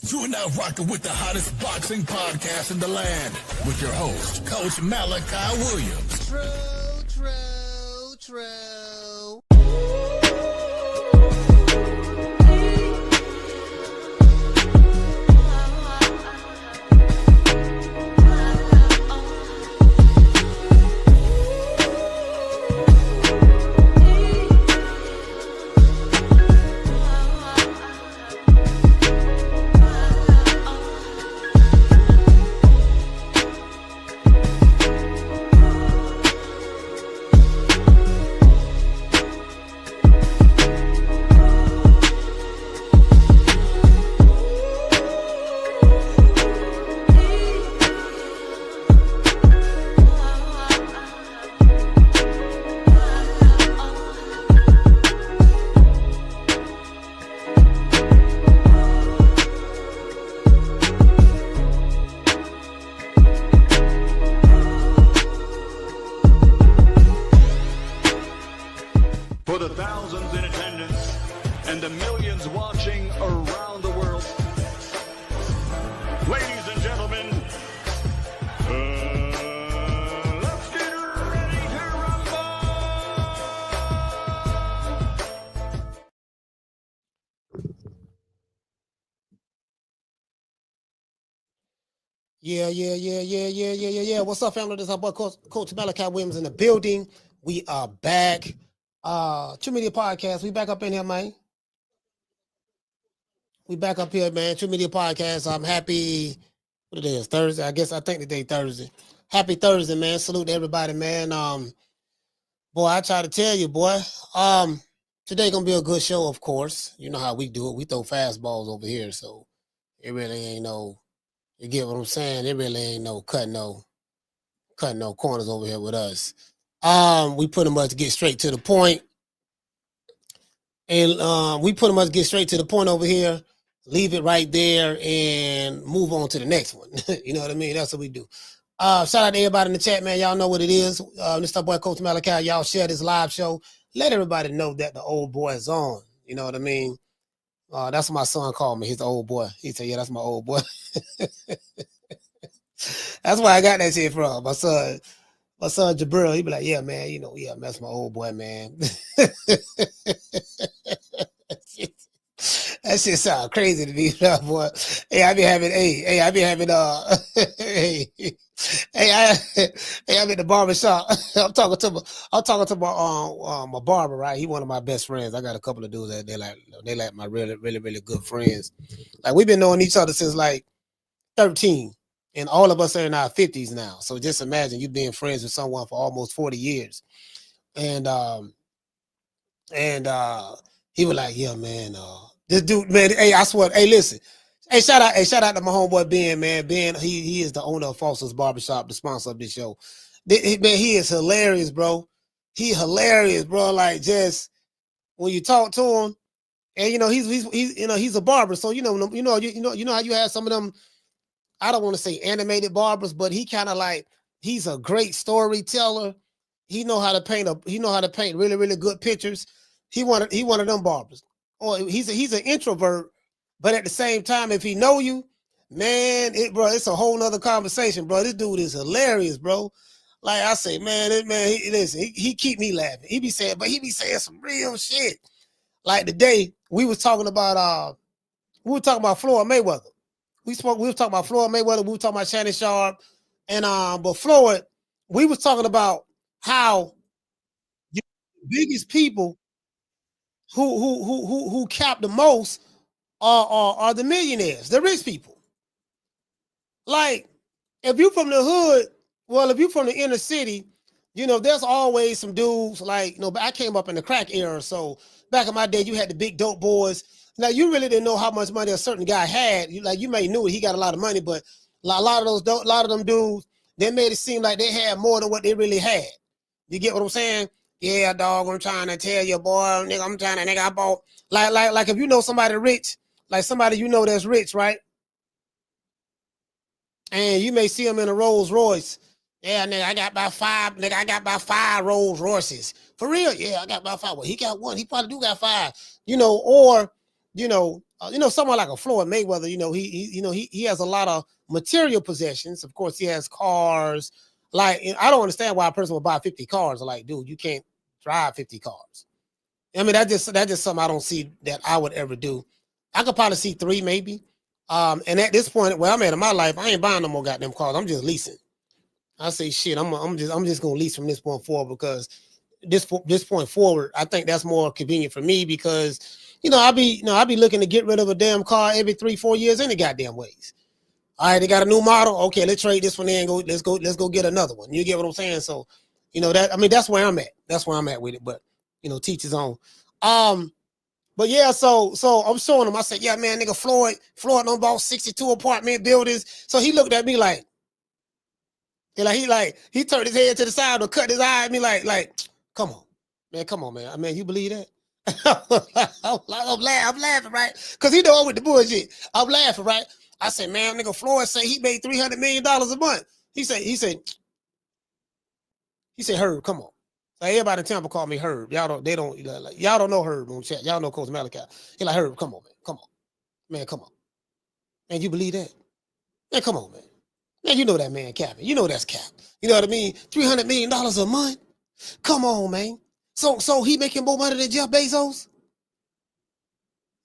You are now rocking with the hottest boxing podcast in the land with your host, Coach Malachi Williams. True. For the thousands in attendance and the millions watching around the world, ladies and gentlemen, let's get ready to rumble! Yeah. What's up, family? This is our boy, Coach Malachi Williams in the building. We are back. True Media Podcast. We back up in here, man. We back up here, man. True Media Podcast. I'm happy. What it is? Thursday. I think today Thursday. Happy Thursday, man. Salute to everybody, man. Boy, I try to tell you, boy. Today gonna be a good show, of course. You know how we do it. We throw fastballs over here, so it really ain't no. You get what I'm saying? It really ain't no cutting no corners over here with us. We pretty much get straight to the point. And we pretty much get straight to the point over here, leave it right there, and move on to the next one. You know what I mean? That's what we do. Shout out to everybody in the chat, man. Y'all know what it is. This is our boy, Coach Malachi. Y'all share this live show. Let everybody know that the old boy is on. You know what I mean? That's what my son called me. He's the old boy. He said, yeah, that's my old boy. That's where I got that shit from. My son Jabril, he be like, yeah, man, that's my old boy, man. That shit sound crazy to me, boy. Hey, I be having, I'm in the barber shop. I'm talking to my barber, right? He one of my best friends. I got a couple of dudes that they like my really, really, really good friends. Like, we've been knowing each other since like 13. And all of us are in our 50s now. So just imagine you being friends with someone for almost 40 years. And he was like, yeah, man, this dude, man, hey, I swear, hey, listen. Hey, shout out to my homeboy Ben, man. Ben, he is the owner of Foster's Barbershop, the sponsor of this show. Man, he is hilarious, bro. He hilarious, bro. Like, just when you talk to him, and he's a barber. So you know how you have some of them. I don't want to say animated barbers, but he kind of like, he's a great storyteller. He know how to paint really, really good pictures. He one of them barbers. Or he's an introvert, but at the same time, if he know you, man, it's a whole nother conversation, bro. This dude is hilarious, bro. Like I say, he keep me laughing. He be saying some real shit. Like today, we were talking about Floyd Mayweather. We were talking about Floyd Mayweather. We were talking about Shannon Sharpe, and but Floyd, we was talking about how the biggest people who cap the most are the millionaires, the rich people. Like, if you from the hood, if you from the inner city, there's always some dudes like, but I came up in the crack era, so back in my day, you had the big dope boys. Now, you really didn't know how much money a certain guy had. You may knew he got a lot of money, but a lot of them dudes, they made it seem like they had more than what they really had. You get what I'm saying? Yeah, dog, I'm trying to tell you, boy, nigga, I bought, like if you know somebody rich, like somebody that's rich, right? And you may see him in a Rolls Royce. Yeah, nigga, I got about five Rolls Royces. For real? Yeah, I got about five. Well, he got one. He probably do got five. someone like a Floyd Mayweather, he has a lot of material possessions. Of course, he has cars. Like, I don't understand why a person would buy 50 cars. Like, dude, you can't drive 50 cars. I mean, that's just something I don't see that I would ever do. I could probably see 3 maybe. And at this point, where I'm at in my life, I ain't buying no more goddamn cars. I'm just leasing. I say, shit, I'm just gonna lease from this point forward, because this point forward, I think that's more convenient for me, because I'll be looking to get rid of a damn car every 3-4 years any goddamn ways. All right, they got a new model. Okay, let's trade this one in. Let's go get another one. You get what I'm saying? So, that's where I'm at. That's where I'm at with it. But teach his own. But yeah, so I'm showing him. I said, yeah, man, nigga, Floyd done bought 62 apartment buildings. So he looked at me like, he turned his head to the side or cut his eye at me like, come on, man. I mean, you believe that? I'm laughing, right? Because he know I'm with the bullshit. I'm laughing, right? I said, man, nigga, Floyd say he made $300 million a month. He said, Herb, come on. Like, everybody in Tampa call me Herb. Y'all don't know Herb on chat. Y'all know Coach Malachi. He like, Herb, come on, man. Come on. Man, come on. Man, you believe that? Man, come on, man. Man, you know that man capping. You know that's cap. You know what I mean? $300 million a month? Come on, man. So he making more money than Jeff Bezos?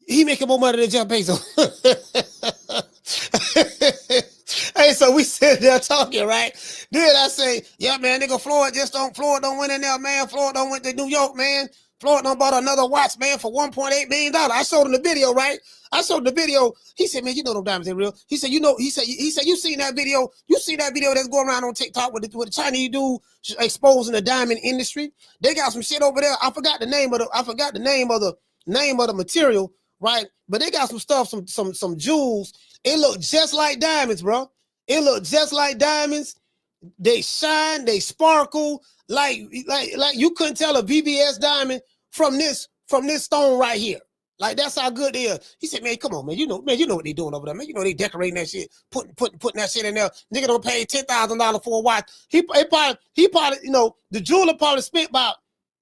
He making more money than Jeff Bezos. Hey, so we sit there talking, right? Then I say, yeah, man, nigga, Floyd don't win in there, man. Floyd don't went to New York, man. Floyd don't bought another watch, man, for $1.8 million. I showed him the video, right? I showed him the video. He said, man, you know them diamonds ain't real. He said, you seen that video? You see that video that's going around on TikTok with the Chinese dude exposing the diamond industry? They got some shit over there. I forgot the name of the material, right? But they got some stuff, some jewels. It looked just like diamonds, bro. It looked just like diamonds. They shine, they sparkle, like you couldn't tell a VVS diamond from this stone right here. Like, that's how good they are. He said, man, come on, man. You know what they doing over there, man. They decorating that shit, putting that shit in there. Nigga don't pay $10,000 for a watch. He probably, the jeweler probably spent about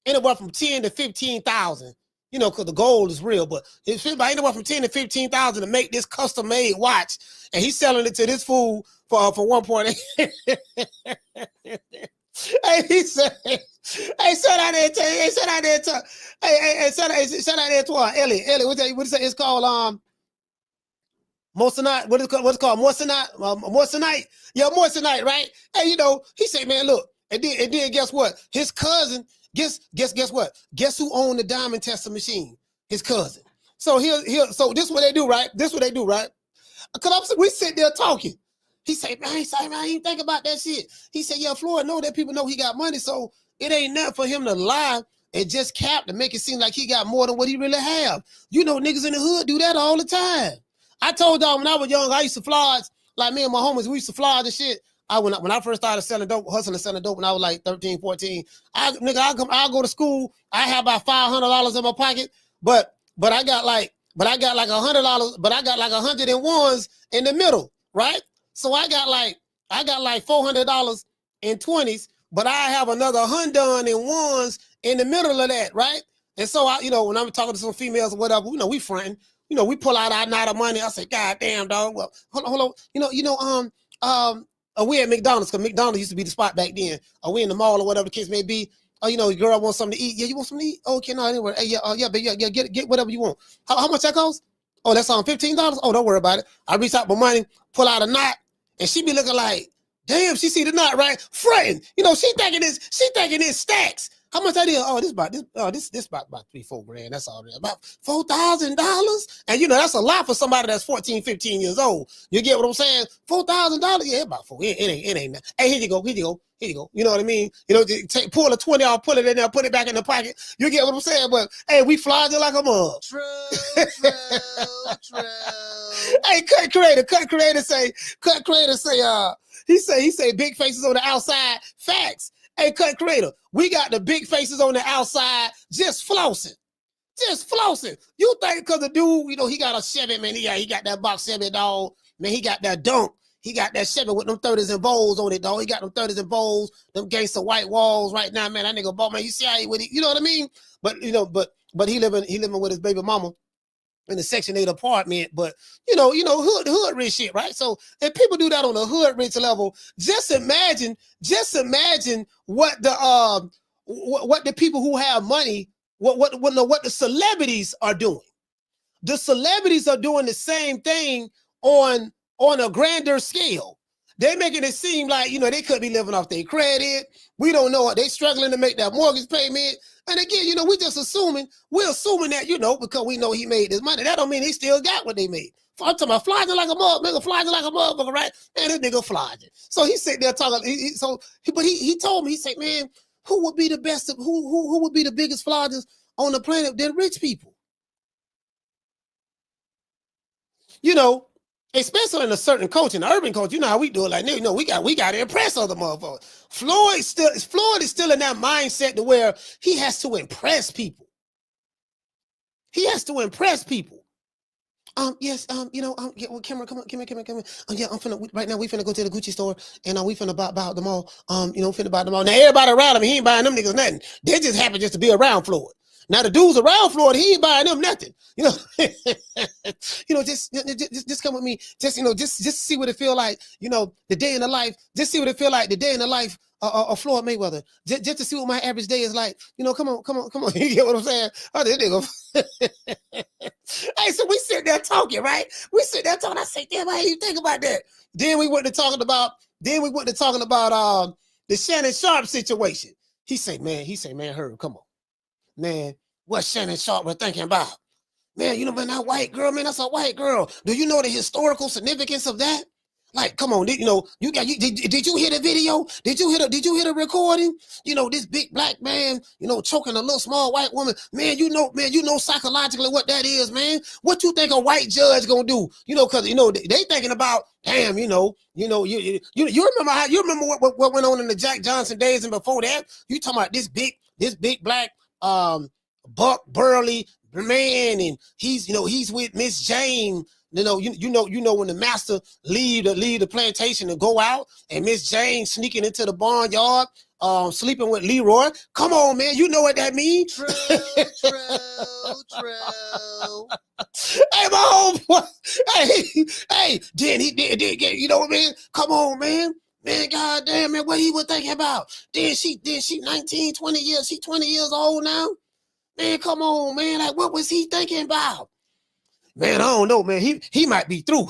anywhere from 10 to 15,000. Because the gold is real, but it spent about anywhere from 10 to 15,000 to make this custom made watch, and he's selling it to this fool for 1.8. Hey, he said, hey, shout out there to Elliot, what you say? It's called Moissanite. What's it called? Moissanite. Yeah, Moissanite, right? Hey, he said, man, look, and then guess what? His cousin. Guess what? Guess who owned the diamond tester machine? His cousin. So so this is what they do, right? Because we sit there talking. He said, man, I ain't think about that shit. He said, yeah, Floyd know that people know he got money, so it ain't nothing for him to lie and just cap to make it seem like he got more than what he really have. Niggas in the hood do that all the time. I told y'all when I was young, I used to flodge, like me and my homies, we used to flodge and shit. When I first started selling dope, hustling selling dope when I was like 13, 14, I'll go to school. I have about $500 in my pocket, but I got like $100, but I got like 101s in the middle, right? So I got like $400 in 20s, but I have another 100 in ones in the middle of that, right? And so when I'm talking to some females or whatever, we fronting, we pull out our night of money. I say, God damn, dog. Well, hold on. We at McDonald's, because McDonald's used to be the spot back then. We in the mall or whatever the case may be. Your girl wants something to eat. Yeah, you want something to eat? Okay, no, anyway. Hey, get whatever you want. How much that cost? Oh, that's on $15? Oh, don't worry about it. I reach out my money, pull out a knot, and she be looking like, damn, she see the knot, right? Fretting. She thinking this stacks. How much that is? Oh, this about $3-4 grand. That's all. About $4,000. And that's a lot for somebody that's 14, 15 years old. You get what I'm saying? $4,000. Yeah, about $4. It ain't. Hey, here you go. You know what I mean? Pull a 20 off, pull it in there, put it back in the pocket. You get what I'm saying? But hey, we fly just like a mug. True. Hey, cut creator say, he say big faces on the outside. Facts. Hey, cut creator, we got the big faces on the outside just flossing. You think because the dude, he got a Chevy, man, he got that box Chevy, dog. Man, he got that dunk. He got that Chevy with them 30s and bowls on it, dog. He got them 30s and bowls, them gangster white walls right now, man. That nigga bought, man, you see how he with it, you know what I mean? But, but he living with his baby mama. in a Section 8 apartment, but hood rich shit, right? So if people do that on a hood rich level, just imagine what the people who have money, what the celebrities are doing. The celebrities are doing the same thing on a grander scale. They're making it seem like, they could be living off their credit. We don't know it. They're struggling to make that mortgage payment. And again, we're assuming that, because we know he made this money. That don't mean he still got what they made. I'm talking about flogging like a motherfucker, right? Man, this nigga flogging. So he sitting there talking. He told me, he said, man, who would be the best? Who would be the biggest floggers on the planet than rich people? Especially in a certain culture, in the urban culture, how we do it. Like, we got to impress other motherfuckers. Floyd is still in that mindset to where he has to impress people. He has to impress people. Yes, yeah, well, camera, come on. Yeah, right now we finna go to the Gucci store and we finna buy the mall. Finna buy the mall. Now everybody around him, he ain't buying them niggas nothing. They just happen just to be around Floyd. Now the dudes around Florida, he ain't buying them nothing. Just come with me. Just see what it feel like. The day in the life. Just see what it feel like. The day in the life of Floyd Mayweather. Just to see what my average day is like. Come on. You get what I'm saying? Oh, this nigga. Hey, so we sit there talking, right? We sit there talking. I say, damn, how you think about that? Then we went to talking about. The Shannon Sharpe situation. He say, man, Herb, come on. Man, what Shannon Sharpe was thinking about? Man, man, that white girl, man, that's a white girl. Do you know the historical significance of that? Like, come on, did you hear the video? Did you hear the recording? This big black man, choking a little small white woman. Man, you know psychologically what that is, man. What you think a white judge gonna do? Because they thinking about, damn, you remember what went on in the Jack Johnson days and before that? You talking about this big black buck burly man, and he's with Miss Jane. When the master leave the plantation and go out, and Miss Jane sneaking into the barnyard, sleeping with Leroy. Come on, man, you know what that means. True. Hey, my homeboy. Hey, then he did, man. Come on, man. Man, goddamn, man, what he was thinking about? Then she 19, 20 years. She 20 years old now. Man, come on, man. Like, what was he thinking about? Man, I don't know, man. He might be through.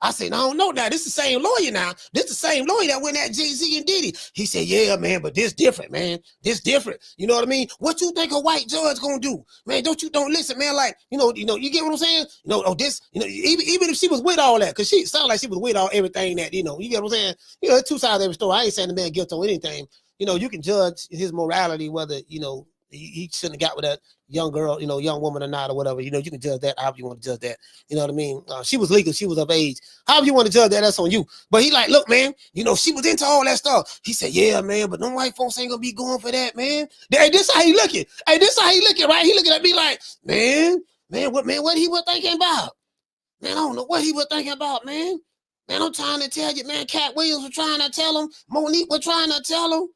I said, I don't know now. This is the same lawyer now. This is the same lawyer that went at Jay-Z and Diddy. He said, yeah, man, but this different, man. This different. You know what I mean? What you think a white judge gonna do? Man, don't listen, man. Like, you get what I'm saying? Even if she was with all that, because she sounded like she was with all everything that, you get what I'm saying? There's two sides of every story. I ain't saying the man guilty on anything. You can judge his morality, whether, he shouldn't have got with that young girl, young woman or not, or whatever. You can judge that however you want to judge that. You know what I mean? She was legal. She was of age. However you want to judge that, that's on you. But he like, look, man, she was into all that stuff. He said, yeah, man, but them white folks ain't gonna be going for that, man. Hey, this how he looking. Right? He looking at me like, man, what he was thinking about? Man, I don't know what he was thinking about, man. Man, I'm trying to tell you, man, Cat Williams was trying to tell him. Monique was trying to tell him.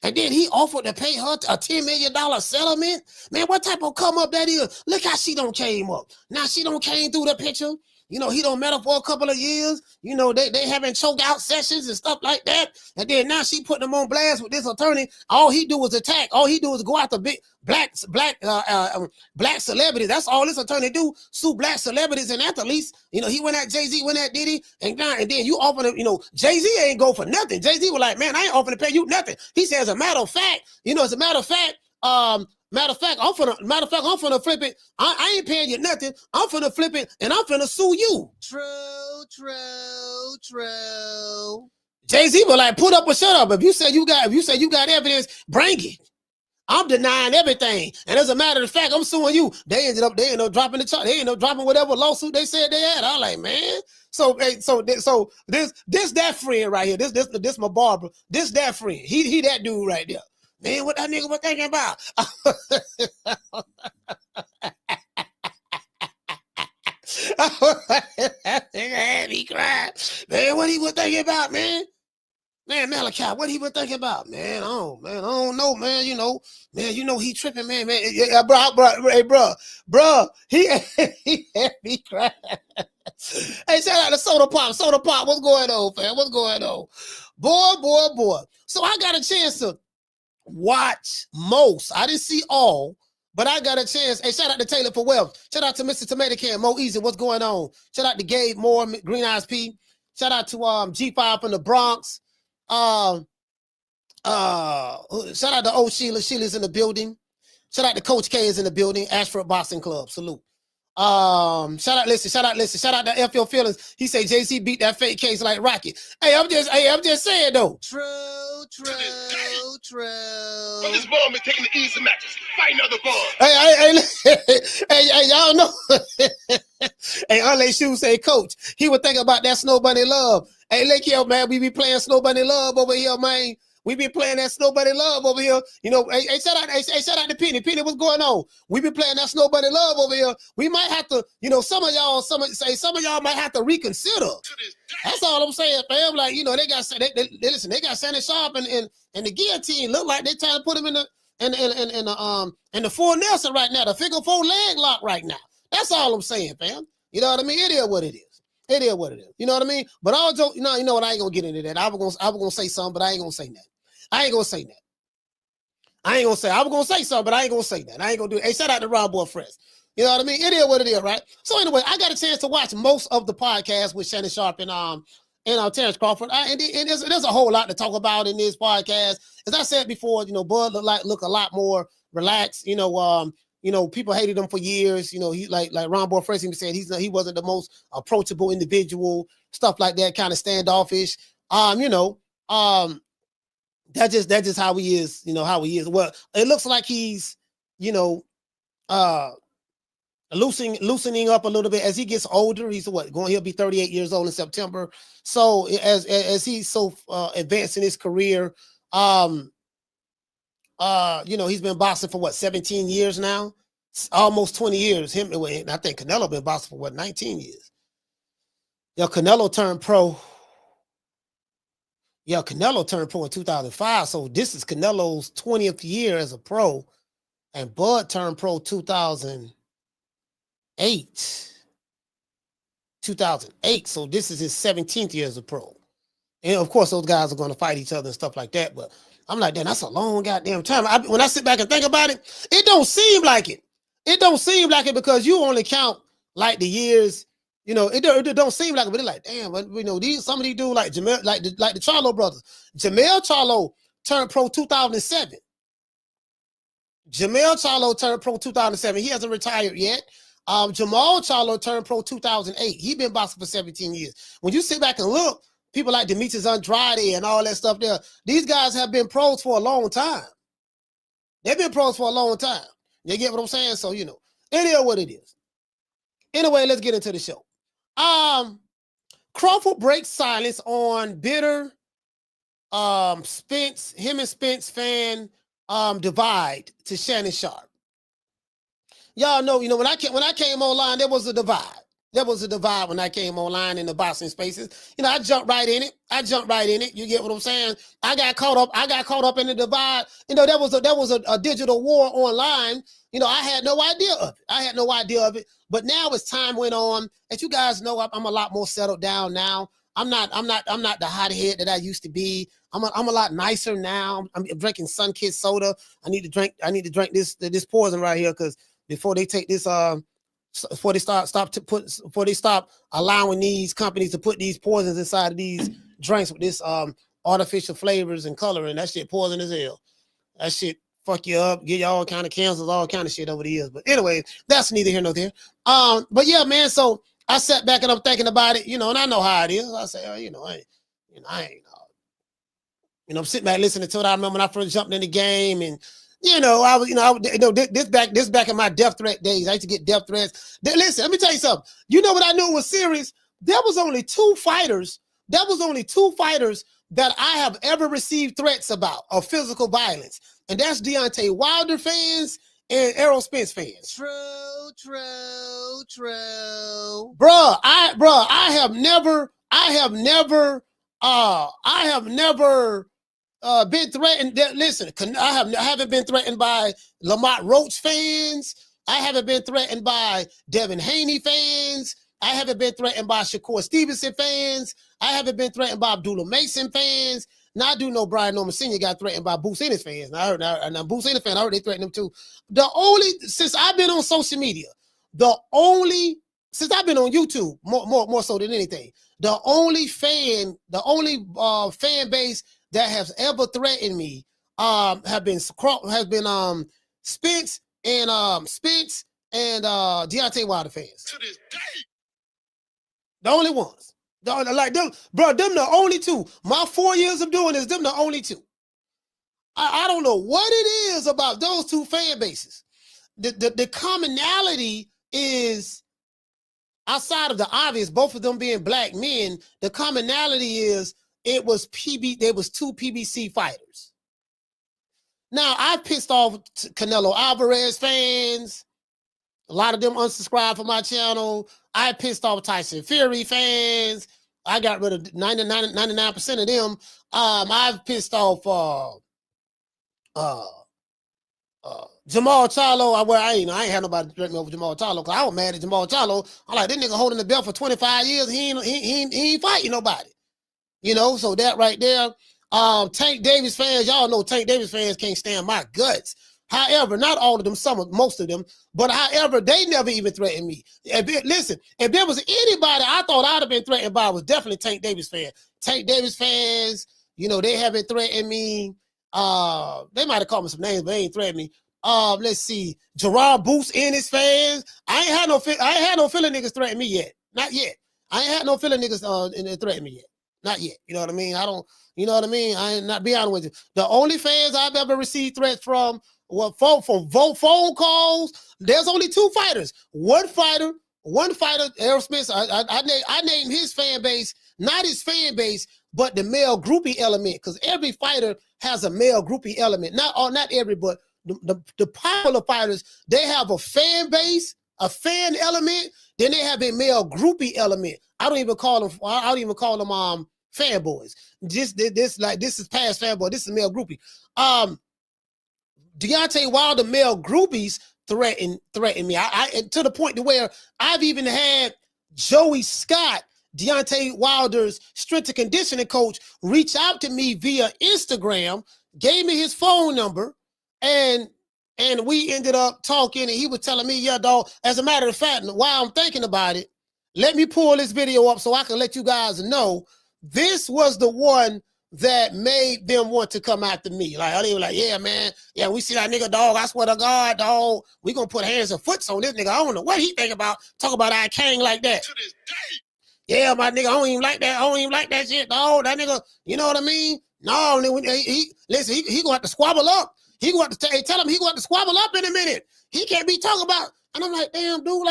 And then he offered to pay her a $10 million settlement. Man, what type of come up that is? Look how she don't came up. Now she don't came through the picture. He don't met her for a couple of years. They having choke out sessions and stuff like that. And then now she putting him on blast with this attorney. All he do is attack. All he do is go after big black celebrities. That's all this attorney do. Sue black celebrities and athletes. He went at Jay-Z, went at Diddy, and then you offer to, Jay-Z ain't go for nothing. Jay-Z was like, man, I ain't offering to pay you nothing. He says, as a matter of fact, Matter of fact, I'm finna flip it. I ain't paying you nothing. I'm finna flip it and I'm finna sue you. True. Jay-Z was like, put up or shut up. If you say you got evidence, bring it. I'm denying everything. And as a matter of fact, I'm suing you. They ended up dropping the charge. They ended up dropping whatever lawsuit they said they had. I'm like, man. So this that friend right here. This my barber. This that friend. He that dude right there. Man, what that nigga was thinking about? That nigga had me crying. Man, what he was thinking about, man? Man, Malachi, what he was thinking about, man? I don't know, man. You know, he tripping, man. Yeah, bro, he had me crying. Hey, shout out to Soda Pop. What's going on, fam? What's going on? Boy. So I got a chance to watch most. I didn't see all, but I got a chance. Hey, shout out to Taylor for Wealth. Shout out to Mr. Tomato Can, Mo Easy. What's going on? Shout out to Gabe Moore, Green Eyes P. Shout out to G5 from the Bronx. Shout out to old Sheila. Sheila's in the building. Shout out to Coach K is in the building. Ashford Boxing Club. Salute. Shout out to F Your Feelings. He say JC beat that fake case like Rocket. I'm just saying though. True. But this ball been taking the easy matches. Fight another ball. Hey, y'all know. Hey, Unlay Shoes say, Coach, he would think about that Snow Bunny Love. Hey, look here, man. We be playing Snow Bunny Love over here, man. We be playing that Snow Bunny Love over here. You know, hey, shout out to Penny. Penny, what's going on? We be playing that Snow Bunny Love over here. We might have to, you know, some of y'all might have to reconsider. That's all I'm saying, fam. Like, you know, they got Shannon Sharpe and the guillotine. Look like they trying to put him in the full Nelson right now, the figure 4 leg lock right now. That's all I'm saying, fam. You know what I mean? It is what it is. It is what it is. You know what I mean? But all joke, you know what? I ain't gonna get into that. I was gonna say something, but I ain't gonna say that. I was gonna say something, but I ain't gonna say that. I ain't gonna do it. Hey, shout out to Rob Boy Fresh. You know what I mean? It is what it is, right? So anyway, I got a chance to watch most of the podcast with Shannon Sharpe and Terence Crawford. And there's a whole lot to talk about in this podcast. As I said before, you know, Bud look a lot more relaxed. You know, people hated him for years. You know, he like Ron Boy Fresh said, he wasn't the most approachable individual, stuff like that, kind of standoffish. That's just how he is, you know, how he is. Well, it looks like he's, you know, loosening up a little bit as he gets older. He'll be 38 years old in September. So as he's so advanced in his career, you know, he's been boxing for 17 years now, almost 20 years. I think Canelo been boxing for 19 years. Yeah, Canelo turned pro. Yeah, Canelo turned pro in 2005. So this is Canelo's 20th year as a pro. And Bud turned pro 2008. 2008. So this is his 17th year as a pro. And of course, those guys are going to fight each other and stuff like that. But I'm like, damn, that's a long goddamn time. When I sit back and think about it, it don't seem like it. It don't seem like it because you only count like the years. You know, it don't seem like it, but it's like, damn, you know, some of these dudes like Jamel, like the Charlo brothers. Jamel Charlo turned pro 2007. Jamel Charlo turned pro 2007. He hasn't retired yet. Jamal Charlo turned pro 2008. He's been boxing for 17 years. When you sit back and look, people like Demetrius Andrade and all that stuff there, these guys have been pros for a long time. They've been pros for a long time. You get what I'm saying? So, you know, it is what it is. Anyway, let's get into the show. Crawford breaks silence on bitter Spence, him and Spence fan divide to Shannon Sharpe. Y'all know, you know, when I came online, there was a divide. There was a divide when I came online in the boxing spaces. You know, I jumped right in it. You get what I'm saying? I got caught up in the divide. You know, there was a digital war online. You know, I had no idea of it. But now as time went on, as you guys know, I'm a lot more settled down now. I'm not the hothead that I used to be. I'm a lot nicer now. I'm drinking Sun-Kissed soda. I need to drink this poison right here because before they take this before they stop allowing these companies to put these poisons inside of these drinks with this artificial flavors and coloring, that shit poison as hell. That shit fuck you up, get you all kind of cancers, all kind of shit over the years. But anyway, that's neither here nor there. But yeah, man. So I sat back and I'm thinking about it, you know, and I know how it is. I say, I'm sitting back listening to it. I remember when I first jumped in the game, and this back in my death threat days. I used to get death threats. Listen, let me tell you something. You know what I knew was serious? There was only two fighters that I have ever received threats about of physical violence. And that's Deontay Wilder fans and Errol Spence fans. True. Bruh, I have never I have never been threatened. Listen, I haven't been threatened by Lamont Roach fans. I haven't been threatened by Devin Haney fans. I haven't been threatened by Shakur Stevenson fans. I haven't been threatened by Abdullah Mason fans. Now I do know Brian Norman Sr. got threatened by Boots Ennis fans. I heard Boots Ennis fans, I heard they threatened him too. Since I've been on social media, since I've been on YouTube, more so than anything, the only fan base that has ever threatened me have been Spence and Deontay Wilder fans. To this day. The only ones. Like them, bro, them the only two. My 4 years of doing this, them the only two. I don't know what it is about those two fan bases. The commonality is, outside of the obvious, both of them being black men, the commonality is there was two PBC fighters. Now, I've pissed off Canelo Alvarez fans. A lot of them unsubscribed from my channel. I pissed off Tyson Fury fans. I got rid of 99% of them. I've pissed off Jamal Charlo. I ain't had nobody threaten me over Jamal Charlo because I was mad at Jamal Charlo. I'm like, this nigga holding the belt for 25 years. He ain't fighting nobody. You know, so that right there. Tank Davis fans, y'all know Tank Davis fans can't stand my guts. However, not all of them, most of them, but however, they never even threatened me. Listen, if there was anybody I thought I'd have been threatened by, was definitely Tank Davis fans. Tank Davis fans, you know, they haven't threatened me. They might have called me some names, but they ain't threatened me. Let's see, Gerard Boots Ennis fans. I ain't had no Philly niggas threaten me yet. Not yet. I ain't had no Philly niggas threaten me yet. Not yet. You know what I mean? You know what I mean? I ain't not be honest with you. The only fans I've ever received threats from, phone calls. There's only two fighters. One fighter, Arum Spence. I named his fan base, not his fan base, but the male groupie element, because every fighter has a male groupie element. Not every, but the popular fighters, they have a fan base, a fan element, then they have a male groupie element. I don't even call them fanboys. This is past fanboy. This is male groupie. Deontay Wilder male groupies threaten me. I to the point to where I've even had Joey Scott, Deontay Wilder's strength and conditioning coach, reach out to me via Instagram, gave me his phone number, and we ended up talking, and he was telling me, yeah, dog, as a matter of fact, while I'm thinking about it, let me pull this video up so I can let you guys know this was the one that made them want to come after me. Like, they were like, yeah, man. Yeah, we see that nigga, dog. I swear to God, dog. We gonna put hands and foots on this nigga. I don't know what he think about. Talk about I king like that. To this day. Yeah, my nigga, I don't even like that. I don't even like that shit, dog. That nigga, you know what I mean? No, he gonna have to squabble up. He gonna have to tell him he gonna have to squabble up in a minute. He can't be talking about. And I'm like, damn, dude,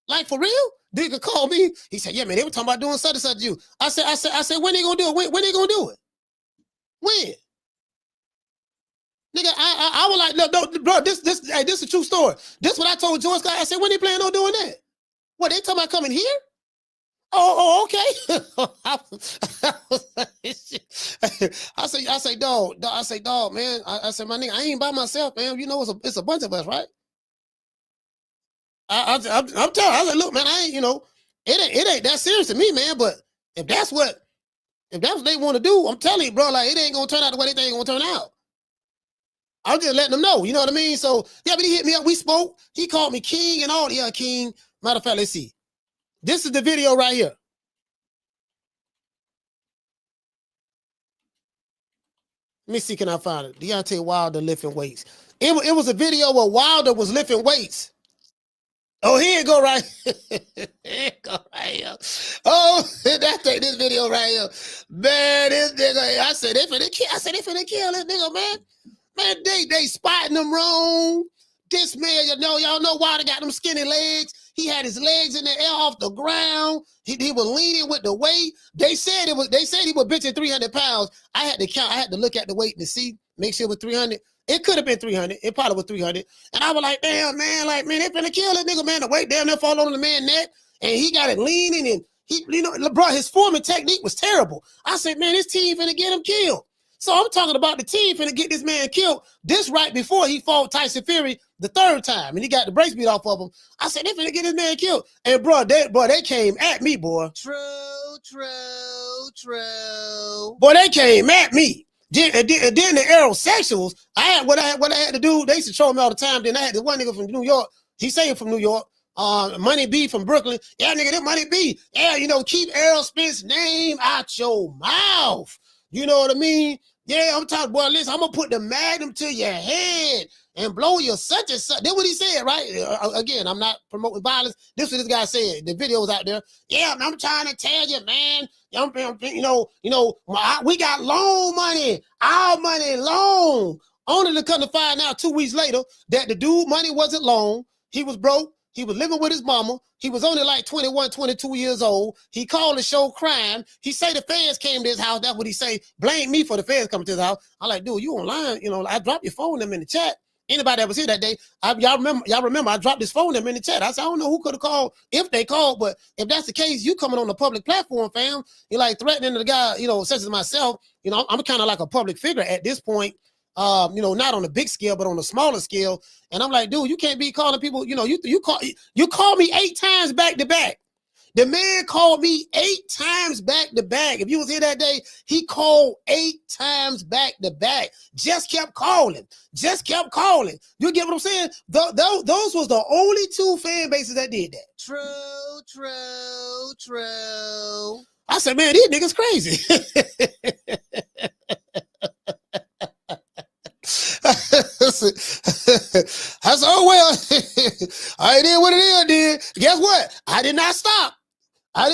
like for real? Nigga called me. He said, yeah, man, they were talking about doing such and such to you. I said, when they gonna do it? When they gonna do it? When? Nigga, I was like, no, bro, this is a true story. This is what I told George Scott. I said, when they planning on doing that? What, they talking about coming here? Oh, okay. I say, dog, man. I said, my nigga, I ain't by myself, man. You know, it's a bunch of us, right? I'm telling you, I was like, look, man, I ain't, you know, it ain't that serious to me, man. But if that's what they want to do, I'm telling you, bro, like, it ain't gonna turn out the way they think it's gonna turn out. I'm just letting them know, you know what I mean? So, yeah, but he hit me up, we spoke, he called me King and all. Yeah, King. Matter of fact, let's see. This is the video right here. Let me see, can I find it? Deontay Wilder lifting weights. It was a video where Wilder was lifting weights. Oh, here it go right here. Here it go right here. Oh, this video right here. Man, this nigga, I said, they finna kill this nigga, man. Man, they spotting him wrong. This man, y'all know Wilder got them skinny legs. He had his legs in the air off the ground. He was leaning with the weight. They said he was benching 300 pounds. I had to count. I had to look at the weight to see, make sure it was 300. It could have been 300. It probably was 300. And I was like, damn, man, they finna kill that nigga, man. The weight down there fall on the man's neck. And he got it leaning, and LeBron, his form and technique was terrible. I said, man, this team finna get him killed. So I'm talking about the team finna get this man killed. This right before he fought Tyson Fury the third time, and he got the brakes beat off of him. I said, they finna get this man killed. And bro, they came at me, boy. True. Boy, they came at me. Then the aerosexuals, I had what I had to do. They used to troll me all the time. Then I had the one nigga from New York. He say from New York. Money B from Brooklyn. Yeah, nigga, that Money B. Yeah, keep Errol Spence's name out your mouth. You know what I mean? Yeah, I'm talking, boy, listen, I'm going to put the magnum to your head and blow your such and such. That's what he said, right? Again, I'm not promoting violence. This is what this guy said. The video's out there. Yeah, I'm trying to tell you, man. We got loan money. Our money loan. Only to come to find out 2 weeks later that the dude money wasn't loan. He was broke. He was living with his mama. He was only like 21, 22 years old. He called to show crime. He say the feds came to his house. That's what he say. Blame me for the feds coming to his house. I'm like, dude, you online. I dropped your phone them in the chat. Anybody that was here that day, y'all remember I dropped his phone them in the chat. I said, I don't know who could have called if they called, but if that's the case, you coming on the public platform, fam. You're like threatening the guy, such as myself. I'm kind of like a public figure at this point. Not on a big scale, but on a smaller scale. And I'm like, dude, you can't be calling people, you call me 8 times back to back. The man called me 8 times back to back. If you was here that day, he called 8 times back to back. Just kept calling. You get what I'm saying? Those was the only 2 fan bases that did that. True. I said, man, these niggas crazy. I said, oh, well, I did what it did. Guess what? I did not stop. I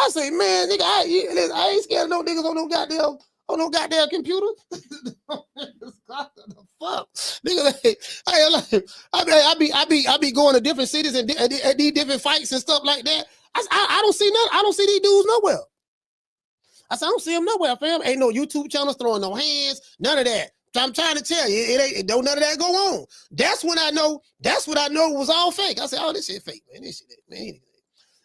say, man, nigga, I ain't scared of no niggas on no goddamn computer. What the fuck? Nigga, I be going to different cities and these different fights and stuff like that. I don't see none. I don't see these dudes nowhere. I said, I don't see them nowhere, fam. Ain't no YouTube channels throwing no hands, none of that. So I'm trying to tell you, it don't none of that go on. That's what I know was all fake. I said, oh, this shit fake, man. This shit, man.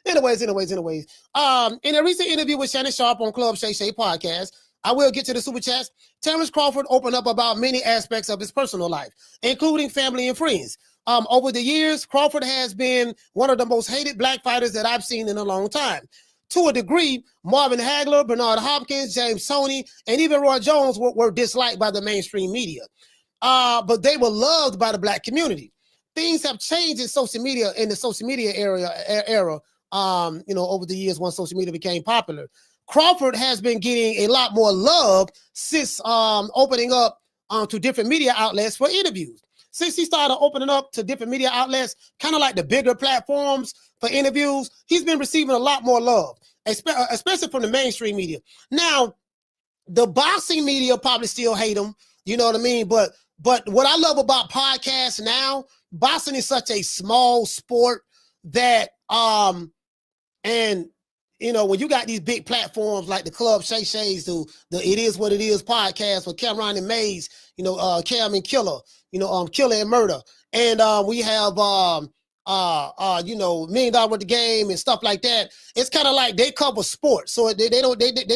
Anyways. In a recent interview with Shannon Sharpe on Club Shay Shay podcast, I will get to the super chats. Terence Crawford opened up about many aspects of his personal life, including family and friends. Over the years, Crawford has been one of the most hated black fighters that I've seen in a long time. To a degree, Marvin Hagler, Bernard Hopkins, James Toney, and even Roy Jones were disliked by the mainstream media. But they were loved by the black community. Things have changed in social media, era, over the years once social media became popular. Crawford has been getting a lot more love since opening up to different media outlets for interviews. Since he started opening up to different media outlets, kind of like the bigger platforms for interviews, he's been receiving a lot more love, especially from the mainstream media. Now, the boxing media probably still hate him, you know what I mean? But what I love about podcasts now, boxing is such a small sport that, when you got these big platforms like the Club Shay Shays, the It Is What It Is podcast with Cameron and Mays, Cam and Killer, Killer and Murder. And we have, $1 Million Worth of Game and stuff like that. It's kind of like they cover sports. So they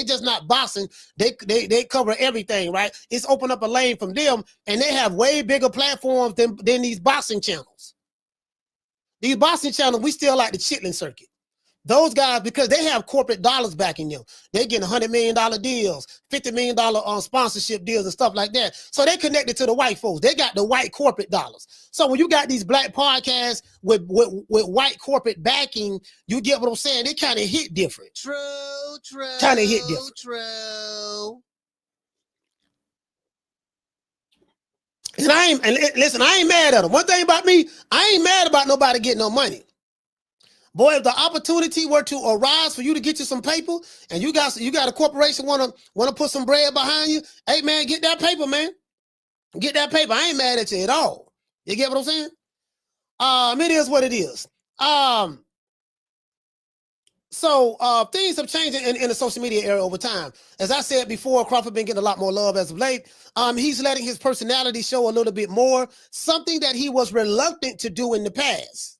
just not boxing. They cover everything, right? It's opened up a lane from them, and they have way bigger platforms than these boxing channels. These boxing channels, we still like the Chitlin circuit. Those guys, because they have corporate dollars backing them, they getting $100 million deals, $50 million on sponsorship deals and stuff like that. So they connected to the white folks. They got the white corporate dollars. So when you got these black podcasts with white corporate backing, you get what I'm saying? They kind of hit different. True. Kind of hit different. True. And listen, I ain't mad at them. One thing about me, I ain't mad about nobody getting no money. Boy, if the opportunity were to arise for you to get you some paper, and you got a corporation wanna put some bread behind you, hey man, get that paper, man. Get that paper. I ain't mad at you at all. You get what I'm saying? It is what it is. So things have changed in the social media era over time. As I said before, Crawford been getting a lot more love as of late. He's letting his personality show a little bit more, something that he was reluctant to do in the past.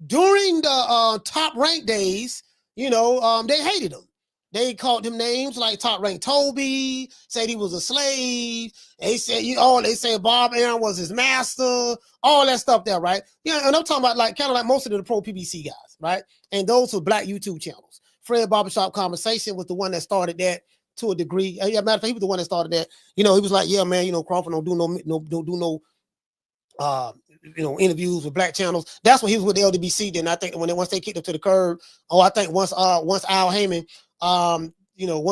During the Top Rank days, they hated him. They called him names like Top Rank Toby, said he was a slave. They said, they said Bob Arum was his master, all that stuff there, right? Yeah, and I'm talking about like kind of like most of the pro PBC guys, right? And those were black YouTube channels. Fred Barbershop Conversation was the one that started that to a degree. Matter of fact, he was the one that started that. He was like, yeah, man, Crawford don't do no interviews with black channels. That's when he was with the LDBC. Then I think once they kicked him to the curb, I think once Al Heyman, once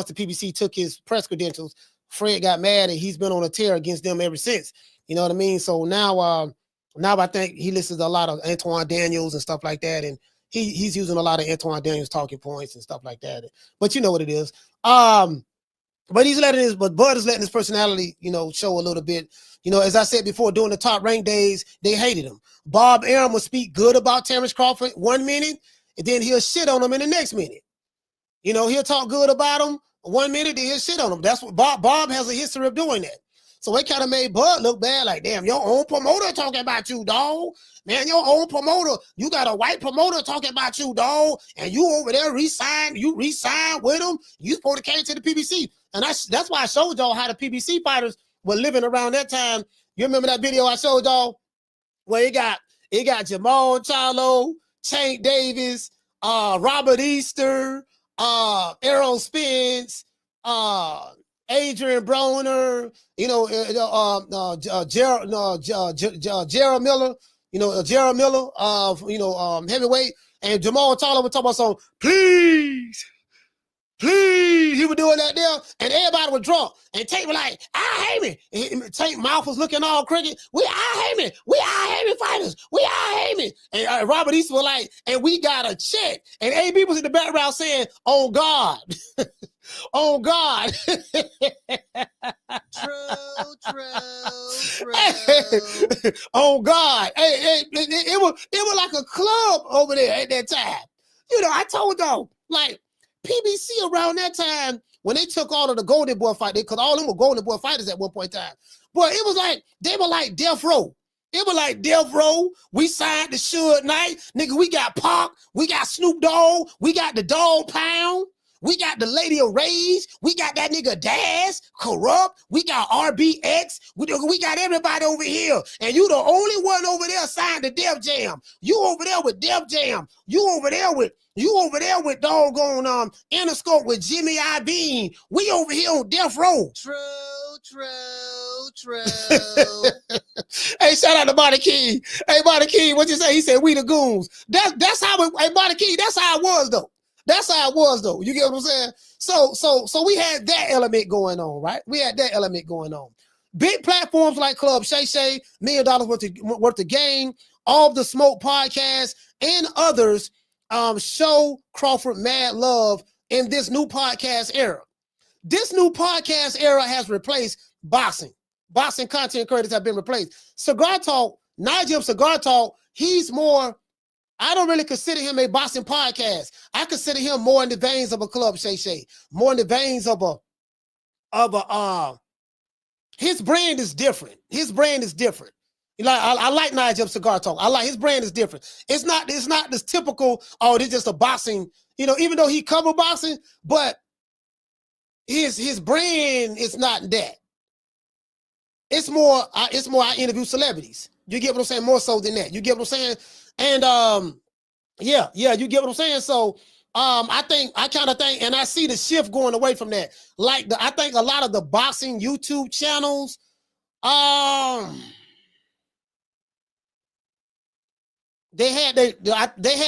the PBC took his press credentials, Fred got mad and he's been on a tear against them ever since. You know what I mean? So now I think he listens to a lot of Antoine Daniels and stuff like that, and he's using a lot of Antoine Daniels talking points and stuff like that. But you know what it is. But Bud is letting his personality, show a little bit. As I said before, during the Top Rank days, they hated him. Bob Arum would speak good about Terence Crawford 1 minute, and then he'll shit on him in the next minute. He'll talk good about him 1 minute, then he'll shit on him. That's what Bob has a history of doing that. So it kind of made Bud look bad, like, damn, your own promoter talking about you, dog. Man, your own promoter, you got a white promoter talking about you, dog, and you over there re-signed with him. You supposed to came to the PBC. And that's why I showed y'all how the PBC fighters were living around that time. You remember that video I showed y'all? Where it got Jamal Charlo, Tank Davis, Robert Easter, Errol Spence, Adrian Broner, Gerald Miller, Gerald Miller, heavyweight, and Jamal Charlo would talk about something, please. He was doing that there, and everybody was drunk. And Tank was like, I hate me. And Tank mouth was looking all crooked. We I hate me fighters. We I hate me. And Robert Easter was like, and we got a check. And AB was in the background saying, oh God. Oh God. True. Oh God. Hey, it was like a club over there at that time. I told y'all, like, PBC around that time, when they took all of the Golden Boy fight, because all of them were Golden Boy fighters at one point in time. But it was like, they were like Death Row. It was like Death Row. We signed the Suge Knight. Nigga, we got Pac. We got Snoop Dogg. We got the Dog Pound. We got the Lady of Rage. We got that nigga Daz, Corrupt. We got RBX. We got everybody over here. And you the only one over there signed to Def Jam. You over there with Def Jam. You over there with doggone Interscope with Jimmy Iovine. We over here on Death Row. True. Hey, shout out to Body King. Hey, Body King, what you say? He said, we the goons. That's how it, hey, Body King, that's how it was, though. You get what I'm saying? So we had that element going on, right? Big platforms like Club Shay Shay, $1 million worth of game, all the Smoke podcasts, and others show Crawford mad love in this new podcast era. This new podcast era has replaced boxing. Boxing content creators have been replaced. Cigar Talk, Nigel Cigar Talk, he's more, I don't really consider him a boxing podcast. I consider him more in the veins of a Club Shay Shay, more in the veins of his brand is different. Like I like Nigel Cigar Talk. I like his brand is different. It's not this typical, this just a boxing, even though he cover boxing, but his brand is not that. It's more I interview celebrities. You get what I'm saying? More so than that. You get what I'm saying? And yeah, you get what I'm saying? So I kind of think, and I see the shift going away from that. Like I think a lot of the boxing YouTube channels, they had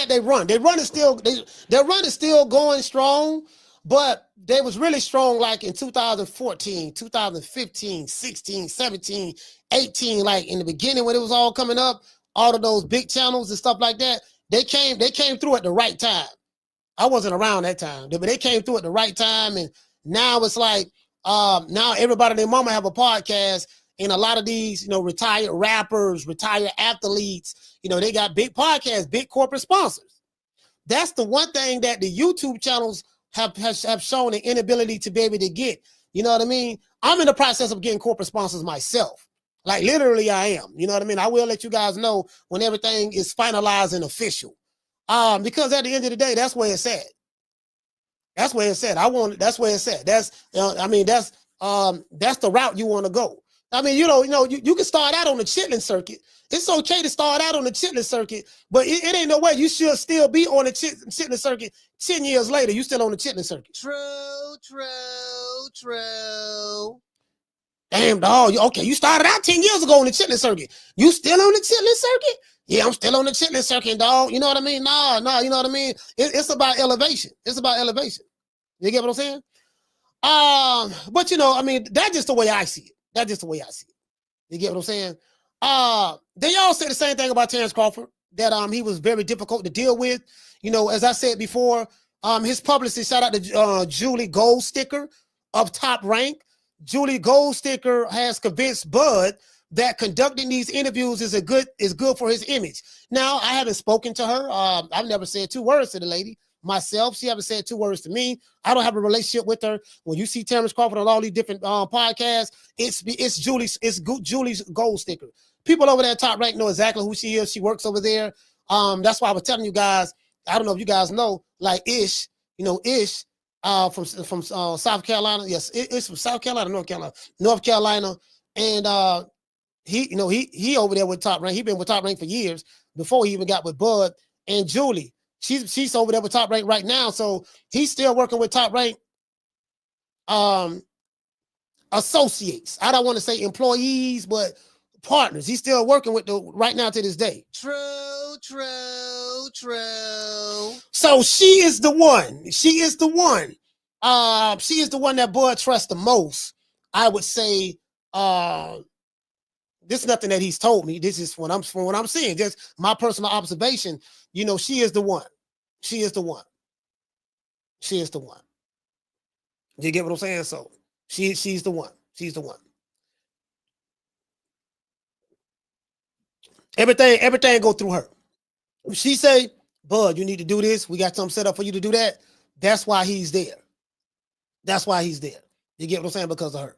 their run. Their run is still going strong, but they was really strong like in 2014, 2015, 16, 17, 18, like in the beginning when it was all coming up, all of those big channels and stuff like that. They came through at the right time. I wasn't around that time, but they came through at the right time. And now it's like, now everybody and their mama have a podcast, and a lot of these, retired rappers, retired athletes, they got big podcasts, big corporate sponsors. That's the one thing that the YouTube channels have shown an inability to be able to get. You know what I mean? I'm in the process of getting corporate sponsors myself. Like literally I am. You know what I mean? I will let you guys know when everything is finalized and official. Because at the end of the day, that's where it's at. That's where it's at. That's where it's at. That's that's the route you want to go. I mean, you can start out on the chitlin circuit. It's okay to start out on the chitlin circuit, but it ain't no way you should still be on the chitlin circuit 10 years later. You still on the chitlin circuit. True. Damn, dog. You started out 10 years ago on the chitlin circuit. You still on the chitlin circuit? Yeah, I'm still on the chitlin circuit, dog. You know what I mean? No, you know what I mean? It's about elevation. It's about elevation. You get what I'm saying? But I mean, that's just the way I see it. That's just the way I see it. You get what I'm saying? They all say the same thing about Terence Crawford, that he was very difficult to deal with. As I said before, his publicist, shout out to Julie Goldsticker of Top Rank. Julie Goldsticker has convinced Bud that conducting these interviews is good for his image. Now, I haven't spoken to her. I've never said 2 words to the lady myself. She haven't said 2 words to me. I don't have a relationship with her. When you see Terence Crawford on all these different podcasts, it's Julie's Goldsticker. People over there at Top Rank know exactly who she is. She works over there. That's why I was telling you guys. I don't know if you guys know, like Ish, from South Carolina. Yes, it's from South Carolina, North Carolina, and he over there with Top Rank. He been with Top Rank for years before he even got with Bud. And Julie, she's over there with Top Rank right now, so he's still working with Top Rank associates. I don't want to say employees, but partners. He's still working with them right now to this day. True. So she is the one. She is the one that Bud trusts the most. I would say. This is nothing that he's told me. This is from what I'm seeing. Just my personal observation. She is the one. She is the one. She is the one. You get what I'm saying? So she's the one. She's the one. Everything go through her. If she say, Bud, you need to do this. We got something set up for you to do that. That's why he's there. That's why he's there. You get what I'm saying? Because of her.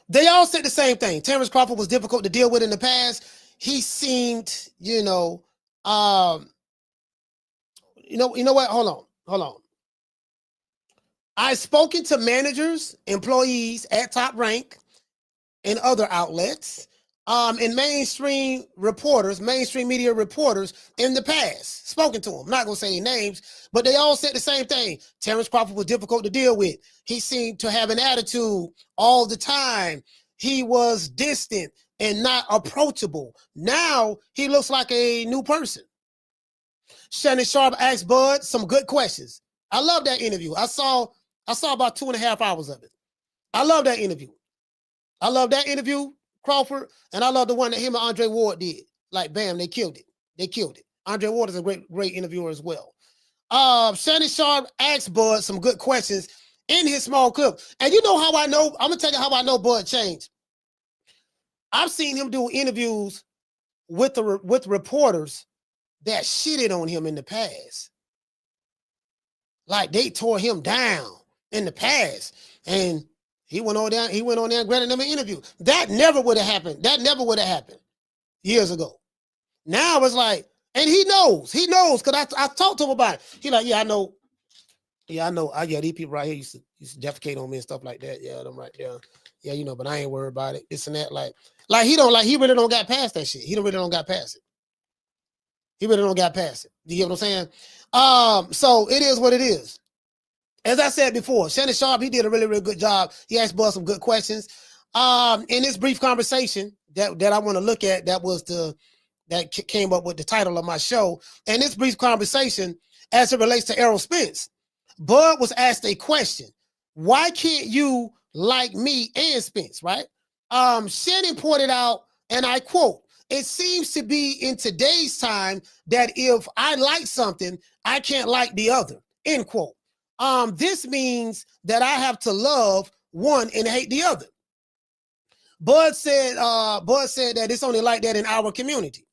They all said the same thing. Terence Crawford was difficult to deal with in the past. He seemed, you know what? Hold on. I've spoken to managers, employees at Top Rank and other outlets, and mainstream media reporters in the past. Spoken to them. I'm not going to say any names, but they all said the same thing. Terence Crawford was difficult to deal with. He seemed to have an attitude all the time. He was distant and not approachable. Now he looks like a new person. Shannon Sharpe asked Bud some good questions. I love that interview. I saw about 2.5 hours of it. I love that interview. Crawford, and I love the one that him and Andre Ward did. Like, bam, they killed it. Andre Ward is a great interviewer as well. Shannon Sharpe asked Bud some good questions in his small clip. And you know how I know? I'm going to tell you how I know Bud changed. I've seen him do interviews with reporters that shitted on him in the past. Like, they tore him down in the past. And he went on there and granted them an interview. That never would have happened. Years ago. Now it's like, and he knows, because I talked to him about it. He like, yeah, I know. These people right here used to defecate on me and stuff like that. Yeah, them right there. Yeah, but I ain't worried about it. This and that. Like he really don't got past that shit. He really don't got past it. You get what I'm saying? So it is what it is. As I said before, Shannon Sharpe, he did a really, really good job. He asked Bud some good questions. In this brief conversation that I want to look at, that came up with the title of my show. And this brief conversation, as it relates to Errol Spence, Bud was asked a question. Why can't you like me and Spence, right? Shannon pointed out, and I quote, "It seems to be in today's time that if I like something, I can't like the other," end quote. This means that I have to love one and hate the other. Bud said that it's only like that in our community.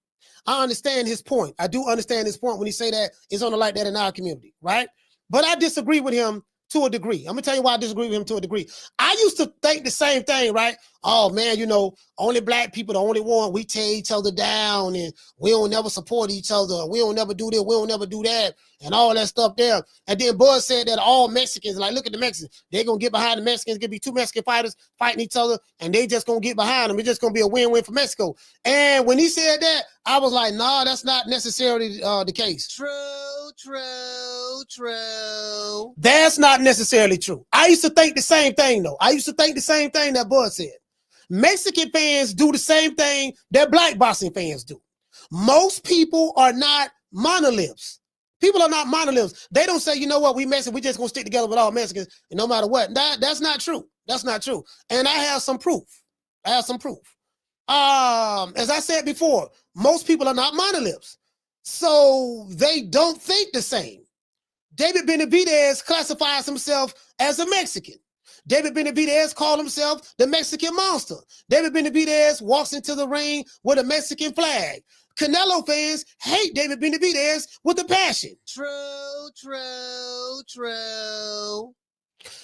I understand his point. I do understand his point when he say that it's only like that in our community, right? But I disagree with him to a degree. I'm gonna tell you why I disagree with him to a degree. I used to think the same thing, right? Oh man, you know, only black people, the only one, we tear each other down and we don't never support each other. We don't never do this, we don't never do that, and all that stuff there. And then Buzz said that all Mexicans, like, look at the Mexicans, they're gonna get behind the Mexicans, gonna be two Mexican fighters fighting each other, and they just gonna get behind them. It's just gonna be a win-win for Mexico. And when he said that, I was like, nah, that's not necessarily the case. True. That's not necessarily true. I used to think the same thing, though. I used to think the same thing that Bud said. Mexican fans do the same thing that black boxing fans do. Most people are not monoliths. People are not monoliths. They don't say, you know what, we Mexican, we just gonna stick together with all Mexicans, and no matter what. That's not true. That's not true. And I have some proof. As I said before, most people are not monoliths. So they don't think the same. David Benavidez classifies himself as a Mexican. David Benavidez called himself the Mexican Monster. David Benavidez walks into the ring with a Mexican flag. Canelo fans hate David Benavidez with a passion. True.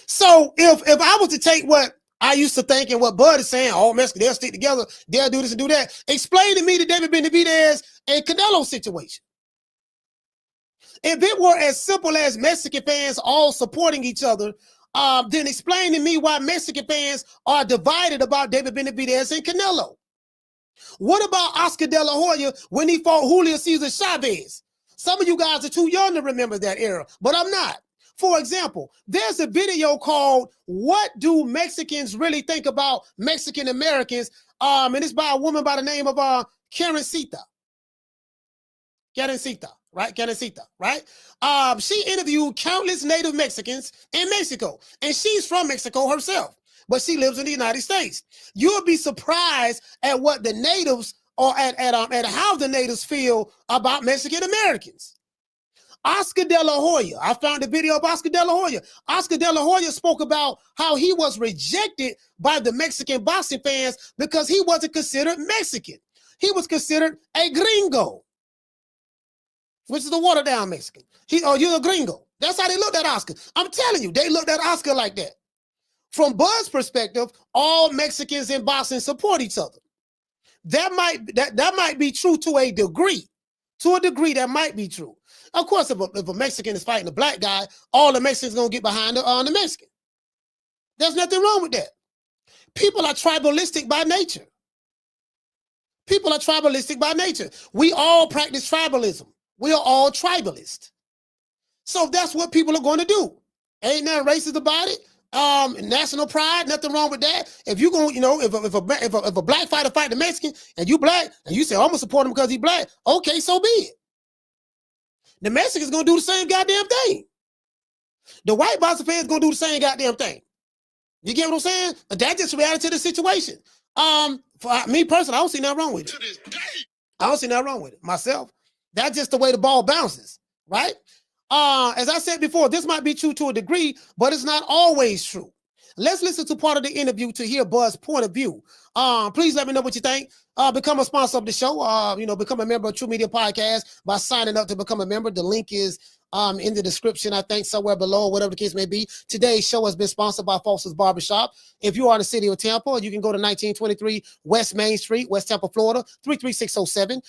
So if I was to take what I used to think and what Bud is saying, all Mexicans, they'll stick together, they'll do this and do that, explain to me the David Benavidez and Canelo situation. If it were as simple as Mexican fans all supporting each other, then explain to me why Mexican fans are divided about David Benavidez and Canelo. What about Oscar De La Hoya when he fought Julio Cesar Chavez? Some of you guys are too young to remember that era, but I'm not. For example, there's a video called "What Do Mexicans Really Think About Mexican Americans?" And it's by a woman by the name of Karencita, right? She interviewed countless native Mexicans in Mexico, and she's from Mexico herself, but she lives in the United States. You'll be surprised at what the natives or at how the natives feel about Mexican Americans. Oscar De La Hoya, I found a video of Oscar De La Hoya. Oscar De La Hoya spoke about how he was rejected by the Mexican boxing fans because he wasn't considered Mexican. He was considered a gringo, which is a watered down Mexican. You're a gringo. That's how they looked at Oscar. I'm telling you, they looked at Oscar like that. From Bud's perspective, all Mexicans in boxing support each other. That might be true to a degree. To a degree, that might be true. Of course, if a Mexican is fighting a black guy, all the Mexicans gonna get behind the Mexican. There's nothing wrong with that. People are tribalistic by nature. We all practice tribalism. We are all tribalists. So that's what people are going to do. Ain't nothing racist about it. National pride, nothing wrong with that. If you going, if a black fighter fight the Mexican and you black and you say, I'm gonna support him because he's black, okay, so be it. The Mexicans gonna do the same goddamn thing. The white boxing fans gonna do the same goddamn thing. You get what I'm saying? That's just reality of the situation. For me personally, I don't see nothing wrong with it. I don't see nothing wrong with it myself. That's just the way the ball bounces, right? As I said before, this might be true to a degree, but it's not always true. Let's listen to part of the interview to hear Bud's point of view. Please let me know what you think. Become a sponsor of the show. Become a member of True Media Podcast by signing up to become a member. The link is in the description, I think, somewhere below, whatever the case may be. Today's show has been sponsored by Foster's Barbershop. If you are in the city of Tampa, you can go to 1923 West Main Street, West Tampa, Florida, 33607.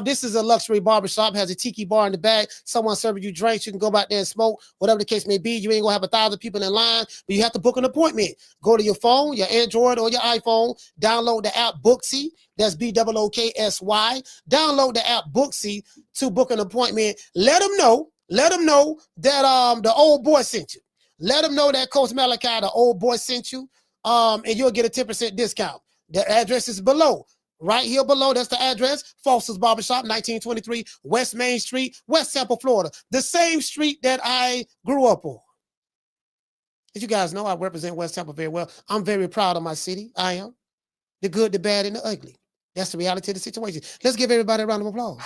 This is a luxury barbershop, has a tiki bar in the back. Someone serving you drinks. You can go back there and smoke, whatever the case may be. You ain't gonna have 1,000 people in line, but you have to book an appointment. Go to your phone, your Android or your iPhone, download the app Booksy. That's BOOKSY. Download the app Booksy to book an appointment. Let them know that the old boy sent you. Let them know that Coach Malachi, the old boy, sent you. And you'll get a 10% discount. The address is below. Right here below, that's the address. Foster's Barbershop, 1923 West Main Street, West Tampa, Florida. The same street that I grew up on. As you guys know, I represent West Tampa very well. I'm very proud of my city. I am. The good, the bad, and the ugly. That's the reality of the situation. Let's give everybody a round of applause.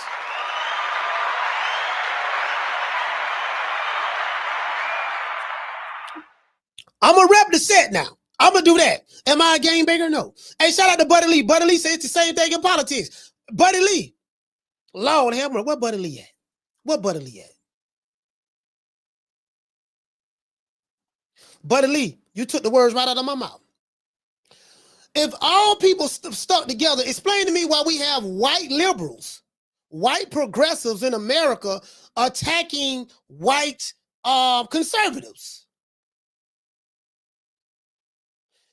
I'm going to rep the set now. I'm going to do that. Am I a game baker? No. Hey, shout out to Buddy Lee. Buddy Lee said it's the same thing in politics. Buddy Lee. Lord have mercy. Where Buddy Lee at? Where Buddy Lee at? Buddy Lee, you took the words right out of my mouth. If all people stuck together, explain to me why we have white liberals, white progressives in America attacking white conservatives.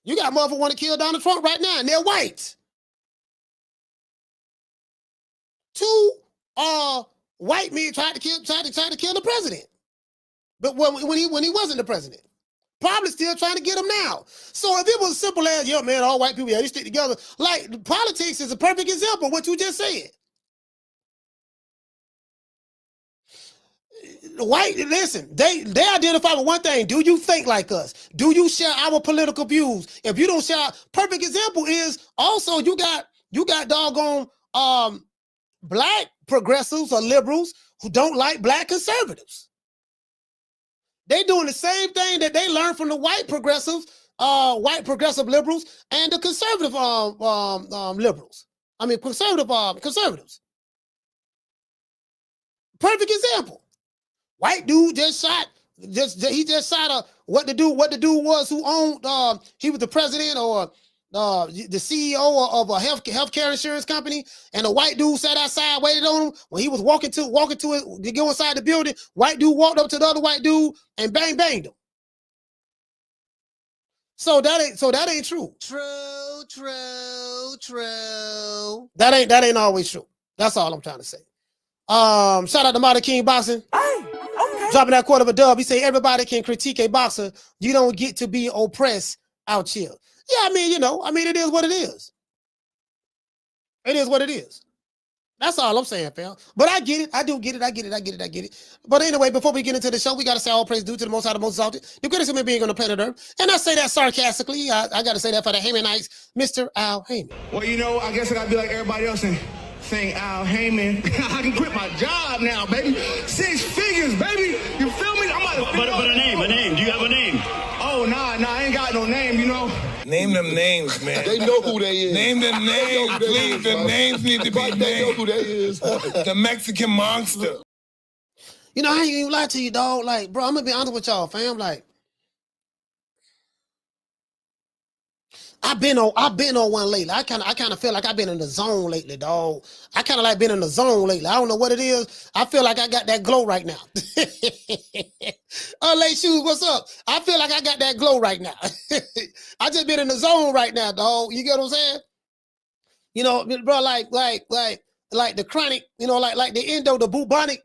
You got motherfuckers want to kill Donald Trump right now, and they're white. Two white men tried to kill the president, but when he wasn't the president, probably still trying to get him now. So if it was simple as, yo, man, all white people, yeah, they stick together. Like, politics is a perfect example of what you just said. White, listen, they identify with one thing. Do you think like us? Do you share our political views? If you don't share, perfect example is also you got doggone black progressives or liberals who don't like black conservatives. They doing the same thing that they learned from the white progressives, white progressive liberals, and the conservative liberals. I mean conservatives. Perfect example. White dude just shot. He just shot what the dude was who owned. He was the president or the CEO of a healthcare insurance company, and a white dude sat outside, waited on him when he was walking to it to go inside the building. White dude walked up to the other white dude and banged him. So that ain't true. True. That ain't always true. That's all I'm trying to say. Shout out to Marty King Boxing. Dropping that quarter of a dub. He say everybody can critique a boxer. You don't get to be oppressed out here. Yeah, I mean, it is what it is. It is what it is. That's all I'm saying, fam. But I get it. I do get it. I get it. But anyway, before we get into the show, we got to say all praise due to the Most High, the Most Exalted, the greatest human being on the planet Earth. And I say that sarcastically. I got to say that for the Haymanites, Mr. Al Heyman. Well, I guess I got to be like everybody else and saying Al Heyman. I can quit my job now, baby. 6 figures, baby. You feel me? I'm about to But a name. Do you have a name? Oh, nah, I ain't got no name, Name them names, man. They know who they is. Name them names, please. The names need to be named. They know who they is. The Mexican monster. I ain't even lie to you, dog. Like, bro, I'm gonna be honest with y'all, fam. Like, I've been on one lately. I kind of feel like I've been in the zone lately, dog. I kind of like been in the zone lately. I don't know what it is. I feel like I got that glow right now. Late Shoes, what's up? I feel like I got that glow right now. I just been in the zone right now, dog. You get what I'm saying? Bro, like the chronic, like the endo, the bubonic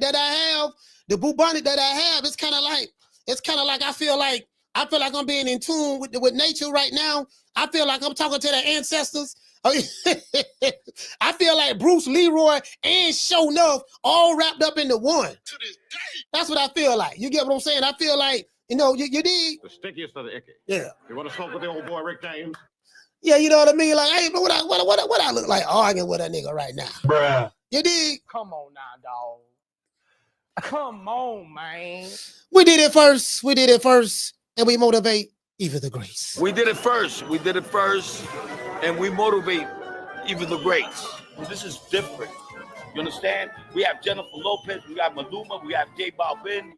that I have, it's kind of like I feel like I'm being in tune with nature right now. I feel like I'm talking to the ancestors. I feel like Bruce Leroy and Show Enough all wrapped up into one. To this day. That's what I feel like. You get what I'm saying? I feel like, you dig? The stickiest of the icky. Yeah. You want to smoke with the old boy Rick James? Yeah, you know what I mean? Like, hey, what I look like arguing with that nigga right now? Bruh. You dig? Come on now, dog. Come on, man. We did it first. And we motivate even the greats. We did it first, and we motivate even the greats. This is different. You understand? We have Jennifer Lopez, we got Maluma, we have J Balvin.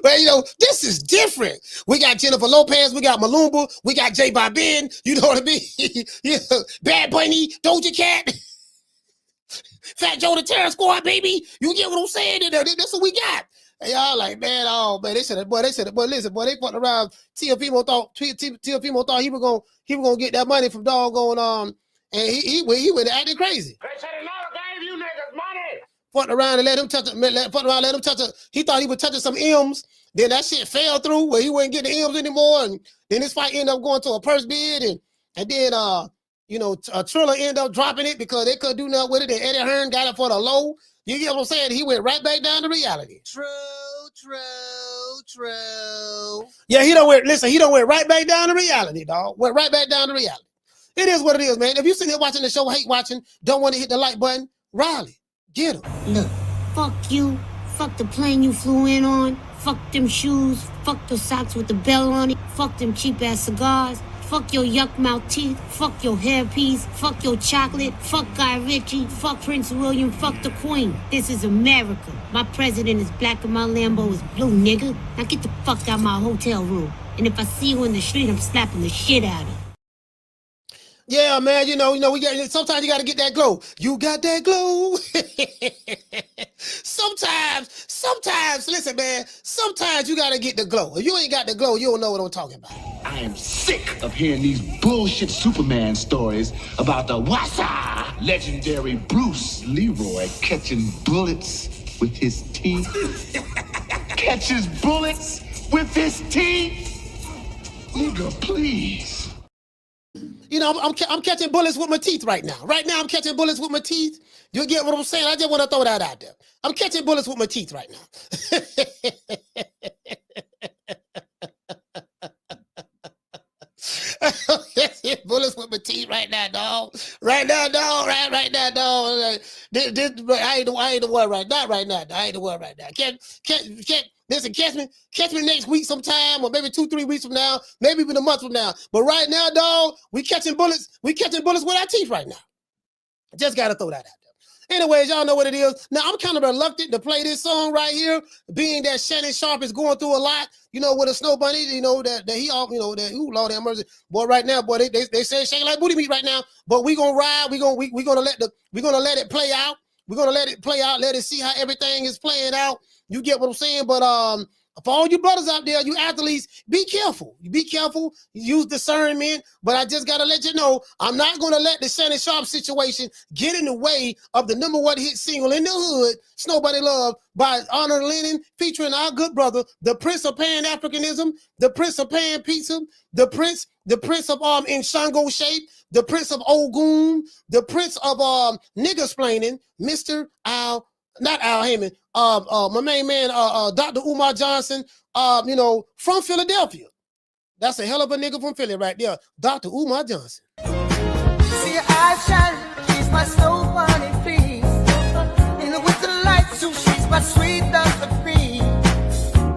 Well, this is different. We got Jennifer Lopez, we got Maluma, we got J Balvin. You know what I mean? Bad Bunny, Doja Cat, Fat Joe the Terror Squad, baby. You get what I'm saying? That's what we got. Y'all like, man, they said it, listen, they fucked around. Teofimo thought he was gonna get that money from doggone, and he went acting crazy. They said the Lord gave you niggas money. Fucked around and let him touch it. He thought he was touching some M's. Then that shit fell through where he wouldn't get the M's anymore. And then this fight ended up going to a purse bid. And then, Triller ended up dropping it because they couldn't do nothing with it. And Eddie Hearn got it for the low. You get what I'm saying? He went right back down to reality. True. Yeah, he done went right back down to reality, dog. Went right back down to reality. It is what it is, man. If you sitting here watching the show, hate watching, don't want to hit the like button, Riley, get him. Look, fuck you. Fuck the plane you flew in on. Fuck them shoes. Fuck the socks with the bell on it. Fuck them cheap ass cigars. Fuck your yuck mouth teeth. Fuck your hairpiece. Fuck your chocolate. Fuck Guy Ritchie. Fuck Prince William. Fuck the Queen. This is America. My president is black and my Lambo is blue, nigga. Now get the fuck out my hotel room. And if I see you in the street, I'm slapping the shit out of you. Yeah, man, you know, we got sometimes you gotta get that glow. You got that glow. sometimes, listen, man, sometimes you gotta get the glow. If you ain't got the glow, you don't know what I'm talking about. I am sick of hearing these bullshit Superman stories about the Wassa legendary Bruce Leroy catching bullets with his teeth. Catches bullets with his teeth? Nigga, please. You know, I'm catching bullets with my teeth right now. Right now, I'm catching bullets with my teeth. You get what I'm saying? I just want to throw that out there. I'm catching bullets with my teeth right now. Bullets with my teeth right now, dog. Right now, dog. Right now, dog. I ain't the one right now. I ain't the one right now. Listen, catch me next week sometime, or maybe 2-3 weeks from now, maybe even a month from now. But right now, dog, we catching bullets with our teeth right now. Just gotta throw that out there. Anyways, y'all know what it is. Now, I'm kind of reluctant to play this song right here, being that Shannon Sharpe is going through a lot, you know, with a snow bunny, you know, that he all, you know, that, ooh, Lord have mercy. Boy, right now, boy, they say shaking like booty meat right now, but we gonna ride, we gonna let it play out. We're gonna let it play out, let it see how everything is playing out. You get what I'm saying? But for all you brothers out there, you athletes, be careful. Be careful. Use discernment. But I just gotta let you know, I'm not gonna let the Shannon Sharpe situation get in the way of the #1 hit single in the hood, "Snow Bunny Love" by Honor Lennon, featuring our good brother, the Prince of Pan-Africanism, the Prince of Pan-Pizza, the Prince of in Shango shape, the Prince of Ogun, the Prince of niggersplaining, Mr. Not Al Heyman, my main man, Dr. Umar Johnson, you know, from Philadelphia. That's a hell of a nigga from Philly right there, Dr. Umar Johnson. See your eyes shine, she's my snow bunny, please. In the winter lights, so she's my sweet Dr. Free.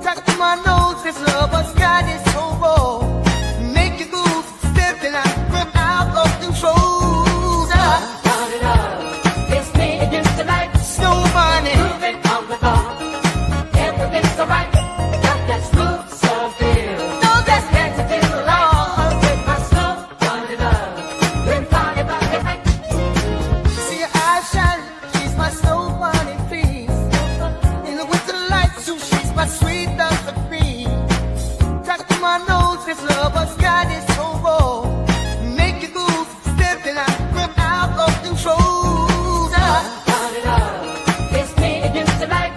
Talk to my nose, this love has got it so raw. Make you goose, stepping out of control. It's me against the light. Snow bunny, moving on the bar. Everything's so right. Got that smooth so feel. No, that's next to the law. With my snow bunny love. When party by the night. See your eyes shine. She's my snow bunny, please. In the winter light, so she's my sweet Dr. Free. Talk to my nose, this love has got it so raw. Make you goose, stepping out of control.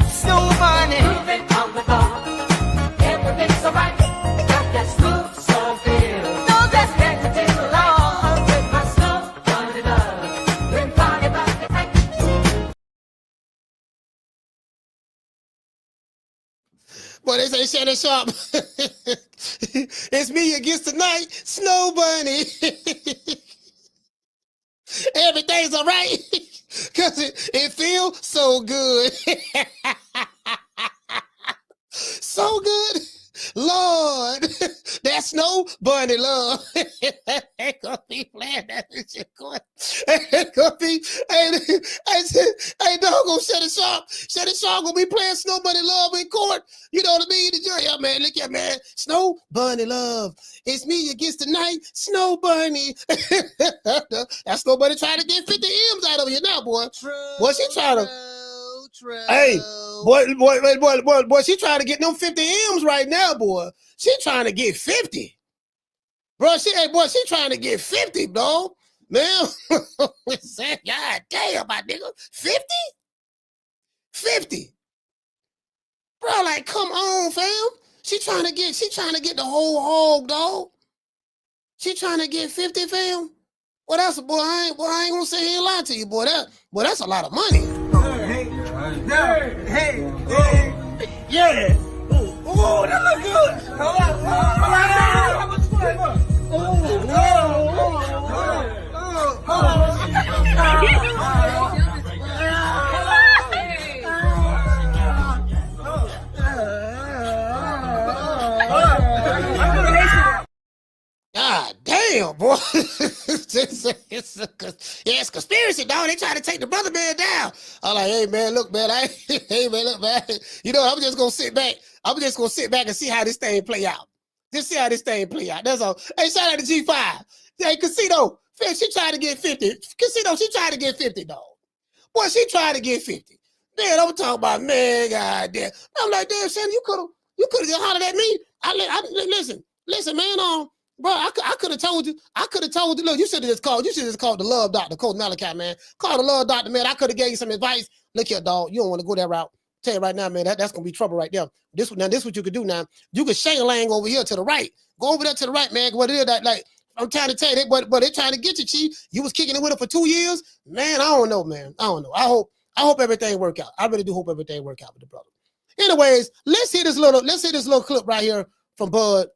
Snow bunny, moving on the bar. Everything's so right. Got that smooth so feel. No, that's next to the law. With my snow bunny love. When party by the night. Boy, they say Shannon Sharpe. It's me against the night, Snow Bunny. Everything's all right. Cause it feels so good. So good. Lord, that Snow Bunny love. Ain't gonna be playing that shit going. Ain't gonna be, ain't doggone Shannon Sharpe. Shannon Sharpe gonna be playing Snow Bunny love in court. You know what I mean? Yeah, man, look at man. Snow Bunny love. It's me against the night, Snow Bunny. That Snow Bunny trying to get 50 M's out of you now, boy. Boy, she trying to. Hey, boy, she trying to get them 50 M's right now, boy. She trying to get 50. Bro, she trying to get 50, bro. Man, God damn, my nigga. 50? 50. Bro, like, come on, fam. She trying to get the whole hog, dog. She trying to get 50, fam. Well, that's boy, I ain't gonna sit here and lie to you, boy. That's a lot of money. Hey, yeah. Oh, that look good. God damn. it's conspiracy, dog. They trying to take the brother man down. I'm like, hey man, look, man, hey man, look, man. You know, I'm just gonna sit back. I'm just gonna sit back and see how this thing play out. Just see how this thing play out. That's all. Hey, shout out to G5. Hey, Casino, she tried to get 50. Casino, she tried to get 50, dog. Boy, she tried to get 50. Man, I'm talking about, man, goddamn. I'm like, damn, Shannon, you could have just hollered at me. Listen, man, bro, I could have told you. Look, you should have just called the love doctor, Coach Malachi, man. Call the love doctor, man. I could have gave you some advice. Look here, dog. You don't want to go that route. Tell you right now, man, that's gonna be trouble right there. This what you could do now. You could shang-lang over here to the right. Go over there to the right, man. What it is that, like, I'm trying to tell you, but they're trying to get you, Chief. You was kicking it with her for 2 years. Man, I don't know, man. I don't know. I hope everything work out. I really do hope everything work out with the brother. Anyways, let's hear this little clip right here from Bud,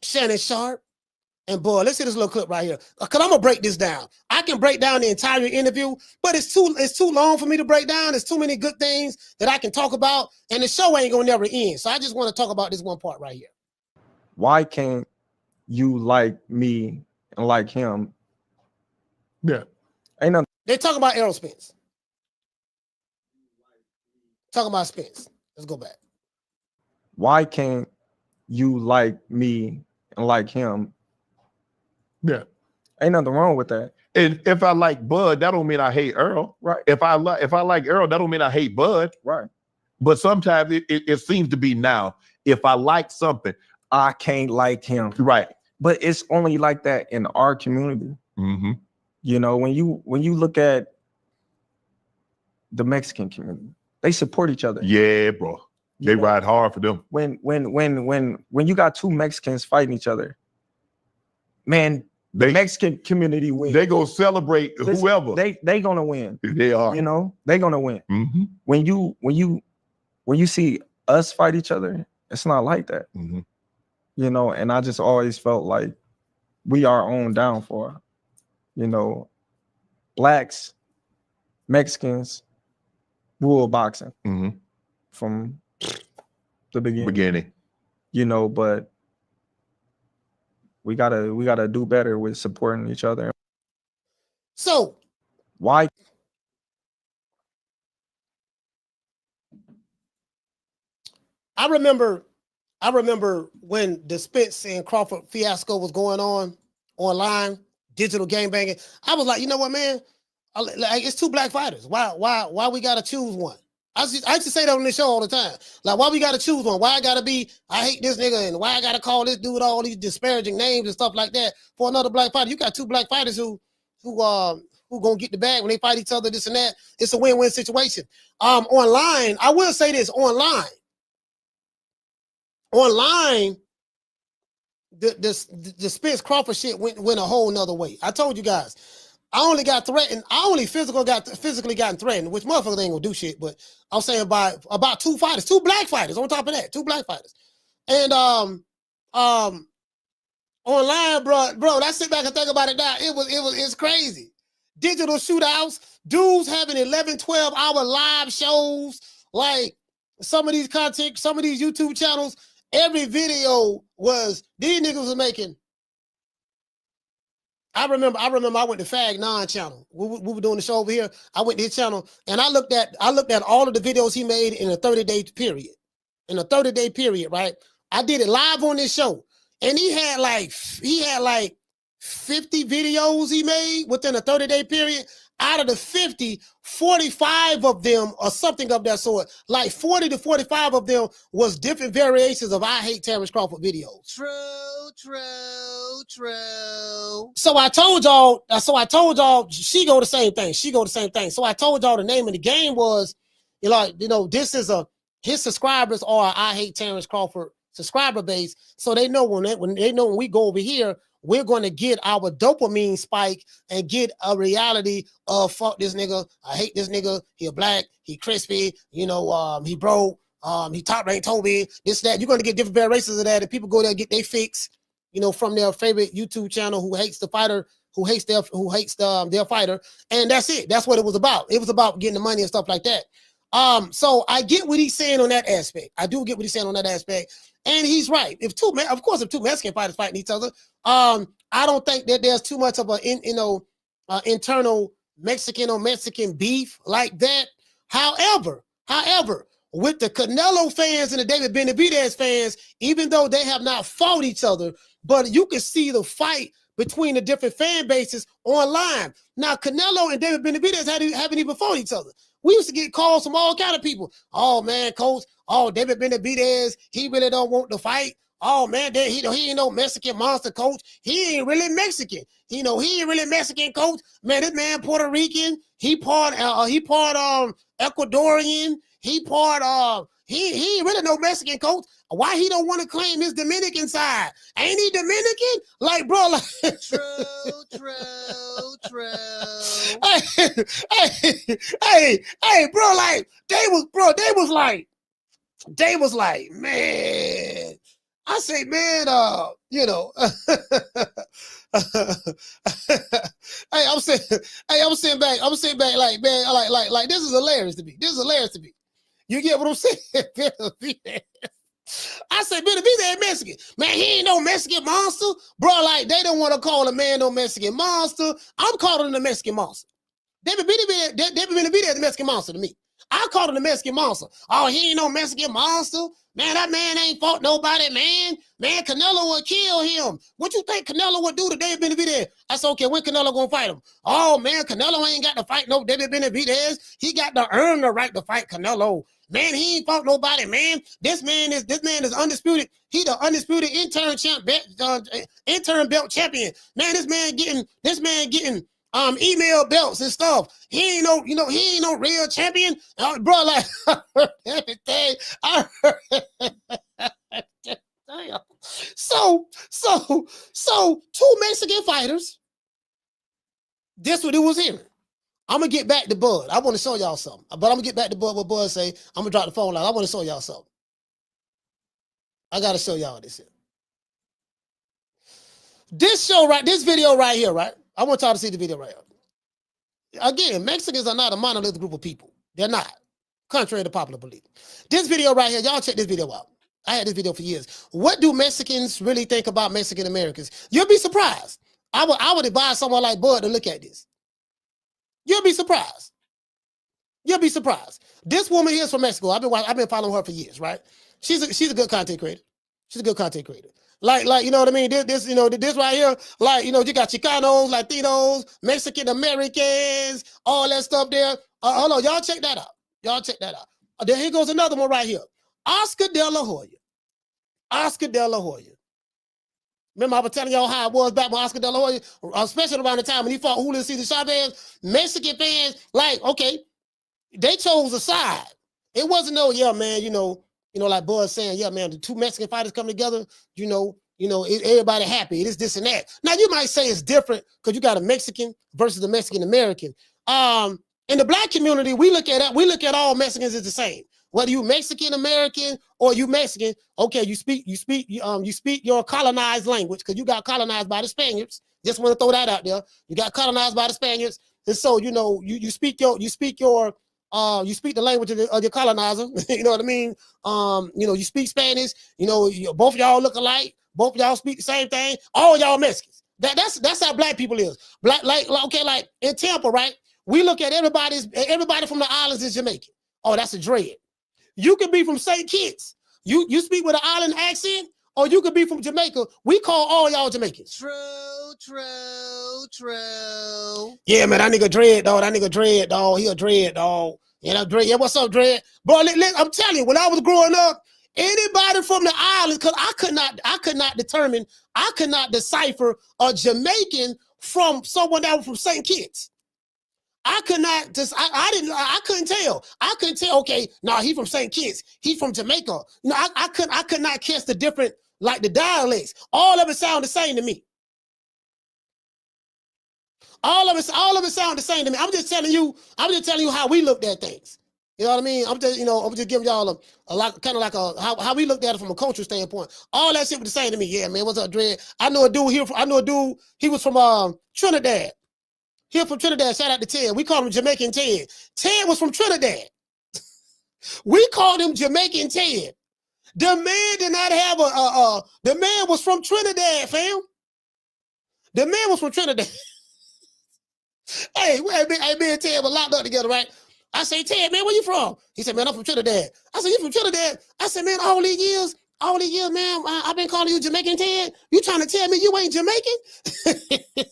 Shannon Sharpe, and Bud. Let's hear this little clip right here. Cause I'm gonna break this down. I can break down the entire interview, but it's too long for me to break down. There's too many good things that I can talk about, and the show ain't gonna never end. So I just want to talk about this one part right here. Why can't you like me and like him? Yeah. Ain't nothing. They talk about Errol Spence. Talking about Spence. Let's go back. Why can't you like me and like him? Yeah. Ain't nothing wrong with that. And if I like Bud, that don't mean I hate Earl. Right. If I like Earl, that don't mean I hate Bud. Right. But sometimes it seems to be now. If I like something, I can't like him. Right. But it's only like that in our community. Mm-hmm. You know, when you look at the Mexican community, they support each other. Yeah, bro. They ride hard for them. When you got two Mexicans fighting each other, man, the Mexican community wins. They go celebrate whoever. They gonna win. They are. You know, they gonna win. Mm-hmm. When you see us fight each other, it's not like that. Mm-hmm. You know, and I just always felt like we are our own downfall. You know, blacks, Mexicans rule boxing from the beginning. You know, but we gotta do better with supporting each other. So why? I remember when the Spence and Crawford fiasco was going on online, digital game banging. I was like, you know what, man? Like, it's two black fighters. Why we gotta choose one? I used to say that on this show all the time. Like, why we gotta choose one? Why I gotta be, I hate this nigga, and why I gotta call this dude all these disparaging names and stuff like that for another black fighter? You got two black fighters who gonna get the bag when they fight each other, this and that. It's a win-win situation. Online, I will say this, online, the Spence Crawford shit went a whole nother way. I told you guys, I only got threatened. I only physically gotten threatened, which motherfuckers ain't gonna do shit. But I'm saying about two fighters, two black fighters. On top of that, two black fighters, and online, bro. I sit back and think about it now. It's crazy. Digital shootouts, dudes having 11, 12-hour live shows. Like some of these YouTube channels, every video was these niggas was making. I remember I went to Fag 9 channel. We were doing the show over here. I went to his channel and I looked at all of the videos he made in a 30-day period. In a 30-day period, right? I did it live on this show. And he had like 50 videos he made within a 30-day period. Out of the 50, 45 of them or something of that sort, like 40 to 45 of them was different variations of I Hate Terence Crawford videos. True. So I told y'all, she go the same thing. So I told y'all the name of the game was, this is his subscribers are I Hate Terence Crawford subscriber base. So they know when we go over here, we're going to get our dopamine spike and get a reality of fuck this nigga. I hate this nigga. He a black. He crispy. He broke. He top rank Toby. This, that. You're going to get different variations of that. And people go there and get their fix, from their favorite YouTube channel who hates the fighter, who hates their fighter. And that's it. That's what it was about. It was about getting the money and stuff like that. So I get what he's saying on that aspect. I do get what he's saying on that aspect. And he's right. If two Mexican fighters fighting each other, I I don't think that there's too much of a internal Mexican on Mexican beef like that. However, with the Canelo fans and the David Benavidez fans, even though they have not fought each other, but you can see the fight between the different fan bases online. Now, Canelo and David Benavidez haven't even fought each other. We used to get calls from all kind of people. Oh, man, coach. Oh, David Benavidez, he really don't want to fight. Oh, man, he ain't no Mexican monster, coach. He ain't really Mexican. He ain't really Mexican, coach. Man, this man Puerto Rican. He part Ecuadorian. He ain't really no Mexican, coach. Why he don't want to claim his Dominican side? Ain't he Dominican? Like, bro, like true. Hey, bro, like they was like, man. I say, man, I'm saying back, like, man, like this is hilarious to me. You get what I'm saying? I say, Benavidez ain't Mexican. Man, he ain't no Mexican monster. Bro, like, they don't want to call a man no Mexican monster. I'm calling him a Mexican monster. David Benavidez is a Mexican monster to me. I call him the Mexican monster. Oh, he ain't no Mexican monster. Man, that man ain't fought nobody, man. Man, Canelo would kill him. What you think Canelo would do to David Benavidez? I said, okay, when Canelo gonna fight him? Oh, man, Canelo ain't got to fight no David Benavidez. He got to earn the right to fight Canelo. Man, he ain't fought nobody, man. This man is undisputed. He the undisputed interim belt champion. Man, this man getting email belts and stuff. He ain't no real champion. Bro, like everything. I heard So two Mexican fighters. This what it was hearing. I'm gonna get back to Bud. I want to show y'all something. But I'm gonna get back to Bud. What Bud say. I'm gonna drop the phone line. I want to show y'all something. I gotta show y'all this here. This video right here, right? I want y'all to see the video right here. Again, Mexicans are not a monolithic group of people. They're not, contrary to popular belief. This video right here, y'all check this video out. I had this video for years. What do Mexicans really think about Mexican Americans? You'll be surprised. I would advise someone like Bud to look at this. You'll be surprised. This woman here is from Mexico. I've been following her for years, right? She's a good content creator. Like, you know what I mean? This right here, like, you got Chicanos, Latinos, Mexican Americans, all that stuff there. Hold on, y'all check that out. Then here goes another one right here. Oscar De La Hoya. Remember I was telling y'all how it was back when Oscar De La Hoya, especially around the time when he fought Julio Cesar Chavez. Mexican fans, like, okay, they chose a side. It wasn't no, yeah, man, like Bud saying, yeah, man, the two Mexican fighters come together, everybody happy. It is this and that. Now, you might say it's different because you got a Mexican versus a Mexican American. In the black community, we look at all Mexicans as the same. Whether you Mexican American or you Mexican, okay, you speak your colonized language because you got colonized by the Spaniards. Just want to throw that out there. You got colonized by the Spaniards, and so you speak the language of your colonizer. You know what I mean? You speak Spanish. Both of y'all look alike. Both of y'all speak the same thing. All y'all Mexicans. That's how black people is. Like in Tampa, right? We look at everybody from the islands is Jamaican. Oh, that's a dread. You could be from St. Kitts. You speak with an island accent, or you could be from Jamaica. We call all y'all Jamaicans. True. Yeah, man, that nigga dread, dog. He a dread, dog. Dread. Yeah, what's up, dread? Bro, I'm telling you, when I was growing up, anybody from the islands, because I could not decipher a Jamaican from someone that was from St. Kitts. I couldn't tell. Okay, nah, he from St. Kitts. He from Jamaica. I could not catch the different, like the dialects. All of it sound the same to me. All of it sound the same to me. I'm just telling you how we looked at things. You know what I mean? I'm just giving y'all a lot, kind of like how we looked at it from a cultural standpoint. All that shit was the same to me. Yeah, man, what's up, Dred? I know a dude, he was from Trinidad. Here from Trinidad, shout out to Ted. We call him Jamaican Ted. Ted was from Trinidad. We called him Jamaican Ted. The man did not have the man was from Trinidad, fam. The man was from Trinidad. Hey, me and Ted were locked up together, right? I say, Ted, man, where you from? He said, man, I'm from Trinidad. I said, you from Trinidad? I said, man, all these years, man, I've been calling you Jamaican, Ted. You trying to tell me you ain't Jamaican?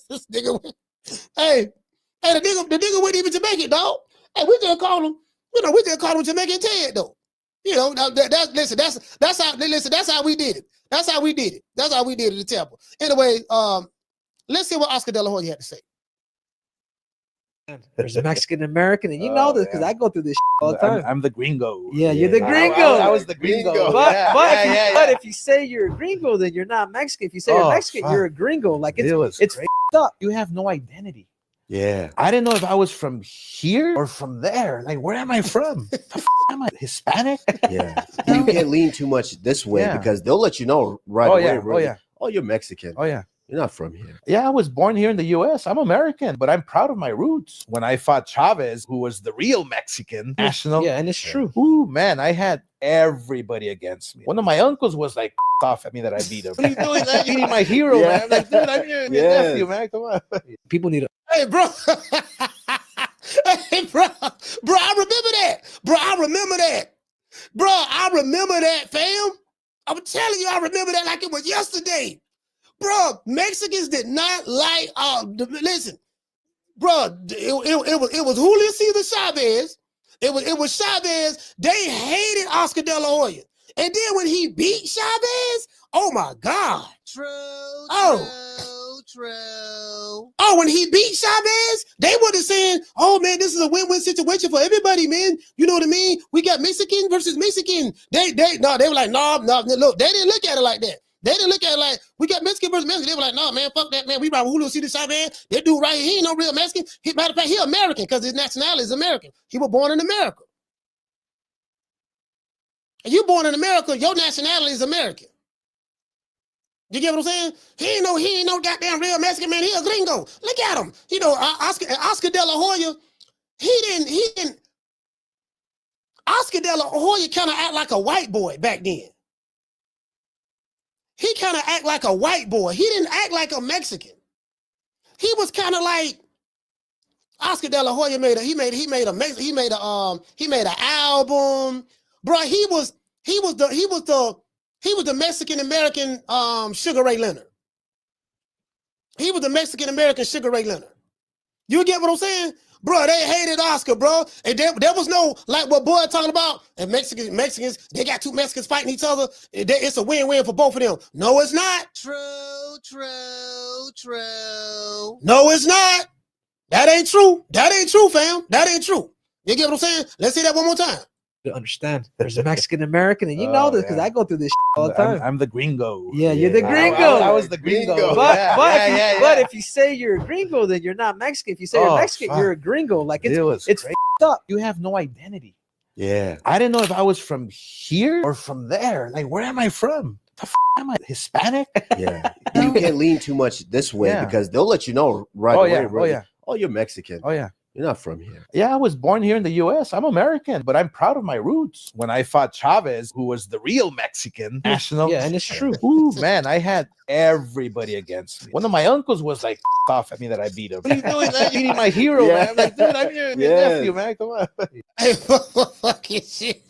This nigga went, hey, the nigga wasn't even Jamaican, dog. Hey, we just call him, we just call him Jamaican Ted, though. That's how we did it. That's how we did it. That's how we did it at Temple. Anyway, let's see what Oscar De La Hoya had to say. There's a Mexican American, and you know this because I go through this all the time. I'm the gringo. Yeah, you're the gringo. I was the gringo. But if you say you're a gringo, then you're not Mexican. If you say you're Mexican, you're a gringo. Like it's f***ed up. You have no identity. Yeah. I didn't know if I was from here or from there. Like, where am I from? The f- am I Hispanic? Yeah. You can't lean too much this way because they'll let you know right away. Really. Oh, you're Mexican. Oh, yeah. You're not from here. Yeah, I was born here in the U.S. I'm American, but I'm proud of my roots. When I fought Chavez, who was the real Mexican national. Yeah, and it's true. Ooh, man, I had everybody against me. One of my uncles was like off at me that I beat him. What are you doing, man? You need my hero, man. I'm like, dude, I'm your nephew, man. Come on. People need a... Hey, bro. Hey, bro. Bro, I remember that. Bro, I remember that. Bro, I remember that, fam. I'm telling you, I remember that like it was yesterday. Bro, Mexicans did not like, listen, bro, it was Julio Cesar Chavez. It was Chavez. They hated Oscar De La Hoya. And then when he beat Chavez, oh my God. True. Oh, when he beat Chavez, they would have said, oh man, this is a win-win situation for everybody, man. You know what I mean? We got Mexican versus Mexican. They were like, no, look, they didn't look at it like that. They didn't look at it like, we got Mexican versus Mexican. They were like, no, man, fuck that, man. We ride with Julio Cesar Chavez. That dude right here, he ain't no real Mexican. Matter of fact, he American because his nationality is American. He was born in America. And you born in America, your nationality is American. You get what I'm saying? He ain't no goddamn real Mexican, man. He a gringo. Look at him. You know, Oscar De La Hoya, he didn't, Oscar De La Hoya kind of act like a white boy back then. He kind of act like a white boy. He didn't act like a Mexican. He was kind of like Oscar De La Hoya made an album, bro. He was the Mexican American Sugar Ray Leonard. He was the Mexican American Sugar Ray Leonard. You get what I'm saying? Bro, they hated Oscar, bro. And there was no, like what Boy talking about, and Mexicans, they got two Mexicans fighting each other. It's a win-win for both of them. No, it's not. True. No, it's not. That ain't true. That ain't true, fam. That ain't true. You get what I'm saying? Let's say that one more time. To understand, there's a Mexican American, and you know this because I go through this all the time. I'm the gringo. Yeah, you're the gringo. I was the gringo. But if you say you're a gringo, then you're not Mexican. If you say you're Mexican, you're a gringo. Like it's f***ed up. You have no identity. Yeah. I didn't know if I was from here or from there. Like, where am I from? The f- am I Hispanic? Yeah. You can't lean too much this way because they'll let you know right away. Really. Oh, you're Mexican. Oh, yeah. You're not from here. Yeah, I was born here in the U.S. I'm American, but I'm proud of my roots. When I fought Chavez, who was the real Mexican national. Yeah, and it's true. Ooh, man, I had everybody against me. One of my uncles was like off at me that I beat him. What are you doing, man? You need my hero, man. I'm like, dude, I'm your nephew, man. Come on. Hey, fucking shit.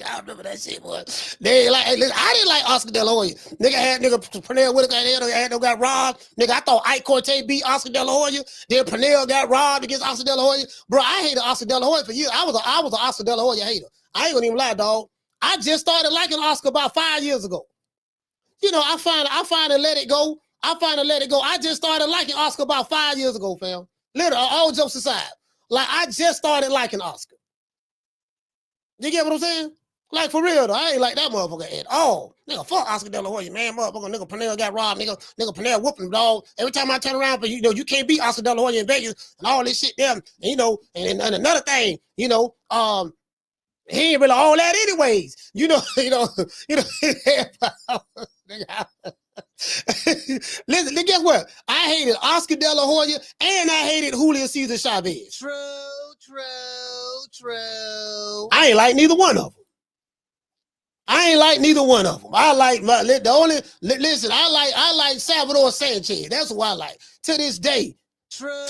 I remember that shit, boy. They like, hey, listen, I didn't like Oscar De La Hoya. Nigga had Pernell Whitaker got robbed. Nigga, I thought Ike Cortez beat Oscar De La Hoya. Then Pernell got robbed against Oscar De La Hoya. Bro, I hated Oscar De La Hoya for years. I was an Oscar De La Hoya hater. I ain't gonna even lie, dog. I just started liking Oscar about 5 years ago. You know, I finally let it go. I just started liking Oscar about 5 years ago, fam. Literally, all jokes aside. Like, I just started liking Oscar. You get what I'm saying? Like, for real, though. I ain't like that motherfucker at all. Nigga, fuck Oscar De La Hoya, man. Motherfucker, nigga, Pernell got robbed. Nigga, Pernell whooping him, dog. Every time I turn around, but you know, you can't beat Oscar De La Hoya in Vegas and all this shit there. And, you know, and another thing, you know, he ain't really all that anyways. Listen, guess what? I hated Oscar De La Hoya and I hated Julio Cesar Chavez. True. I ain't like neither one of them. I ain't like neither one of them. I like listen. I like Salvador Sanchez. That's who I like to this day. True.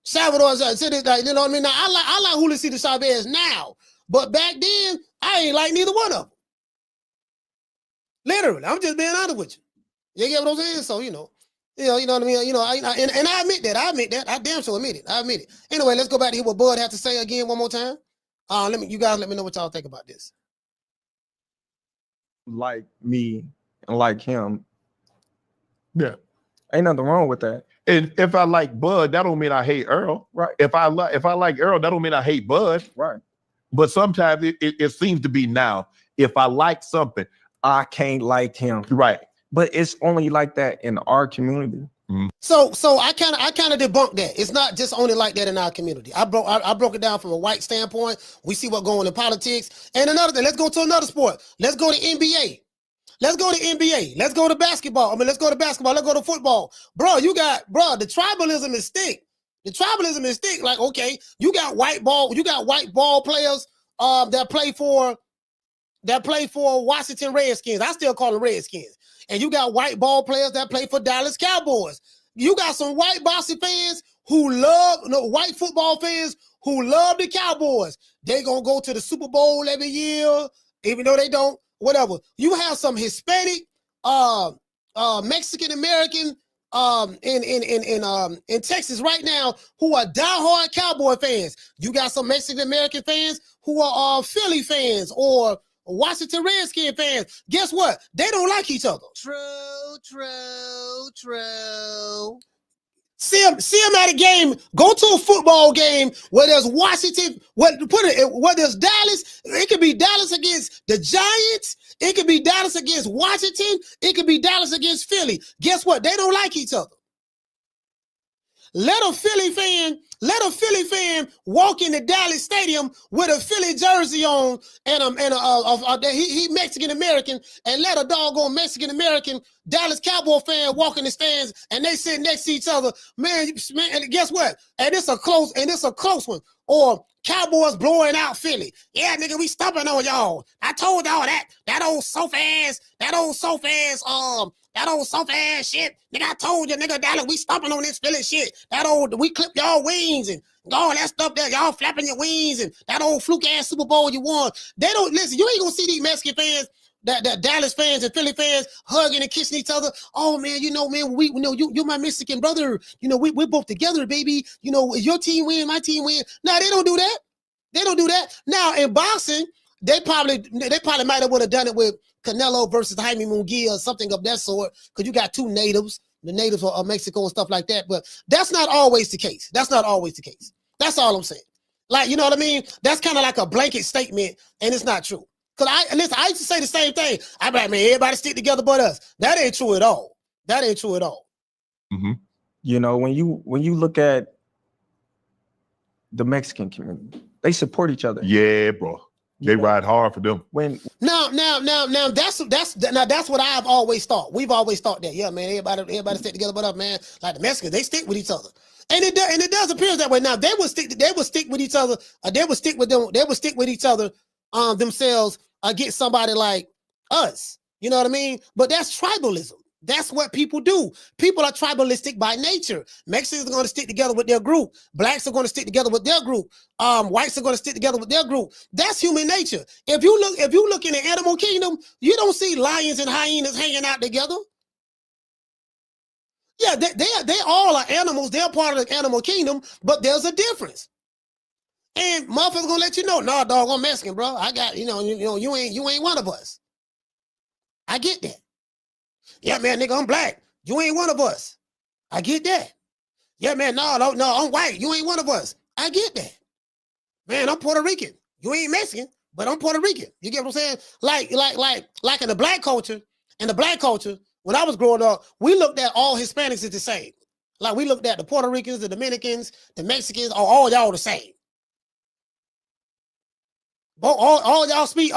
Salvador to this day. You know what I mean? Now I like Julio Chavez now, but back then I ain't like neither one of them. Literally, I'm just being honest with you. You get what I'm saying? So you know what I mean. You know, and I admit that. I damn sure admit it. I admit it. Anyway, let's go back to hear what Bud had to say again one more time. You guys let me know what y'all think about this. Like me and like him. Yeah. Ain't nothing wrong with that. And if I like Bud, that don't mean I hate Earl. Right. If I like Earl, that don't mean I hate Bud. Right. But sometimes it seems to be now. If I like something, I can't like him. Right. But it's only like that in our community. Mm-hmm. So I kind of debunked that. It's not just only like that in our community. I broke it down from a white standpoint. We see what's going on in politics. And another thing, let's go to another sport. Let's go to NBA. Let's go to NBA. Let's go to basketball. Let's go to basketball. Let's go to football. Bro, the tribalism is thick. The tribalism is thick. Like, okay, you got white ball players that play for Washington Redskins. I still call them Redskins. And you got white ball players that play for Dallas Cowboys. You got some white boxing fans white football fans who love the Cowboys. They gonna go to the Super Bowl every year, even though they don't. Whatever. You have some Hispanic, Mexican American, in Texas right now who are diehard Cowboy fans. You got some Mexican American fans who are Philly fans or Washington Redskin fans. Guess what? They don't like each other. True. See them at a game. Go to a football game where there's Washington. Where there's Dallas. It could be Dallas against the Giants. It could be Dallas against Washington. It could be Dallas against Philly. Guess what? They don't like each other. Let a Philly fan walk in the Dallas stadium with a Philly jersey on and he Mexican American, and let a doggone Mexican American Dallas Cowboy fan walk in the stands and they sit next to each other. Man, and guess what? And it's a close one. Or Cowboys blowing out Philly. Yeah, nigga, we stomping on y'all. I told y'all that old soft ass shit. Nigga, I told you, nigga, Dallas, we stomping on this Philly shit. We clip y'all wings and all that stuff there. Y'all flapping your wings and that old fluke ass Super Bowl you won. They don't listen. You ain't gonna see these Mexican fans, that Dallas fans and Philly fans hugging and kissing each other. Oh man, you're my Mexican brother. We're both together, baby. Your team win, my team win. No, they don't do that. They don't do that. Now in boxing, they probably might have would have done it with Canelo versus Jaime Munguia or something of that sort, because you got two natives, the natives of Mexico and stuff like that. But that's not always the case. That's all I'm saying. Like, you know what I mean? That's kind of like a blanket statement, and it's not true. Because I used to say the same thing. I'm like, man, everybody stick together but us. That ain't true at all. Mm-hmm. When you look at the Mexican community, they support each other. Yeah, bro. They ride hard for them. Now that's what I've always thought. We've always thought that. Yeah, man, everybody stick together but us, man. Like the Mexicans, they stick with each other. And it does appear that way. Now they would stick with each other. They would stick with each other themselves against somebody like us. You know what I mean? But that's tribalism. That's what people do. People are tribalistic by nature. Mexicans are going to stick together with their group. Blacks are going to stick together with their group. Whites are going to stick together with their group. That's human nature. If you look in the animal kingdom, you don't see lions and hyenas hanging out together. Yeah, they all are animals. They're part of the animal kingdom, but there's a difference. And motherfuckers gonna let you know, nah, dog, I'm Mexican, bro. I got, you ain't one of us. I get that. Yeah, man, nigga, I'm black. You ain't one of us. I get that. Yeah, man, no, I'm white. You ain't one of us. I get that. Man, I'm Puerto Rican. You ain't Mexican, but I'm Puerto Rican. You get what I'm saying? Like in the black culture, when I was growing up, we looked at all Hispanics as the same. Like we looked at the Puerto Ricans, the Dominicans, the Mexicans, all y'all the same. All y'all speak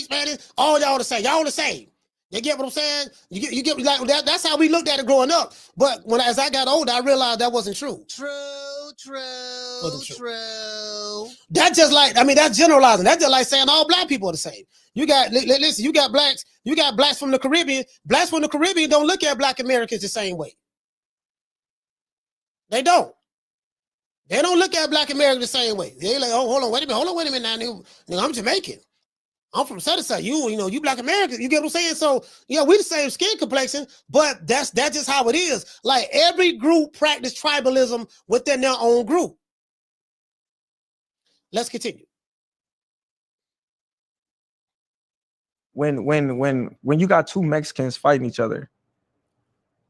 Spanish, all y'all the same. Y'all the same. You get what I'm saying? You get like that. That's how we looked at it growing up. But as I got older, I realized that wasn't true. True. That's just like, I mean, that's generalizing. That's just like saying all black people are the same. You got, listen, you got blacks from the Caribbean. Blacks from the Caribbean don't look at black Americans the same way. They don't. They don't look at black Americans the same way. They like, oh, hold on, wait a minute now, nigga, I'm Jamaican. I'm from Southside. You black Americans. You get what I'm saying? So, yeah, we the same skin complexion, but that's just how it is. Like every group practice tribalism within their own group. Let's continue. When you got two Mexicans fighting each other,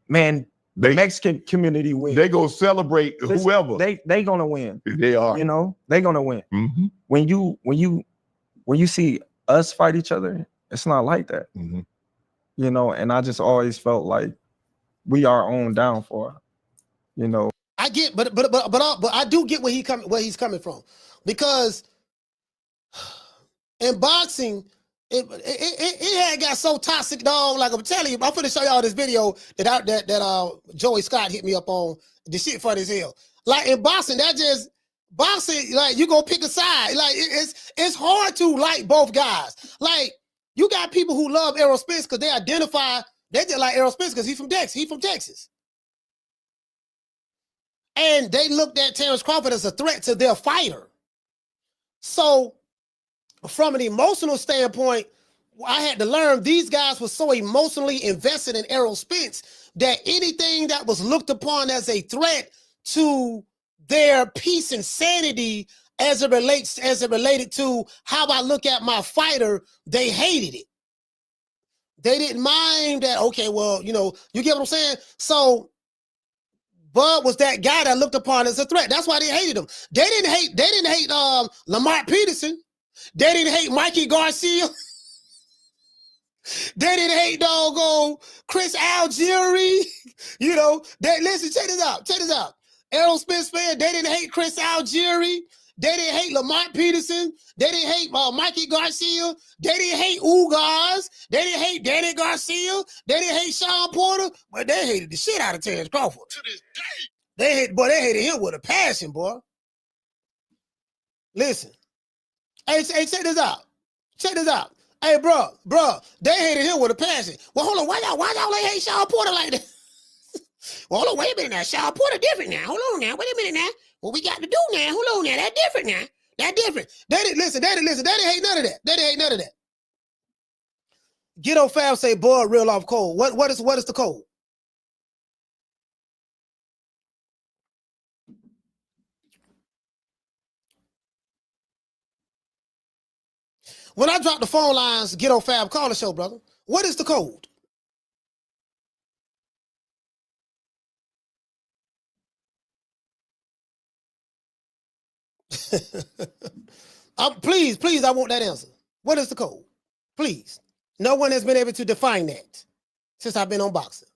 man, the Mexican community wins. They go celebrate whoever. They gonna win. They are. You know, they gonna win. Mm-hmm. When you see us fight each other, it's not like that. Mm-hmm. You know, and I just always felt like we are our own downfall. You know. I get, but I do get where he's coming from, because in boxing, it had got so toxic, dog. Like I'm telling you, I'm finna show y'all this video that Joey Scott hit me up on. The shit funny as hell. Like in boxing, boxing, like you gonna pick a side. Like it's hard to like both guys. Like you got people who love Errol Spence because they just like Errol Spence because he's from Texas. And they looked at Terence Crawford as a threat to their fighter. So from an emotional standpoint, I had to learn these guys were so emotionally invested in Errol Spence that anything that was looked upon as a threat to their peace and sanity as it related to how I look at my fighter, they hated it. They didn't mind that, okay, well, you know, you get what I'm saying? So Bud was that guy that looked upon as a threat. That's why they hated him. They didn't hate Lamar Peterson. They didn't hate Mikey Garcia. They didn't hate Chris Algieri. You know, listen, check this out. Errol Spence fan, they didn't hate Chris Algieri. They didn't hate Lamont Peterson. They didn't hate Mikey Garcia. They didn't hate Ugas. They didn't hate Danny Garcia. They didn't hate Sean Porter. But they hated the shit out of Terence Crawford. To this day. They hated him with a passion, boy. Listen. Hey, check this out. Hey, bro, they hated him with a passion. Well, hold on, why y'all hate Sean Porter like that? Well, hold on, wait a minute now. Sean Porter different now. Hold on now, wait a minute now. What we got to do now? Hold on now, that's different now. That's different. They didn't hate none of that. Get on Fab say, boy, real off cold. What is the code? When I drop the phone lines, get on Fab, call the show, brother. What is the code? Please, I want that answer. What is the code? Please. No one has been able to define that since I've been on boxing.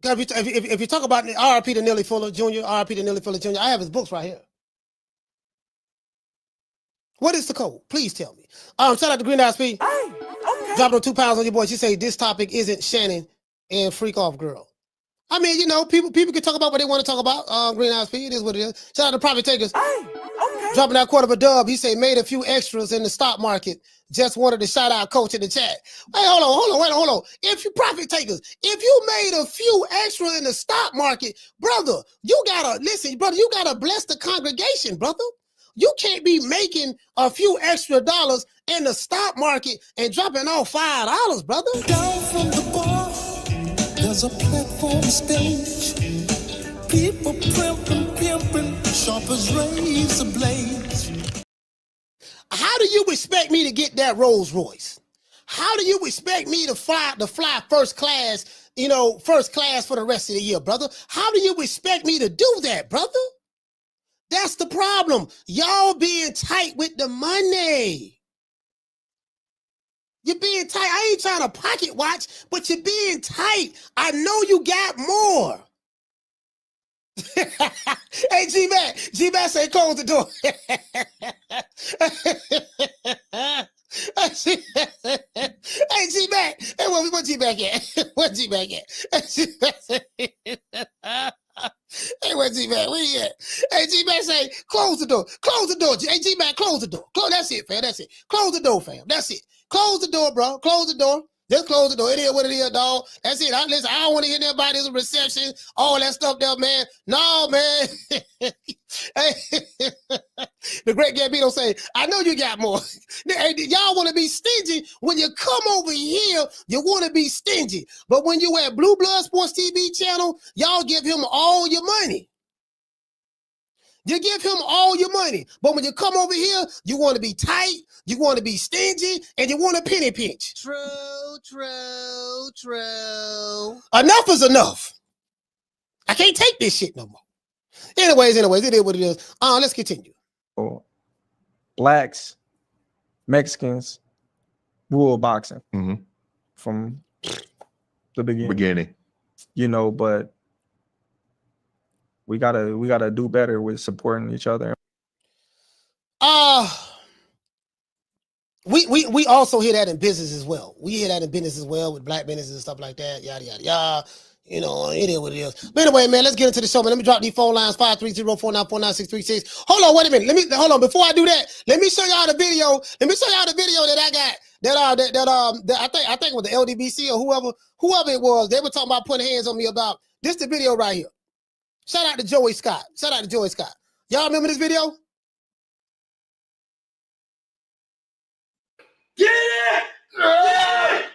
If you talk about RIP to Nelly Fuller Jr., I have his books right here. What is the code? Please tell me. Shout out to Green Eyes P. Hey, okay. Dropping 2 pounds on your boy. She say this topic isn't Shannon and Freak Off Girl. I mean, you know, people can talk about what they want to talk about. Green Eyes P, it is what it is. Shout out to Profit Takers. Hey, okay. Dropping that quarter of a dub. He say made a few extras in the stock market. Just wanted to shout out Coach in the chat. Hey, hold on. If you Profit Takers, if you made a few extras in the stock market, brother, you gotta bless the congregation, brother. You can't be making a few extra dollars in the stock market and dropping off $5, brother. Down from the bar, there's a platform stage. People pimping, sharp as razor blades. How do you expect me to get that Rolls Royce? How do you expect me to fly first class for the rest of the year, brother? How do you expect me to do that, brother? That's the problem. Y'all being tight with the money. You're being tight. I ain't trying to pocket watch, but you're being tight. I know you got more. Hey, G-Man say close the door. Hey, G-Mac. Hey, where G-Mac at? Where G-Mac at? Hey, where G-Mac? Where he at? Hey, G-Mac say, close the door. Close the door. Hey, G-Mac, close the door. That's it, fam. That's it. Close the door, fam. That's it. Close the door, bro. Close the door. Just close the door. It is what it is, dog. That's it. Listen, I don't want to hear that about this reception, all that stuff there, man. No, man. Hey, the great Gambino say, I know you got more. Hey, y'all want to be stingy. When you come over here, you want to be stingy. But when you at Blue Blood Sports TV channel, y'all give him all your money. You give him all your money. But when you come over here, you want to be tight, you want to be stingy, and you want to penny pinch. True. Enough is enough. I can't take this shit no more. Anyways, it is what it is. Let's continue. Blacks, Mexicans, rule boxing from the beginning. You know, but we gotta do better with supporting each other. We also hear that in business as well. We hear that in business as well with black businesses and stuff like that. Yada yada yada. You know, it is what it is. But anyway, man, let's get into the show, man. Let me drop these phone lines: 530-494-9636. Hold on, wait a minute. Hold on. Before I do that, let me show y'all the video. Let me show y'all the video that I got. That I think it was the LDBC or whoever it was. They were talking about putting hands on me about this. The video right here. Shout out to Joey Scott. Y'all remember this video? Get it! Let it!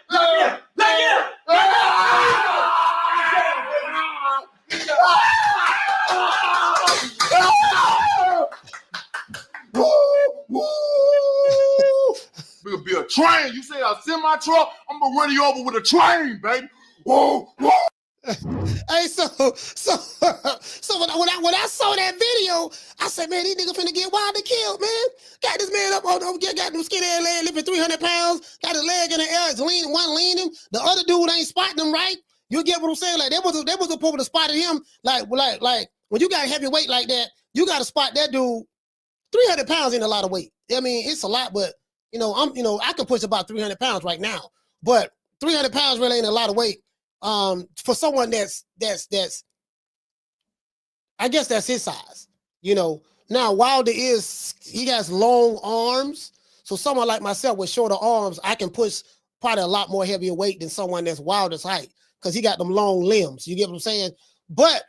It'll be a train. You say a semi truck, I'm gonna run you over with a train, baby. Whoa. Hey, so when I saw that video, I said, man, these niggas finna get wild and killed, man. Got this man up on got them skinny ass leg lifting 300 pounds, got his leg in the air, it's leaning, one leaning, the other dude ain't spotting him right. You get what I'm saying? Like, there was a point to spot him, like when you got heavy weight like that, you gotta spot that dude. 300 pounds ain't a lot of weight. I mean, it's a lot, but I can push about 300 pounds right now, but 300 pounds really ain't a lot of weight. For someone that's I guess that's his size, Now Wilder he has long arms, so someone like myself with shorter arms, I can push probably a lot more heavier weight than someone that's Wilder's height because he got them long limbs. You get what I'm saying? But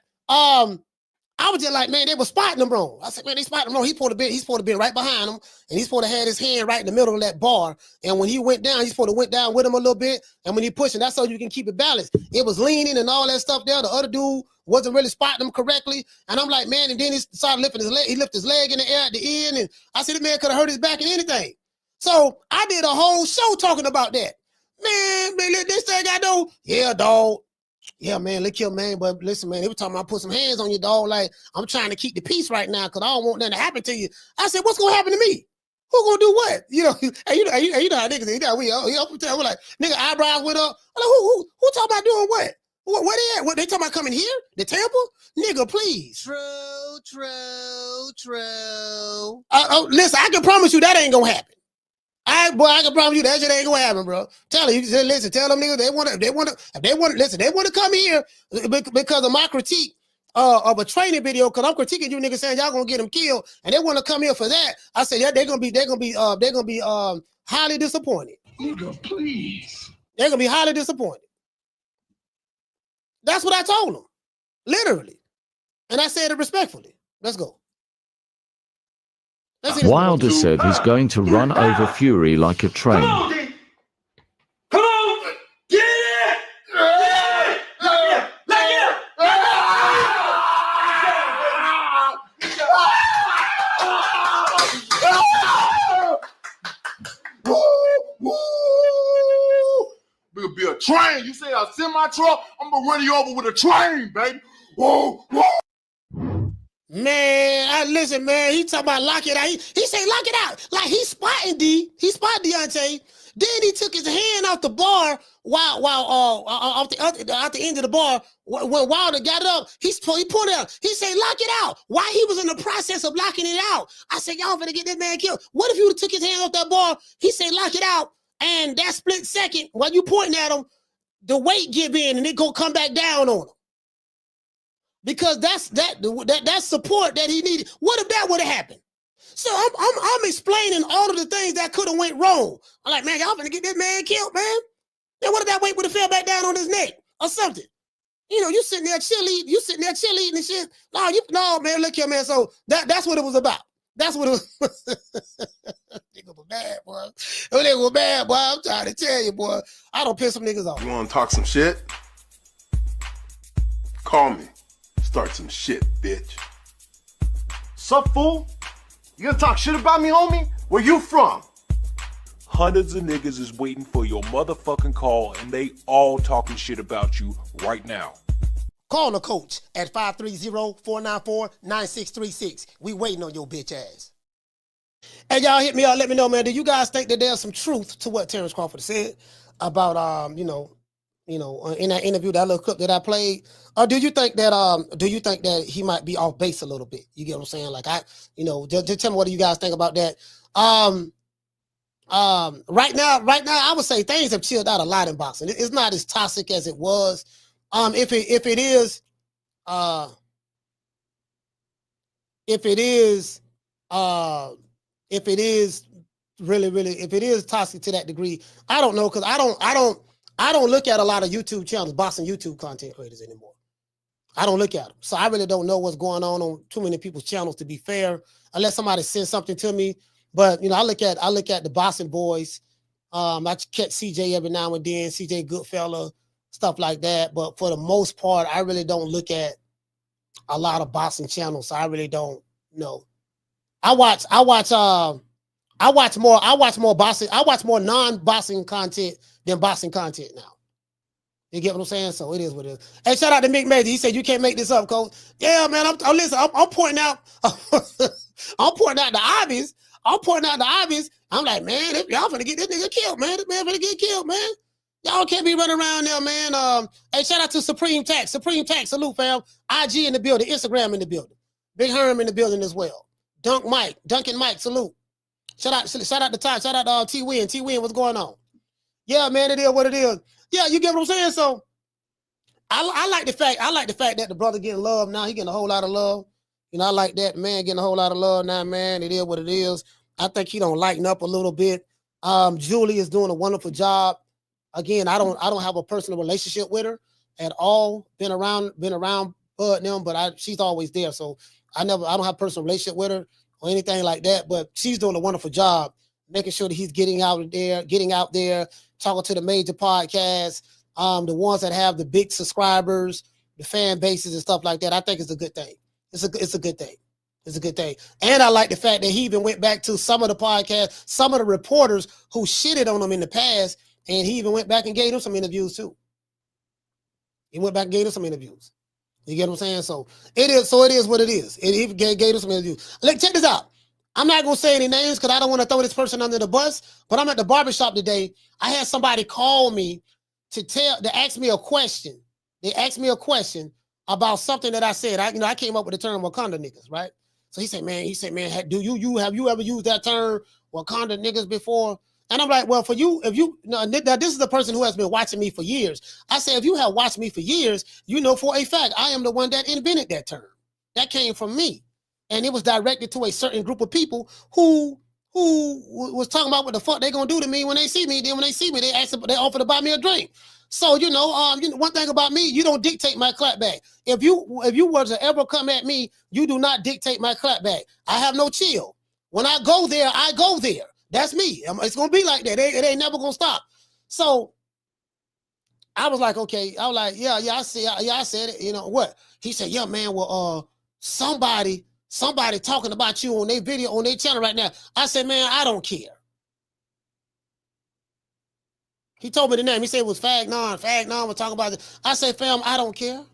I was just like, man, they were spotting him wrong. I said, man, they spotted him wrong. He's supposed to be right behind him, and he's supposed to have his hand right in the middle of that bar. And when he went down, he's supposed to went down with him a little bit. And when he pushing, that's so you can keep it balanced. It was leaning and all that stuff there. The other dude wasn't really spotting him correctly. And I'm like, man, and then he started lifting his leg. He lifted his leg in the air at the end. And I said, the man could have hurt his back and anything. So I did a whole show talking about that. Man, this thing I know. Yeah, dog. Yeah, man, look here, man. But listen, man, they were talking about put some hands on you, dog. Like, I'm trying to keep the peace right now because I don't want nothing to happen to you. I said, what's gonna happen to me? Who gonna do what? You know how niggas is. We're like, nigga, eyebrows went up. I'm like, who talking about doing what? What they at? What they talking about coming here? The temple? Nigga, please. True. Listen, I can promise you that ain't gonna happen. I can promise you that shit ain't gonna happen, bro. Tell them niggas they want to come here because of my critique of a training video, because I'm critiquing you niggas saying y'all gonna get them killed, and they want to come here for that. I said, yeah, they're gonna be highly disappointed. Nigga, please. They're gonna be highly disappointed. That's what I told them, literally, and I said it respectfully. Let's go. Wilder said he's going to run over Fury like a train. Come on, get it! It'll be a train. You say a semi truck, I'm gonna run you over with a train, baby. Whoa. Man, listen, man. He talking about lock it out. He say lock it out. Like he spotting Deontay, Then he took his hand out the bar while out the end of the bar. When Wilder got it up, he pulled it out. He said, "Lock it out." While he was in the process of locking it out, I said, "Y'all finna get this man killed." What if you took his hand off that bar? He said, "Lock it out," and that split second, while you pointing at him, the weight give in and it go come back down on him. Because that's support that he needed. What if that would have happened? So I'm explaining all of the things that could have went wrong. I'm like, man, y'all finna get this man killed, man. Then what if that weight would have fell back down on his neck or something? You know, you sitting there cheerleading and shit. No, man, look here, man. So that's what it was about. That's what it was. Nigga was bad, boy. Them niggas was bad, boy. I'm trying to tell you, boy. I don't piss some niggas off. You want to talk some shit? Call me. Start some shit, bitch. Sup, fool? You gonna talk shit about me, homie? Where you from? Hundreds of niggas is waiting for your motherfucking call, and they all talking shit about you right now. Call the coach at 530-494-9636. We waiting on your bitch ass. Hey, y'all hit me up. Let me know, man. Do you guys think that there's some truth to what Terence Crawford said about, in that interview, that little clip that I played? Or do you think that he might be off base a little bit? You get what I'm saying? Like, just tell me what do you guys think about that? Right now, I would say things have chilled out a lot in boxing. It's not as toxic as it was. If it is toxic to that degree, I don't know, because I don't look at a lot of YouTube channels, boxing YouTube content creators anymore. I don't look at them, so I really don't know what's going on too many people's channels, to be fair, unless somebody sends something to me. But I look at the boxing boys. I catch CJ every now and then, CJ Goodfella, stuff like that. But for the most part, I really don't look at a lot of boxing channels. So I really don't know. I watch more boxing. I watch more non-boxing content than boxing content now. You get what I'm saying? So it is what it is. Hey, shout out to Mick Major. He said, "You can't make this up, coach." Yeah, man. I'm pointing out. I'm pointing out the obvious. I'm like, man, if y'all finna get this nigga killed, man. This man finna get killed, man. Y'all can't be running around there, man. Hey, shout out to Supreme Tax. Supreme Tax, salute, fam. IG in the building, Instagram in the building. Big Herm in the building as well. Duncan Mike, salute. Shout out to Ty. Shout out to T-Win. T-Win, what's going on? Yeah, man, it is what it is. Yeah, you get what I'm saying? So I like the fact that the brother getting love now. He getting a whole lot of love. I like that, man, getting a whole lot of love now, man. It is what it is. I think he don't lighten up a little bit. Julie is doing a wonderful job. Again, I don't have a personal relationship with her at all. Been around them, but she's always there. So I don't have a personal relationship with her or anything like that. But she's doing a wonderful job, making sure that he's getting out there, talking to the major podcasts, the ones that have the big subscribers, the fan bases and stuff like that. I think it's a good thing. It's a good thing. It's a good thing. And I like the fact that he even went back to some of the podcasts, some of the reporters who shitted on him in the past, and he even went back and gave them some interviews too. You get what I'm saying? So it is what it is. He gave them some interviews. Check this out. I'm not going to say any names because I don't want to throw this person under the bus, but I'm at the barbershop today. I had somebody call me to ask me a question. They asked me a question about something that I said. I came up with the term Wakanda niggas, right? So he said, man, have you ever used that term Wakanda niggas before? And I'm like, well, for you, now this is the person who has been watching me for years. I said, if you have watched me for years, you know for a fact I am the one that invented that term. That came from me. And it was directed to a certain group of people who was talking about what the fuck they gonna do to me when they see me. Then when they see me, they offer to buy me a drink. So one thing about me, you don't dictate my clapback. If you were to ever come at me, you do not dictate my clapback. I have no chill. When I go there, I go there. That's me. It's gonna be like that. It ain't never gonna stop. So I was like, okay. I was like, yeah, I said it. You know what? He said, yeah, man. Well, somebody talking about you on their video on their channel right now. I said, man, I don't care. He told me the name. He said it was Fagnon. Fagnon was talking about it. I said, fam, I don't care.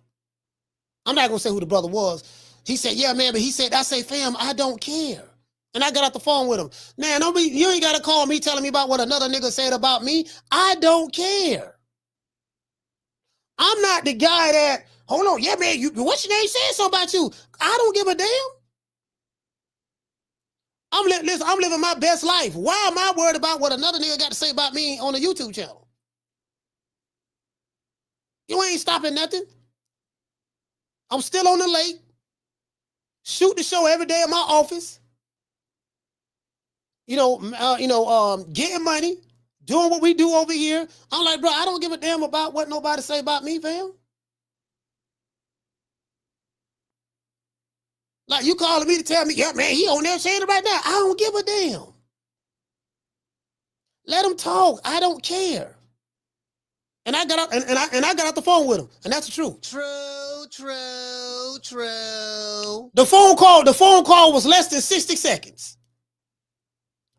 I'm not gonna say who the brother was. He said, yeah, man, but I say, fam, I don't care. And I got off the phone with him. Man, you ain't got to call me telling me about what another nigga said about me. I don't care. I'm not the guy that, hold on, yeah, man, what's your name saying something about you? I don't give a damn. I'm living my best life. Why am I worried about what another nigga got to say about me on a YouTube channel? You ain't stopping nothing. I'm still on the lake. Shoot the show every day in my office. Getting money, doing what we do over here. I'm like, bro, I don't give a damn about what nobody say about me, fam. Like, you calling me to tell me, yeah, man, he on there saying it right now. I don't give a damn. Let him talk. I don't care. And I got out, and I got out the phone with him, and that's the truth. True. The phone call was less than 60 seconds.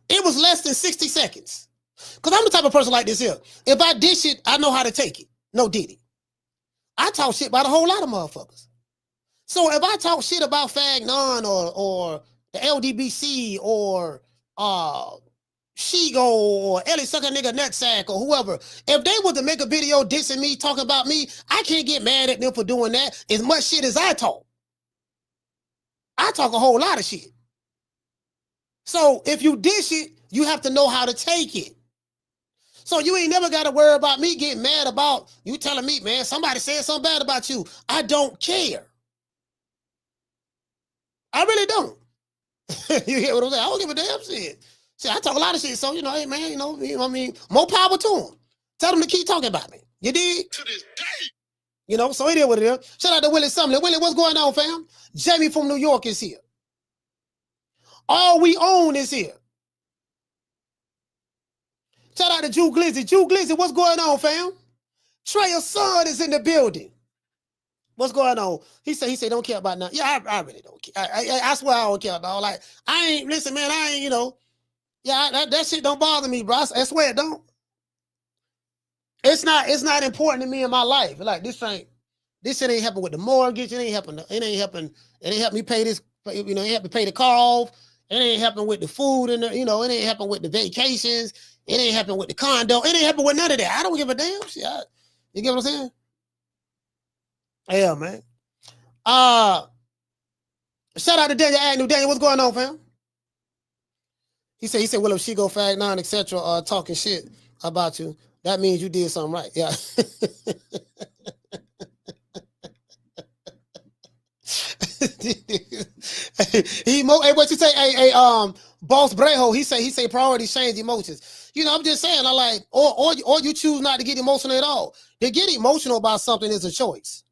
It was less than 60 seconds. Because I'm the type of person like this here. If I dish it, I know how to take it. No diddy. I talk shit about a whole lot of motherfuckers. So if I talk shit about Fag Non or the LDBC or Shigo or Ellie Sucker Nigga Nutsack or whoever, if they were to make a video dissing me, talking about me, I can't get mad at them for doing that as much shit as I talk. I talk a whole lot of shit. So if you dish it, you have to know how to take it. So you ain't never got to worry about me getting mad about you telling me, man, somebody said something bad about you. I don't care. I really don't. You hear what I'm saying? I don't give a damn shit. See, I talk a lot of shit, so, hey, man, I mean, more power to them. Tell them to keep talking about me. You dig? To this day. So it is what it is. Shout out to Willie Sumner. Willie, what's going on, fam? Jamie from New York is here. All we own is here. Shout out to Jew Glizzy. Jew Glizzy, what's going on, fam? Treya's son is in the building. What's going on? He said, don't care about nothing. Yeah, I really don't care. I swear I don't care, dog. Like, listen, man, that shit don't bother me, bro. I swear it don't. It's not important to me in my life. Like, this shit ain't helping with the mortgage. It ain't helping me pay this, it ain't helping pay the car off. It ain't helping with the food and it ain't helping with the vacations. It ain't helping with the condo. It ain't helping with none of that. I don't give a damn shit. You get what I'm saying? Yeah, man. Shout out to Daniel Agnew. Daniel, what's going on, fam? He said, well, if she go Fag Non, etc., talking shit about you, that means you did something right. Yeah. Hey, what you say? Hey, Boss Brejo, he say priorities change emotions. I'm just saying, I like, or you choose not to get emotional at all. To get emotional about something is a choice.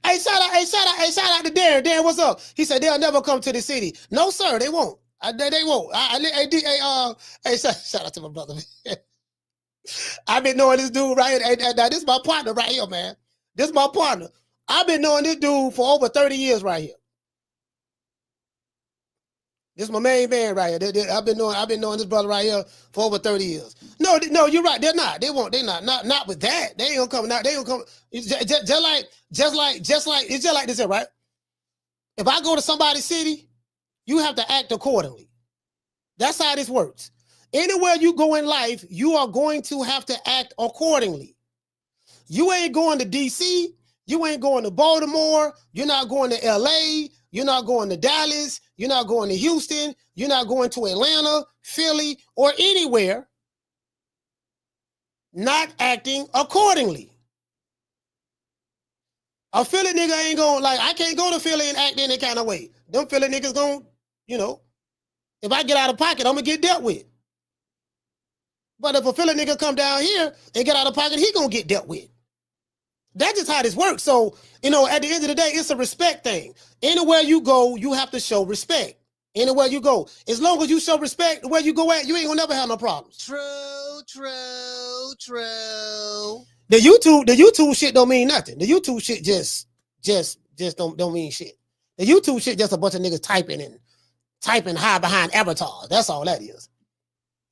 Hey, shout out to Darren. Darren, what's up? He said they'll never come to the city. No, sir, they won't. They won't. Shout out to my brother. I've been knowing this dude right here. This is my partner right here, man. This is my partner. I've been knowing this dude for over 30 years right here. This is my main man right here. I've been knowing this brother right here for over 30 years. No, you're right. They're not. They won't. They're not with that. They ain't gonna come. Now they gonna come. Just like it's just like this here, right? If I go to somebody's city, you have to act accordingly. That's how this works. Anywhere you go in life, you are going to have to act accordingly. You ain't going to DC. You ain't going to Baltimore. You're not going to LA. You're not going to Dallas. You're not going to Houston. You're not going to Atlanta, Philly, or anywhere not acting accordingly. A Philly nigga ain't going, like, I can't go to Philly and act any kind of way. Them Philly niggas going, if I get out of pocket, I'm going to get dealt with. But if a Philly nigga come down here and get out of pocket, he going to get dealt with. That's just how this works. So, at the end of the day, it's a respect thing. Anywhere you go, you have to show respect. Anywhere you go. As long as you show respect where you go at, you ain't gonna never have no problems. True. The YouTube shit don't mean nothing. The YouTube shit just don't mean shit. The YouTube shit just a bunch of niggas typing high behind avatars. That's all that is.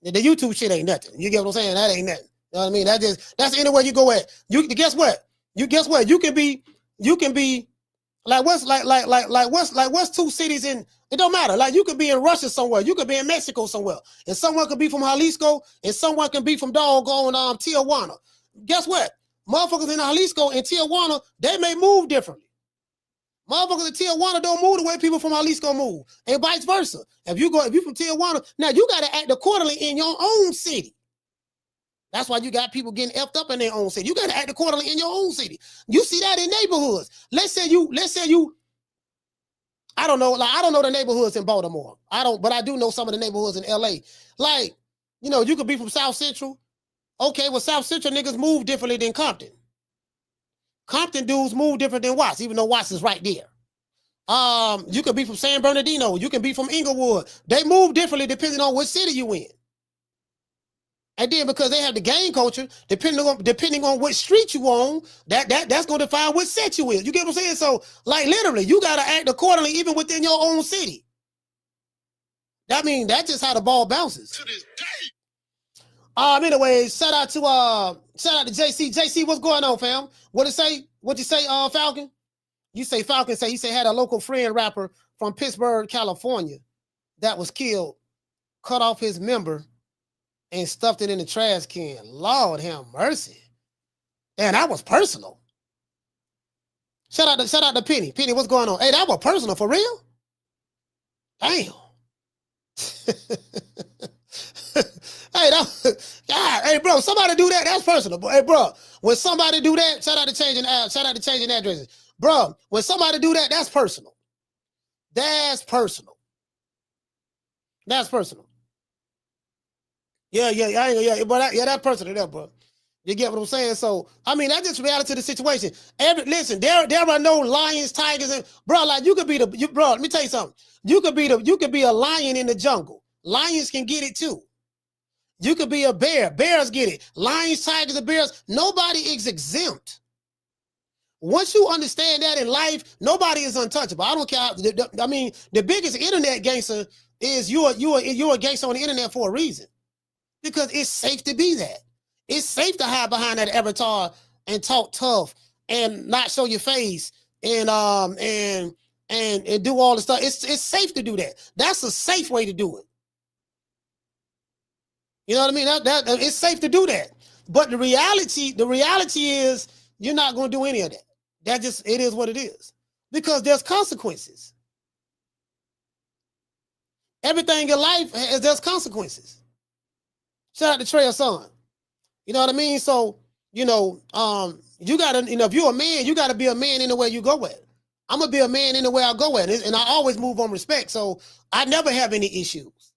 The YouTube shit ain't nothing. You get what I'm saying? That ain't nothing. You know what I mean? That's anywhere you go at. You guess what? You can be Like what's two cities in? It don't matter. Like you could be in Russia somewhere, you could be in Mexico somewhere, and someone could be from Jalisco, and someone can be from doggone Tijuana. Guess what? Motherfuckers in Jalisco and Tijuana, they may move differently. Motherfuckers in Tijuana don't move the way people from Jalisco move, and vice versa. If you from Tijuana, now you got to act accordingly in your own city. That's why you got people getting effed up in their own city. You got to act accordingly in your own city. You see that in neighborhoods. Let's say you. I don't know the neighborhoods in Baltimore. But I do know some of the neighborhoods in LA. Like, you could be from South Central. Okay, well, South Central niggas move differently than Compton. Compton dudes move different than Watts, even though Watts is right there. You could be from San Bernardino. You can be from Inglewood. They move differently depending on which city you in. And then because they have the gang culture, depending on which street you on, that's going to define what set you is. You get what I'm saying? So, like, literally, you got to act accordingly even within your own city. That means that's just how the ball bounces. To this day. Anyway, shout out to JC. JC, what's going on, fam? What'd you say, Falcon? You say Falcon he had a local friend rapper from Pittsburgh, California that was killed, cut off his member, and stuffed it in the trash can. Lord have mercy. And that was personal. Shout out to Penny. Penny, what's going on? Hey, that was personal for real? Damn. Hey, bro, somebody do that. That's personal. Hey, bro, when somebody do that, shout out to changing addresses. Bro, when somebody do that, that's personal. That's personal. That's personal. Yeah, but that's personal, there, bro. You get what I'm saying? So, I mean, that's just reality of the situation. Listen, there are no lions, tigers, and bro, like you could be bro. Let me tell you something. You could be a lion in the jungle. Lions can get it too. You could be a bear. Bears get it. Lions, tigers, and bears. Nobody is exempt. Once you understand that in life, nobody is untouchable. I don't care. I mean, the biggest internet gangster is you're a gangster on the internet for a reason. Because it's safe to be that. It's safe to hide behind that avatar and talk tough and not show your face and do all the stuff. It's safe to do that. That's a safe way to do it. You know what I mean? That it's safe to do that. But the reality is you're not going to do any of that. It is what it is. Because there's consequences. Everything in life there's consequences. Shout out to Trey Son. You know what I mean? So, you gotta, if you're a man, you gotta be a man in the way you go at. I'm gonna be a man in the way I go at it. And I always move on respect. So I never have any issues.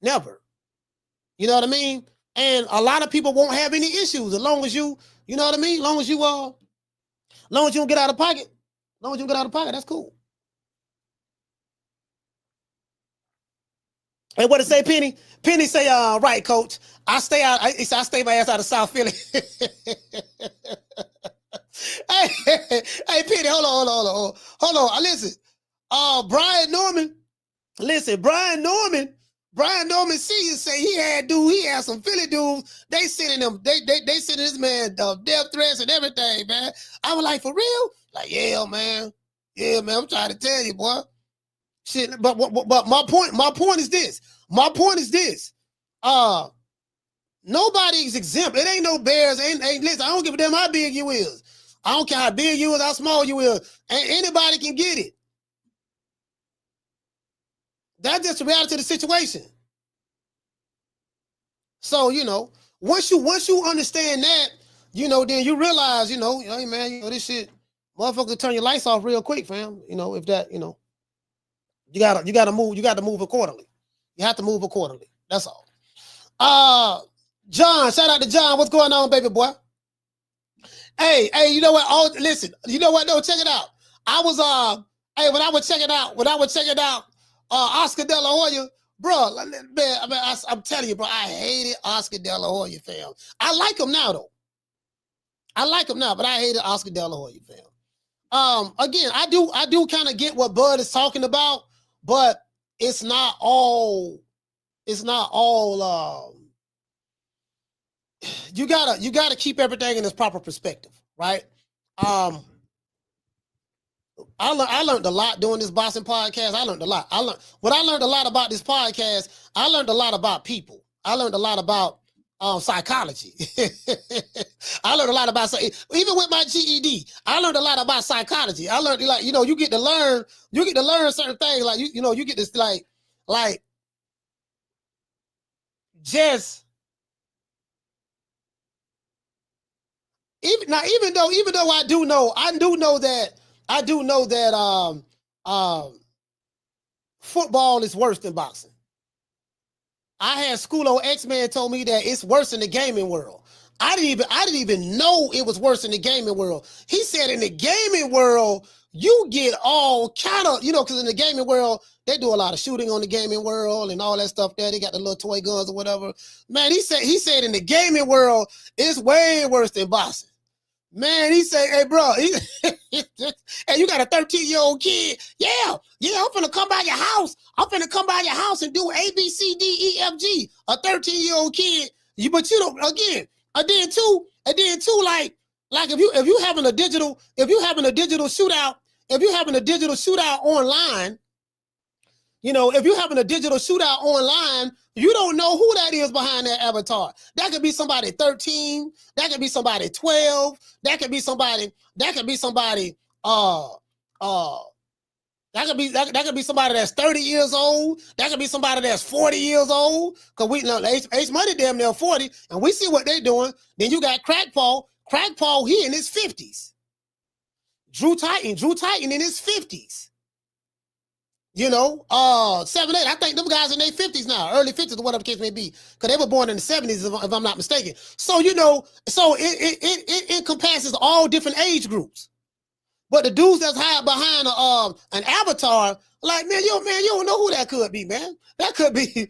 Never. You know what I mean? And a lot of people won't have any issues as long as you know what I mean? As long as you don't get out of pocket. As long as you don't get out of pocket, that's cool. And what to say, Penny? Penny say, right, coach. I stay my ass out of South Philly. hey, Penny, hold on. Listen, Brian Norman Senior say he had some Philly dudes. They sending this man death threats and everything, man. I was like, for real? Like, yeah, man. I'm trying to tell you, boy. Shit, but my point is this. Nobody is exempt. It ain't no bears. Listen, I don't give a damn how big you is. I don't care how big you is, how small you is. Anybody can get it. That's just the reality of the situation. So, once you understand that, then you realize, hey man, this shit, motherfucker turn your lights off real quick, fam. If that, you gotta move accordingly. You have to move accordingly. That's all. John, shout out to John. What's going on, baby boy? Hey, you know what? Listen, you know what? No, check it out. I was when I was checking out Oscar De La Hoya, bro, man, I'm telling you, bro, I hated Oscar De La Hoya, fam. I like him now, though. But I hated Oscar De La Hoya, fam. Again, I do kind of get what Bud is talking about, but it's not all you gotta keep everything in its proper perspective, right? I learned a lot doing this boxing podcast. I learned a lot. I learned a lot about this podcast. I learned a lot about people. I learned a lot about psychology. I learned a lot about, even with my GED, I learned a lot about psychology. I learned, like, you get to learn certain things. Like, you get this, like just, even though I do know that football is worse than boxing. I had Schoolo X-Man told me that it's worse in the gaming world. I didn't even know it was worse in the gaming world. He said in the gaming world, you get all kind of, because in the gaming world, they do a lot of shooting on the gaming world and all that stuff there. They got the little toy guns or whatever. Man, he said in the gaming world, it's way worse than boxing. Man, he said, hey, bro, hey, you got a 13-year-old kid. Yeah, I'm finna come by your house. I'm finna come by your house and do A, B, C, D, E, F, G. A 13-year-old kid. But you don't, again, and then too, like if you having a digital shootout online, if you're having a digital shootout online, you don't know who that is behind that avatar. That could be somebody 13. That could be somebody 12. That could be somebody that's 30 years old. That could be somebody that's 40 years old. Cause we know Ace Money damn near 40, and we see what they're doing. Then you got Crack Paul. Crack Paul, he in his 50s. Drew Titan in his 50s. 7-8. I think them guys in their 50s now, early 50s or whatever the case may be, because they were born in the 70s, if I'm not mistaken. So, so it encompasses all different age groups. But the dudes that's hiding behind an avatar, like, man, you don't know who that could be, man. That could be.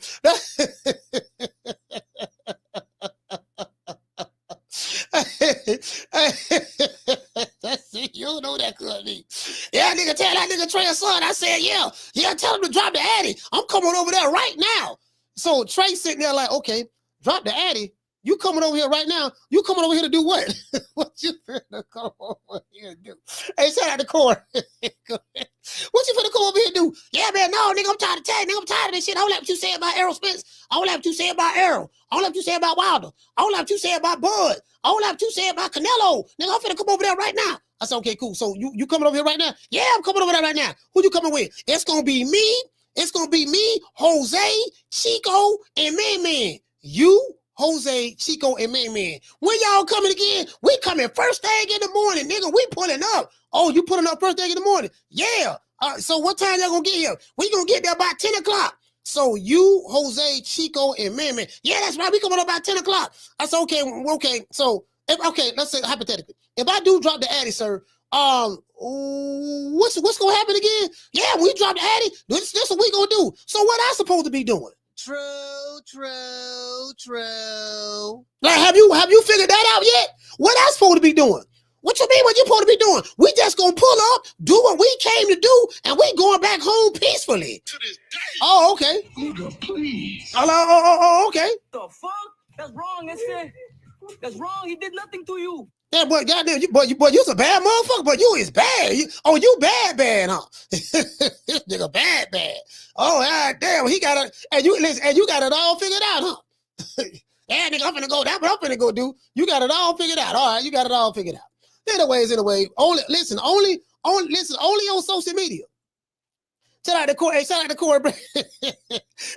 You don't know that could be. Yeah, nigga, tell that nigga Trey son. I said, yeah, tell him to drop the Addy. I'm coming over there right now. So Trey sitting there like, okay, drop the Addy. You coming over here right now? You coming over here to do what? What you finna come over here and do? Hey, shout out to Corey. What you finna come over here and do? Yeah, man, no, nigga, I'm tired of telling. Nigga, I'm tired of this shit. I don't like what you say about Errol Spence. I don't like what you say about Errol. I don't like what you say about Wilder. I don't like what you say about Bud. I don't like what you say about Canelo. Nigga, I'm finna come over there right now. I said, okay, cool. So you coming over here right now? Yeah, I'm coming over there right now. Who you coming with? It's gonna be me. It's gonna be me, Jose, Chico, and Man. You, Jose, Chico, and Man. When y'all coming again? We coming first thing in the morning, nigga. We pulling up. Oh, you pulling up first thing in the morning? Yeah. So what time y'all gonna get here? We gonna get there about 10 o'clock. So you, Jose, Chico, and Man. Yeah, that's right. We coming up about 10 o'clock. I said, okay. So, let's say hypothetically, if I do drop the Addy, sir, what's gonna happen again? Yeah, we drop the Addy. This what we gonna do. So what I supposed to be doing? True. Like, have you figured that out yet? What I supposed to be doing? What you mean? What you supposed to be doing? We just gonna pull up, do what we came to do, and we going back home peacefully. To this day. Oh, okay. Nigga, please. Oh, okay. The fuck? That's wrong, that's wrong. He did nothing to you. Yeah, but goddamn, you's a bad motherfucker. But you is bad. You bad, huh? This nigga bad. Oh, goddamn, he got it. And you got it all figured out, huh? Yeah, nigga, I'm finna go. That's what I'm finna go do. You got it all figured out. All right, you got it all figured out. Anyway, only on social media. Shout out to Corey. Hey, shout out to Corey.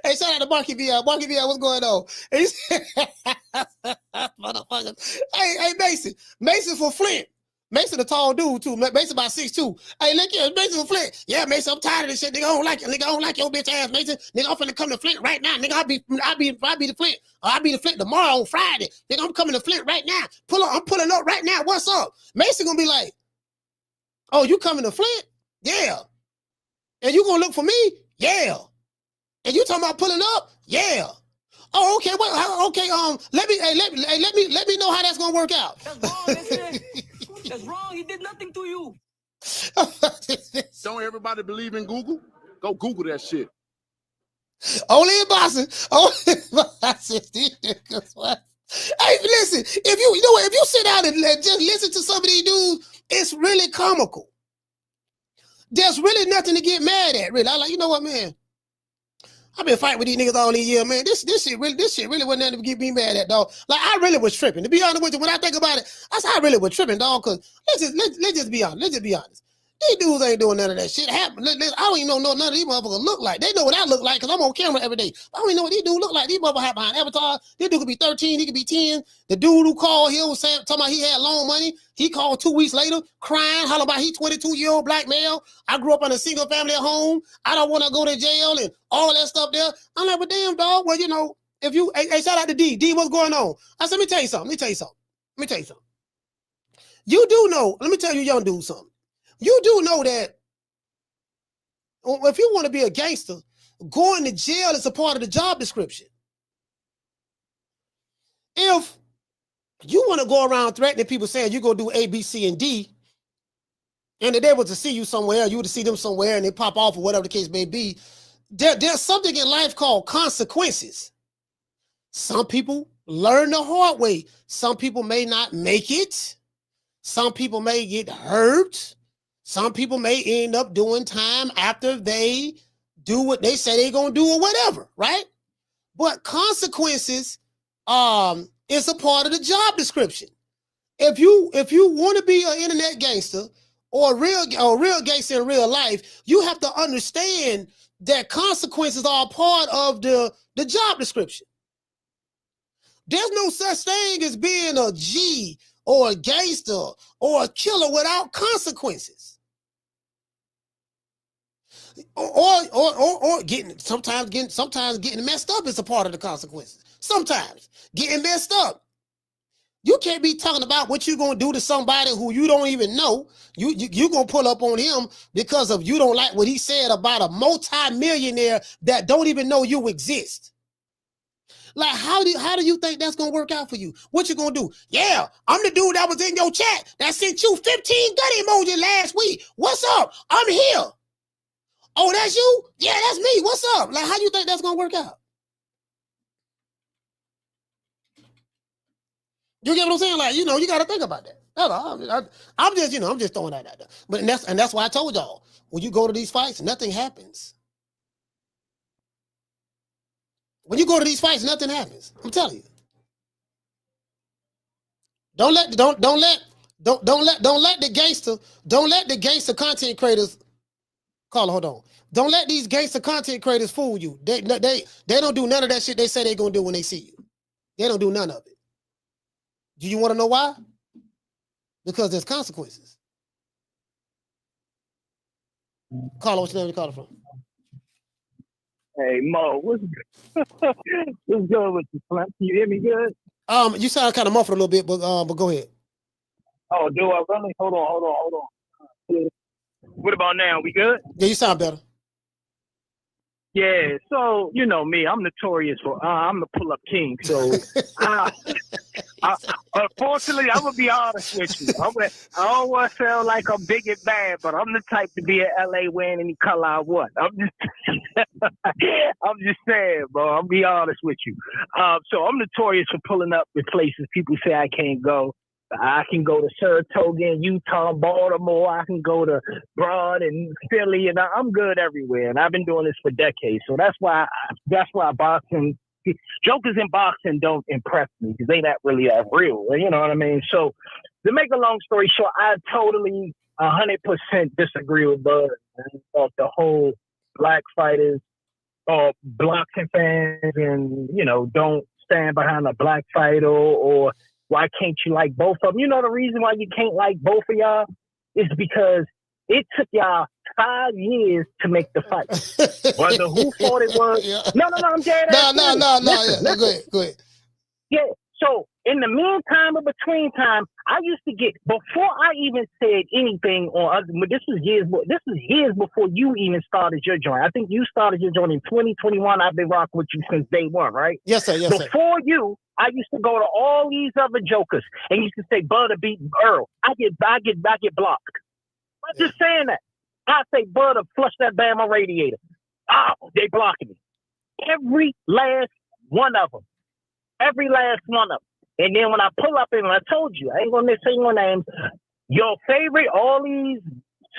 Hey, shout out to Marky VL. Marky VL, what's going on? Motherfucker. Hey, Mason. Mason for Flint. Mason a tall dude too. Mason about 6'2". Hey, look here, Mason for Flint. Yeah, Mason, I'm tired of this shit. Nigga, I don't like it. Nigga, I don't like your bitch ass, Mason. Nigga, I'm finna come to Flint right now. Nigga, I'll be the Flint. I'll be the Flint tomorrow on Friday. Nigga, I'm coming to Flint right now. I'm pulling up right now. What's up? Mason gonna be like, oh, you coming to Flint? Yeah. And you gonna look for me? Yeah. And you talking about pulling up? Yeah. Oh, okay. Well, okay. Let me know how that's gonna work out. That's wrong. That's wrong. He did nothing to you. Don't everybody believe in Google? Go Google that shit. Only in boxing. Only in boxing. Hey, listen. If you sit down and just listen to some of these dudes, it's really comical. there's really nothing to get mad at, really. I like, you know what, man? I've been fighting with these niggas all these years, man. This shit really wasn't nothing to get me mad at, dog. Like, I really was tripping. To be honest with you, when I think about it, I really was tripping, dog, because let's just be honest. Let's just be honest. These dudes ain't doing none of that shit. I don't even know none of these motherfuckers look like. They know what I look like because I'm on camera every day. I don't even know what these dudes look like. These motherfuckers have behind avatars. This dude could be 13. He could be 10. The dude who called here was saying, talking about he had loan money. He called 2 weeks later, crying, hollering about he 22-year-old black male. I grew up in a single family at home. I don't want to go to jail and all that stuff there. I'm like, but damn, dog. Well, you know, if you, hey, shout out to D. D, what's going on? I said, let me tell you something. You do know, let me tell you young dude something. You do know that if you want to be a gangster, going to jail is a part of the job description. If you want to go around threatening people saying you're going to do A, B, C, and D, and if they were to see you somewhere, you would see them somewhere and they pop off or whatever the case may be, there's something in life called consequences. Some people learn the hard way. Some people may not make it. Some people may get hurt. Some people may end up doing time after they do what they say they're going to do or whatever, right? But consequences is a part of the job description. If you want to be an internet gangster or a real gangster in real life, you have to understand that consequences are a part of the job description. There's no such thing as being a G or a gangster or a killer without consequences. Or sometimes getting messed up is a part of the consequences. Sometimes getting messed up. You can't be talking about what you're gonna do to somebody who you don't even know. You gonna pull up on him because of you don't like what he said about a multi-millionaire that don't even know you exist. Like, how do you think that's gonna work out for you? What you gonna do? Yeah, I'm the dude that was in your chat that sent you 15 gun emoji last week. What's up? I'm here. Oh, that's you? Yeah, that's me. What's up? Like, how do you think that's gonna work out? You get what I'm saying? Like, you know, you got to think about that. I'm just throwing that out there. But that's why I told y'all, when you go to these fights, nothing happens. When you go to these fights, nothing happens. I'm telling you. Don't let the gangster content creators. Carla, hold on. Don't let these gangster content creators fool you. They don't do none of that shit they say they're gonna do when they see you. They don't do none of it. Do you want to know why? Because there's consequences. Carla, what's your name? You call it from? Hey Mo, what's good with you, Spence? You hear me good? You sound kind of muffled a little bit, but go ahead. Oh, do I really? Hold on. What about now? We good? Yeah, you sound better. Yeah, so you know me, I'm notorious for I'm the pull-up king. So, unfortunately, I'm gonna be honest with you. I don't want to sound like I'm big and bad, but I'm the type to be in LA wearing any color I want. I'm just saying, bro. I'll be honest with you. So I'm notorious for pulling up in places people say I can't go. I can go to Saratoga in Utah, Baltimore. I can go to Broad and Philly, and I'm good everywhere. And I've been doing this for decades, so that's why boxing, jokers in boxing don't impress me because they not really that real. You know what I mean? So to make a long story short, I totally 100% disagree with Bud of the whole black fighters or boxing fans, and don't stand behind a black fighter or why can't you like both of them? You know the reason why you can't like both of y'all is because it took y'all 5 years to make the fight. Whether who fought it was. Yeah. No, I'm dead. No. Go ahead. Yeah. So in the meantime or between time, I used to get, before I even said anything on other, but this is years before you even started your joint. I think you started your joint in 2021. I've been rocking with you since day one, right? Yes, sir. Before you, I used to go to all these other jokers and used to say Butter beat Earl. I get blocked. I'm just saying that. I say Butter flush that Bama radiator. Oh, they blocking me. Every last one of them. And then when I pull up in, I told you, I ain't gonna say no names. Your favorite, all these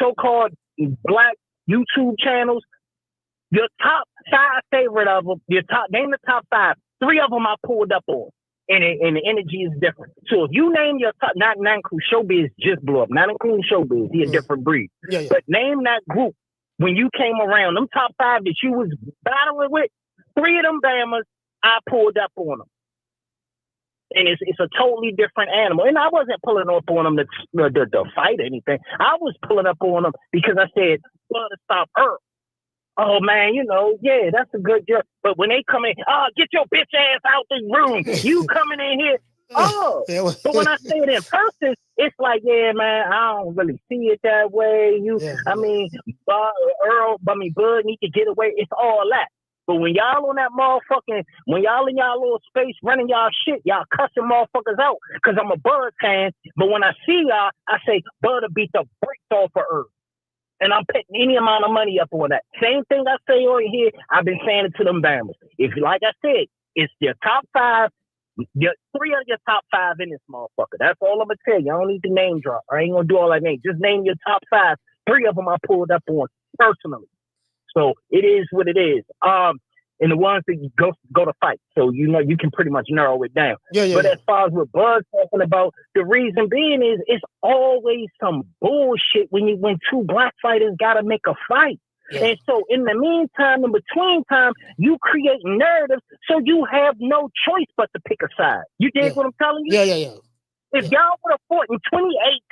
so-called black YouTube channels. Your top 5 favorite of them, name the top 5. 3 of them I pulled up on. And the energy is different. So if you name your top, not including Showbiz just blew up, not including Showbiz, he a different breed. Yeah. But name that group when you came around, them top 5 that you was battling with, 3 of them Bamas, I pulled up on them. And it's a totally different animal. And I wasn't pulling up on them to fight or anything. I was pulling up on them because I said, well, to stop Earth. Oh, man, yeah, that's a good job. But when they come in, get your bitch ass out this room. You coming in here. But when I say it in person, it's like, yeah, man, I don't really see it that way. Bud need to get away. It's all that. But when y'all on that motherfucking, when y'all in y'all little space running y'all shit, y'all cussing motherfuckers out because I'm a Bud fan. But when I see y'all, I say, Bud will beat the brakes off of Earth. And I'm putting any amount of money up on that. Same thing I say on here, I've been saying it to them Bammers. If, like I said, it's your top 5, 3 of your top 5 in this motherfucker. That's all I'm going to tell you. I don't need to name drop. I ain't going to do all that name. Just name your top 5. 3 of them I pulled up on personally. So it is what it is. And the ones that you go to fight. So, you can pretty much narrow it down. But as far as what Bud's talking about, the reason being is it's always some bullshit when 2 black fighters got to make a fight. Yeah. And so in the meantime, in between time, you create narratives so you have no choice but to pick a side. You dig what I'm telling you? Yeah. If y'all would have fought in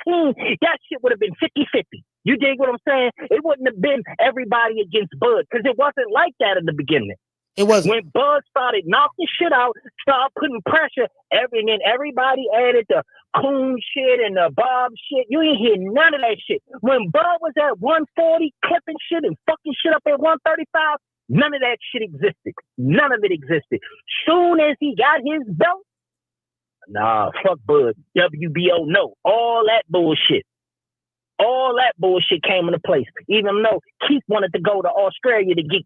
2018, that shit would have been 50-50. You dig what I'm saying? It wouldn't have been everybody against Bud because it wasn't like that in the beginning. It was when Bud started knocking shit out, started putting pressure, and then everybody added the Coon shit and the Bob shit. You ain't hear none of that shit. When Bud was at 140, clipping shit and fucking shit up at 135, none of that shit existed. None of it existed. Soon as he got his belt, nah, fuck Bud. WBO, no. All that bullshit. All that bullshit came into place. Even though Keith wanted to go to Australia to get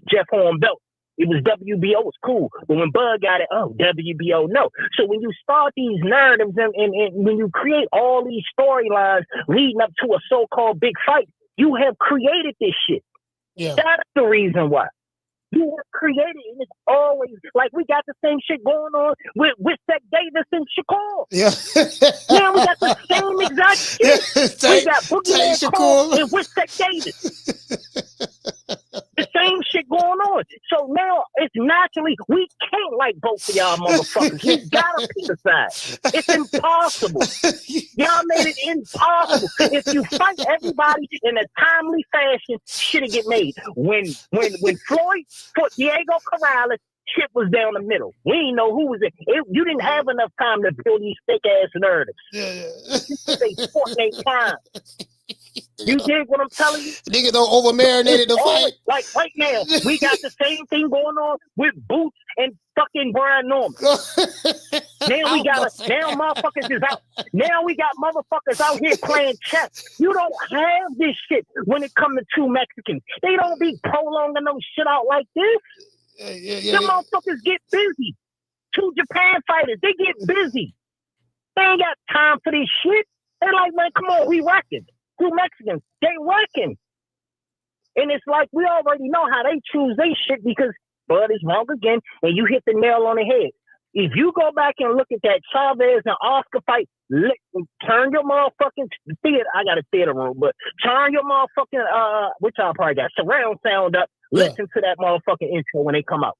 Jeff Horn belt. It was WBO, was cool. But when Bud got it, WBO, no. So when you start these narratives and when you create all these storylines leading up to a so-called big fight, you have created this shit. Yeah. That's the reason why. You have created it, and it's always like we got the same shit going on with Seth Davis and Shakur. Yeah. Now we got the same exact shit. We got Boogie Shakur and with Seth Davis. The same shit going on. So now it's naturally we can't like both of y'all motherfuckers. You gotta pick a side. It's impossible. Y'all made it impossible. If you fight everybody in a timely fashion, shit'll get made. When Floyd fought Diego Corrales, shit was down the middle. We didn't know who was it. You didn't have enough time to build these thick ass narratives. They fought their time. You dig what I'm telling you? Niggas don't over-marinated the fight. Like right now, we got the same thing going on with Boots and fucking Brian Norman. Now motherfuckers is out. Now we got motherfuckers out here playing chess. You don't have this shit when it comes to 2 Mexicans. They don't be prolonging no shit out like this. Them motherfuckers get busy. 2 Japan fighters, they get busy. They ain't got time for this shit. They're like, man, come on, we wrecking. 2 Mexicans, they working. And it's like, we already know how they choose their shit because Bud is wrong again, and you hit the nail on the head. If you go back and look at that Chavez and Oscar fight, turn your motherfucking theater, I got a theater room, but turn your motherfucking, which I probably got, surround sound up, listen to that motherfucking intro when they come out.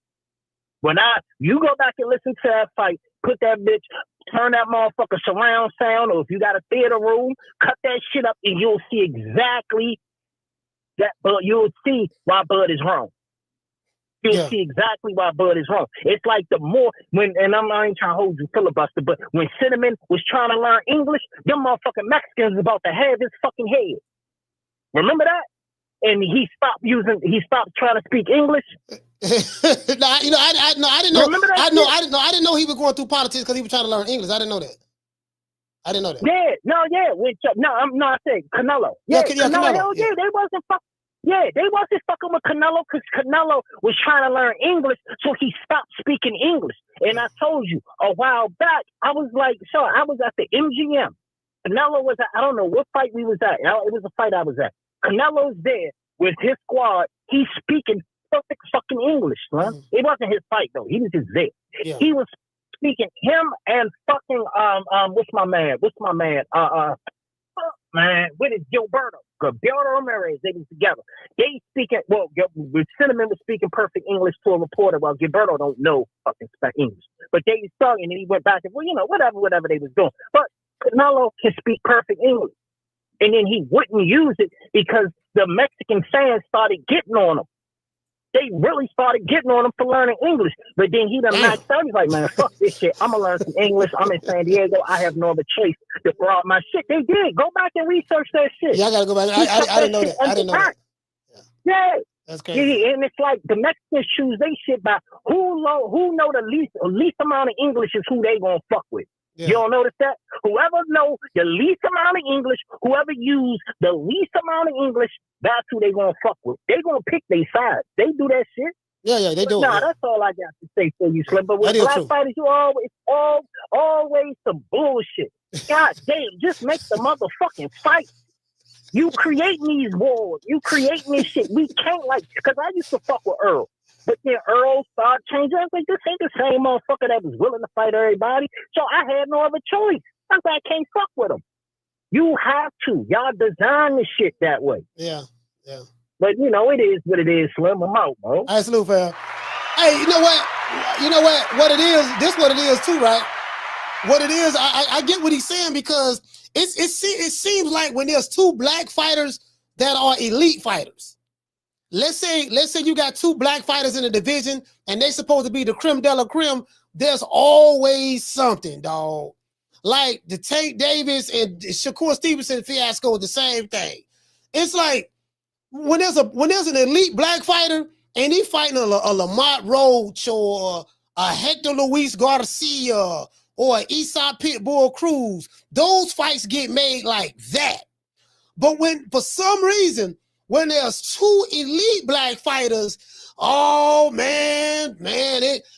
You go back and listen to that fight, put that bitch, turn that motherfucker surround sound, or if you got a theater room, cut that shit up and you'll see exactly that, you'll see why Bud is wrong. You'll see exactly why Bud is wrong. It's like the more, I ain't trying to hold you filibuster, but when Cinnamon was trying to learn English, them motherfucking Mexicans was about to have his fucking head. Remember that? And he stopped trying to speak English. I didn't know. Remember that I didn't know he was going through politics because he was trying to learn English. I didn't know that. I said Canelo. Canelo. They wasn't fucking with Canelo because Canelo was trying to learn English, so he stopped speaking English. And I told you a while back, I was at the MGM. Canelo was at, I don't know what fight we was at. It was a fight I was at. Canelo's there with his squad. He's speaking perfect fucking English, man. It wasn't his fight though. He was just there. Yeah. He was speaking him and fucking what's my man? Man, what is Gilberto Ramirez? They was together. They speaking Cinnamon was speaking perfect English to a reporter. Well, Gilberto don't know fucking English, but they sung and then he went back and whatever they was doing. But Canelo can speak perfect English, and then he wouldn't use it because the Mexican fans started getting on him. They really started getting on him for learning English. But then he done maxed out. He's like, man, fuck this shit. I'm going to learn some English. I'm in San Diego. I have no other choice to throw out my shit. They did. Go back and research that shit. Yeah, I got to go back. I didn't know that. I didn't know that. Yeah. That's crazy. Yeah, and it's like the Mexicans choose they shit by who know the least amount of English is who they going to fuck with. Yeah. You don't notice that? Whoever know the least amount of English, whoever use the least amount of English, that's who they gonna fuck with. They gonna pick their side. They do that shit. Yeah, they do. Nah, that's all I got to say for you, Slim. But with black fighters, you always some bullshit. God damn, just make the motherfucking fight. You creating these wars. You creating this shit. We can't because I used to fuck with Earl. But then Earl started changing. I was like, this ain't the same motherfucker that was willing to fight everybody. So I had no other choice. I was like, I can't fuck with him. You have to. Y'all design the shit that way. Yeah. But it is what it is, Slim. I'm out, bro. Absolute, fam. Hey, you know what? What it is, this what it is too, right? What it is, I get what he's saying because it seems like when there's two black fighters that are elite fighters. Let's say you got two black fighters in a division and they supposed to be the creme de la creme. There's always something, dog. Like the Tank Davis and Shakur Stevenson fiasco is the same thing. It's like when there's an elite black fighter and he's fighting a Lamont Roach or a Hector Luis Garcia or an Esau Pitbull Cruz, those fights get made like that. But when for some reason when there's two elite black fighters, oh man,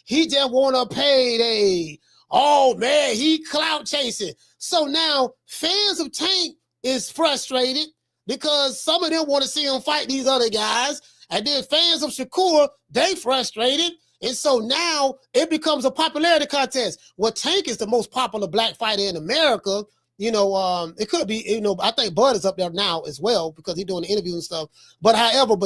he just want a payday. Oh man, he clout chasing. So now fans of Tank is frustrated because some of them want to see him fight these other guys, and then fans of Shakur, they frustrated, and so now it becomes a popularity contest. Well, Tank is the most popular black fighter in America. It could be, I think Bud is up there now as well because he's doing the interviews and stuff. But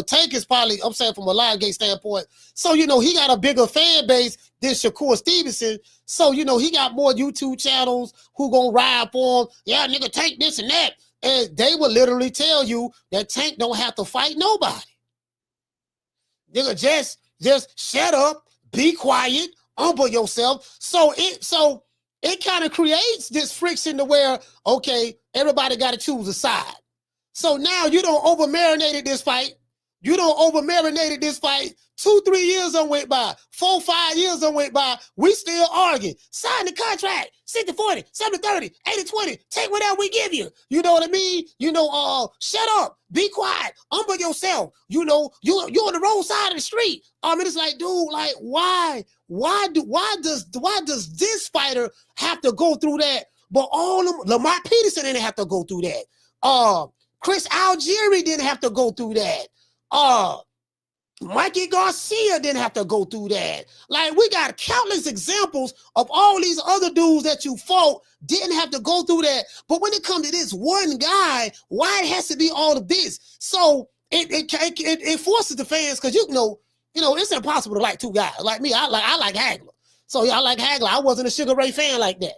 Tank is probably, I'm saying from a Lionsgate standpoint. So, he got a bigger fan base than Shakur Stevenson. So, he got more YouTube channels who gonna ride for him. Yeah, nigga, Tank this and that. And they will literally tell you that Tank don't have to fight nobody. Nigga, just shut up, be quiet, humble yourself. So it kind of creates this friction to where, okay, everybody got to choose a side. So now you don't over-marinated this fight. 2-3 years done went by. 4-5 years done went by. We still arguing. Sign the contract. 60-40, 70-30, 80-20. Take whatever we give you. You know what I mean? Shut up. Be quiet. Humble yourself. You're on the wrong side of the street. It's like, dude, like, why does this fighter have to go through that? But all of them, Lamont Peterson didn't have to go through that. Chris Algieri didn't have to go through that. Mikey Garcia didn't have to go through that. Like, we got countless examples of all these other dudes that you fought didn't have to go through that. But when it comes to this one guy, why it has to be all of this? So it forces the fans, because it's impossible to like two guys. Like me, I like Hagler. So yeah, I like Hagler. I wasn't a Sugar Ray fan like that.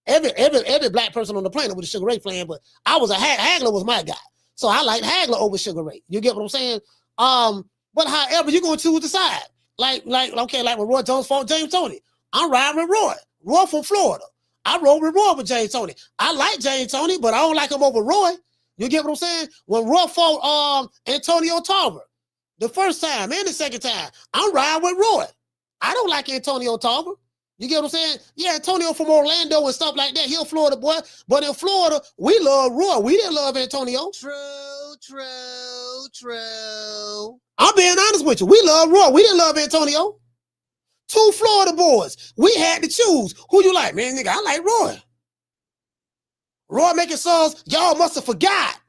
Every black person on the planet was a Sugar Ray fan, but I was Hagler was my guy. So I like Hagler over Sugar Ray. You get what I'm saying? But however, you're gonna choose the side. Like when Roy Jones fought James Toney. I'm riding with Roy. Roy from Florida. I rode with Roy with James Toney. I like James Toney, but I don't like him over Roy. You get what I'm saying? When Roy fought Antonio Tarver, the first time and the second time, I'm riding with Roy. I don't like Antonio Tarver. You get what I'm saying? Yeah, Antonio from Orlando and stuff like that. He a Florida boy. But in Florida, we love Roy. We didn't love Antonio. True. I'm being honest with you. We love Roy. We didn't love Antonio. Two Florida boys. We had to choose. Who you like? Man, nigga, I like Roy. Roy making songs y'all must have forgot.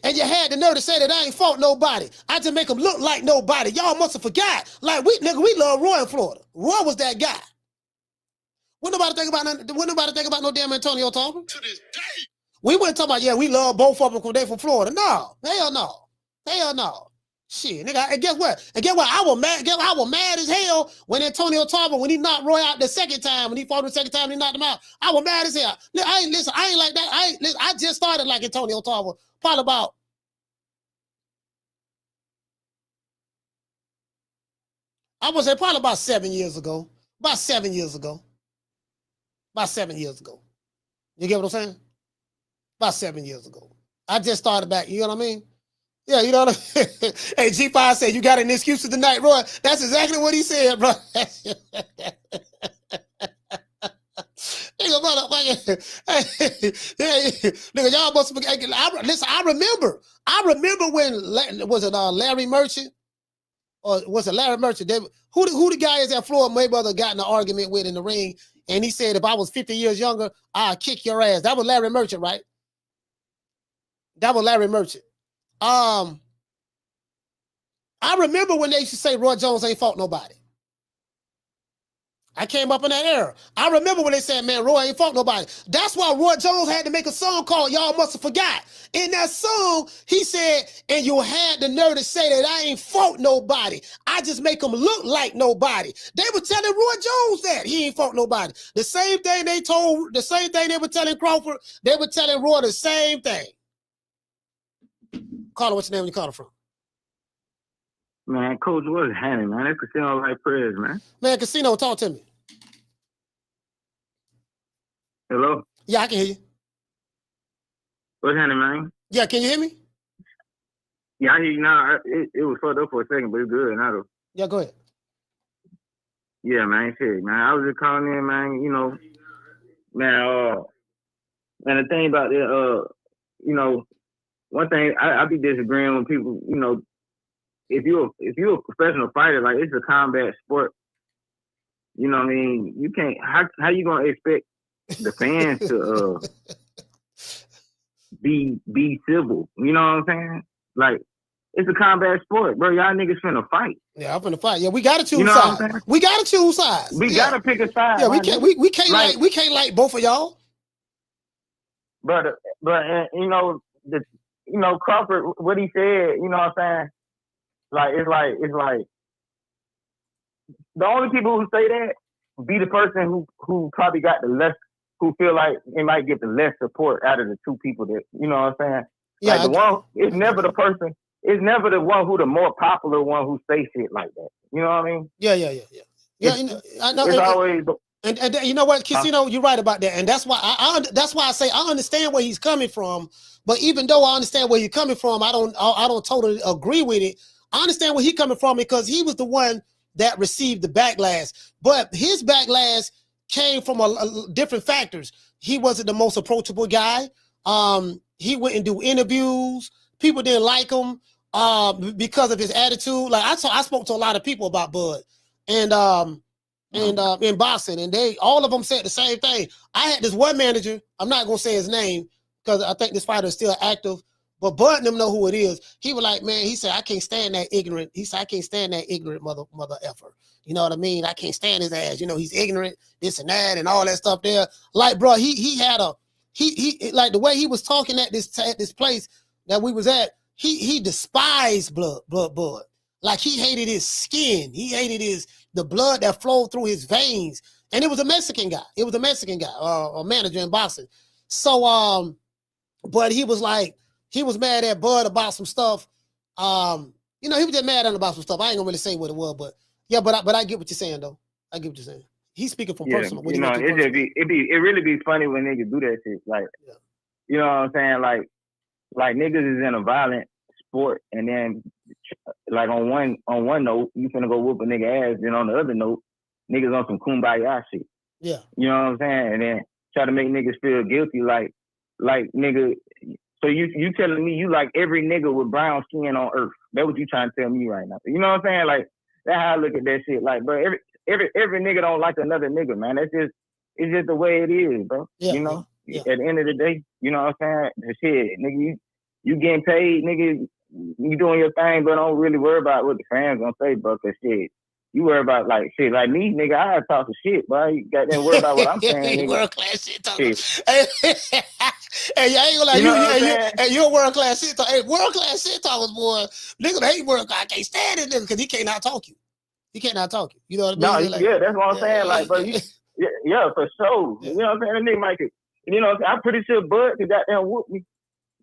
And you had the nerve to say that I ain't fought nobody. I just make them look like nobody. Y'all must have forgot. Like we love Roy in Florida. Roy was that guy. Wouldn't nobody think about no damn Antonio Tarver? To this day. We wouldn't talk about, yeah, we love both of them because they from Florida. No. Hell no. Hell no. Shit, nigga, and guess what? I was mad as hell when Antonio Tarver, when he knocked Roy out the second time, when he fought him the second time, he knocked him out. I was mad as hell. I ain't like that. I just started like Antonio Tarver probably about I would say probably about 7 years ago. About 7 years ago. You get what I'm saying? About 7 years ago. I just started back, you know what I mean? Yeah, you know what I mean? Hey, G5 said, you got any excuses tonight, Roy? That's exactly what he said, bro. Nigga, nigga, y'all must forget. Listen, I remember when, was it Larry Merchant? Or was it Larry Merchant? Who the guy is that Floyd Mayweather got in an argument with in the ring? And he said, if I was 50 years younger, I'd kick your ass. That was Larry Merchant, right? That was Larry Merchant. I remember when they used to say Roy Jones ain't fought nobody. I came up in that era. I remember when they said, man, Roy ain't fought nobody. That's why Roy Jones had to make a song called Y'all Must Have Forgot. In that song, he said, and you had the nerve to say that I ain't fought nobody. I just make them look like nobody. They were telling Roy Jones that he ain't fought nobody. The same thing they were telling Crawford, they were telling Roy the same thing. Caller, what's your name when you calling from? Man, Coach, what's happening, man? That's Casino like prayers, man. Man, Casino, talk to me. Hello? Yeah, I can hear you. What's happening, man? Yeah, can you hear me? Yeah, I hear you now. It was fucked up for a second, but it's good now, though. Yeah, go ahead. Yeah, man, shit, man. I was just calling in, man, you know, man, the thing about it, you know, one thing I be disagreeing with people, you know, if you're a professional fighter, like it's a combat sport, you know what I mean? You can't, how you gonna expect the fans to be civil? You know what I'm saying? Like, it's a combat sport, bro. Y'all niggas finna fight. Yeah, I'm finna fight. Yeah, we gotta choose sides. We gotta choose sides. We gotta pick a side. Yeah, we can't like both of y'all. But you know, Crawford, what he said, you know what I'm saying? It's like the only people who say that be the person who probably got the less, who feel like they might get the less support out of the two people that, you know what I'm saying? Yeah, like it's never the person, it's never the one who the more popular one who say shit like that. You know what I mean? Yeah. Yeah, you know, I know. It's always. And you know what, Casino, you're right about that, and that's why I say I understand where he's coming from. But even though I understand where you're coming from, I don't totally agree with it. I understand where he's coming from because he was the one that received the backlash. But his backlash came from different factors. He wasn't the most approachable guy. He wouldn't do interviews. People didn't like him because of his attitude. Like I spoke to a lot of people about Bud, and in boxing, and all of them said the same thing. I had this one manager. I'm not gonna say his name because I think this fighter is still active. But Bud and them know who it is. He was like, man, he said, I can't stand that ignorant. He said, I can't stand that ignorant mother effer. You know what I mean? I can't stand his ass. You know, he's ignorant, this and that, and all that stuff there. Like, bro, he like the way he was talking at this place that we was at, he despised Bud. Like he hated his skin. He hated the blood that flowed through his veins. And it was a Mexican guy. A manager in boxing. So, but he was like, he was mad at Bud about some stuff. You know, he was just mad at him about some stuff. I ain't gonna really say what it was, but yeah, but I get what you're saying though. I get what you're saying. He's speaking from personal. You know, it really be funny when niggas do that shit. Like, you know what I'm saying? Like niggas is in a violent sport, and then like on one note, you finna go whoop a nigga ass, then on the other note, niggas on some kumbaya shit. Yeah. You know what I'm saying? And then try to make niggas feel guilty, like nigga. So you telling me you like every nigga with brown skin on earth? That's what you trying to tell me right now. You know what I'm saying? Like that's how I look at that shit. Like, bro, every nigga don't like another nigga, man. It's just the way it is, bro. Yeah, you know? Yeah. At the end of the day, you know what I'm saying? The shit, nigga, you getting paid, nigga. You doing your thing, but don't really worry about what the fans gonna say, bro. Cause shit, you worry about like shit like me, nigga. I talk some shit, bro. You got to worry about what I'm saying, nigga. World class shit talking. Hey, I ain't gonna lie, you a world class shit talker. Hey, world class shit talkers, boy. Nigga, they world. I can't stand it, nigga, because he can't out talk you. He can't out talk you. You know what I mean? No, yeah, that's what I'm saying. Like, bro, yeah, for sure. You know what I'm saying? That nigga might, you know, I'm pretty sure Bud could goddamn whoop me,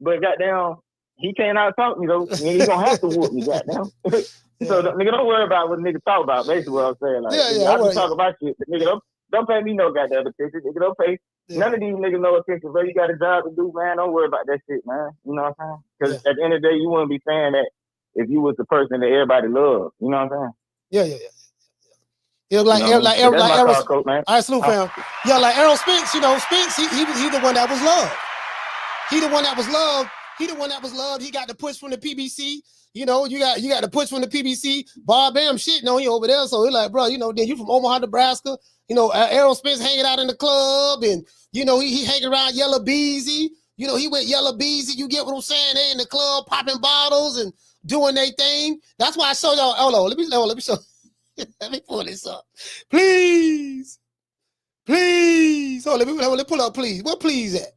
but goddamn. He can't out talk me though. He gonna have to whoop me, goddamn. So nigga, don't worry about what nigga talk about. Basically, what I'm saying, like, I can talk about shit, but nigga, don't pay me no goddamn attention. Nigga, don't pay none of these niggas no attention. Bro, you got a job to do, man. Don't worry about that shit, man. You know what I'm saying? Because at the end of the day, you wouldn't be saying that if you was the person that everybody loved. You know what I'm saying? Yeah, like Arum. All right, salute, fam. Yeah, like Arum Spence. You know, Spence. He the one that was loved. He the one that was loved. He the one that was loved. He got the push from the PBC. You know, you got the push from the PBC. Bob Bam shitting on you over there. So he's like, bro, you know, then you from Omaha, Nebraska. You know, Arum Spence hanging out in the club, and you know he hanging around Yellow Beezy. You know, he went Yellow Beezy. You get what I'm saying? They in the club popping bottles and doing their thing. That's why I showed y'all. Hold on, let me show. Let me pull this up, please. Oh, let me pull up, please. What please at?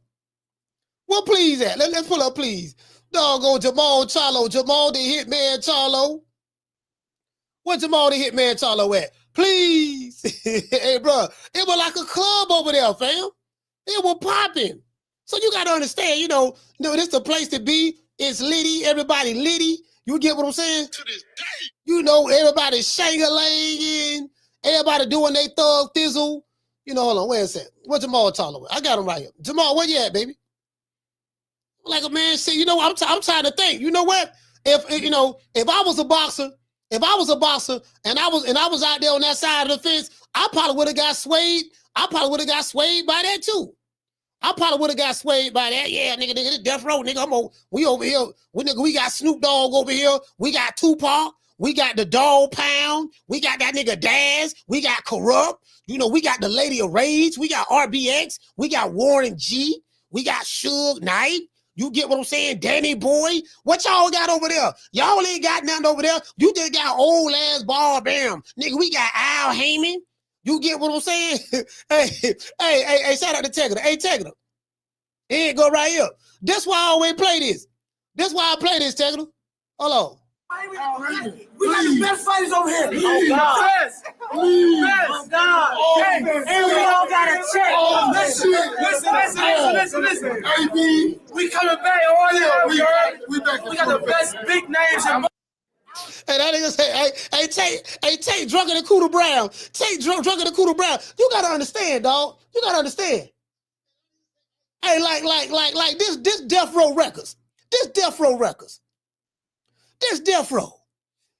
What please at? Let's pull up, please. Doggone Jamal Charlo. Jamal the Hitman Charlo. What Jamal the Hitman Charlo at? Please. Hey, bro. It was like a club over there, fam. It was popping. So you got to understand, you know, this is the place to be. It's litty. Everybody litty. You get what I'm saying? To this day. You know, everybody shang-a-langing. Everybody doing their thug thizzle. You know, hold on. Wait a second. What Jamal Charlo at? I got him right here. Jamal, where you at, baby? Like a man said, you know, I'm trying to think. You know what? If I was a boxer and I was out there on that side of the fence, I probably would have got swayed. I probably would have got swayed by that too. I probably would have got swayed by that. Yeah, nigga, this death row, nigga. We over here. We got Snoop Dogg over here. We got Tupac. We got the Dog Pound. We got that nigga Daz. We got Corrupt. You know, we got the Lady of Rage. We got RBX. We got Warren G. We got Suge Knight. You get what I'm saying? Danny Boy. What y'all got over there? Y'all ain't got nothing over there. You just got old ass Bob Bam. Nigga, we got Al Heyman. You get what I'm saying? hey, shout out to Tegger. Hey, Tegger. Here, go right here. That's why I always play this. That's why I play this, Tegger. Hold on. We got the best fighters over here. Oh, God. Best. Oh, God. And we all got a check. Listen. AB. We coming back all year. We got the best big names in. Hey, that nigga say, hey, take Drunken and Cooter Brown. Take Drunken and Cooter Brown. You gotta understand, dog. You gotta understand. Hey, like this Death Row Records. This Death Row.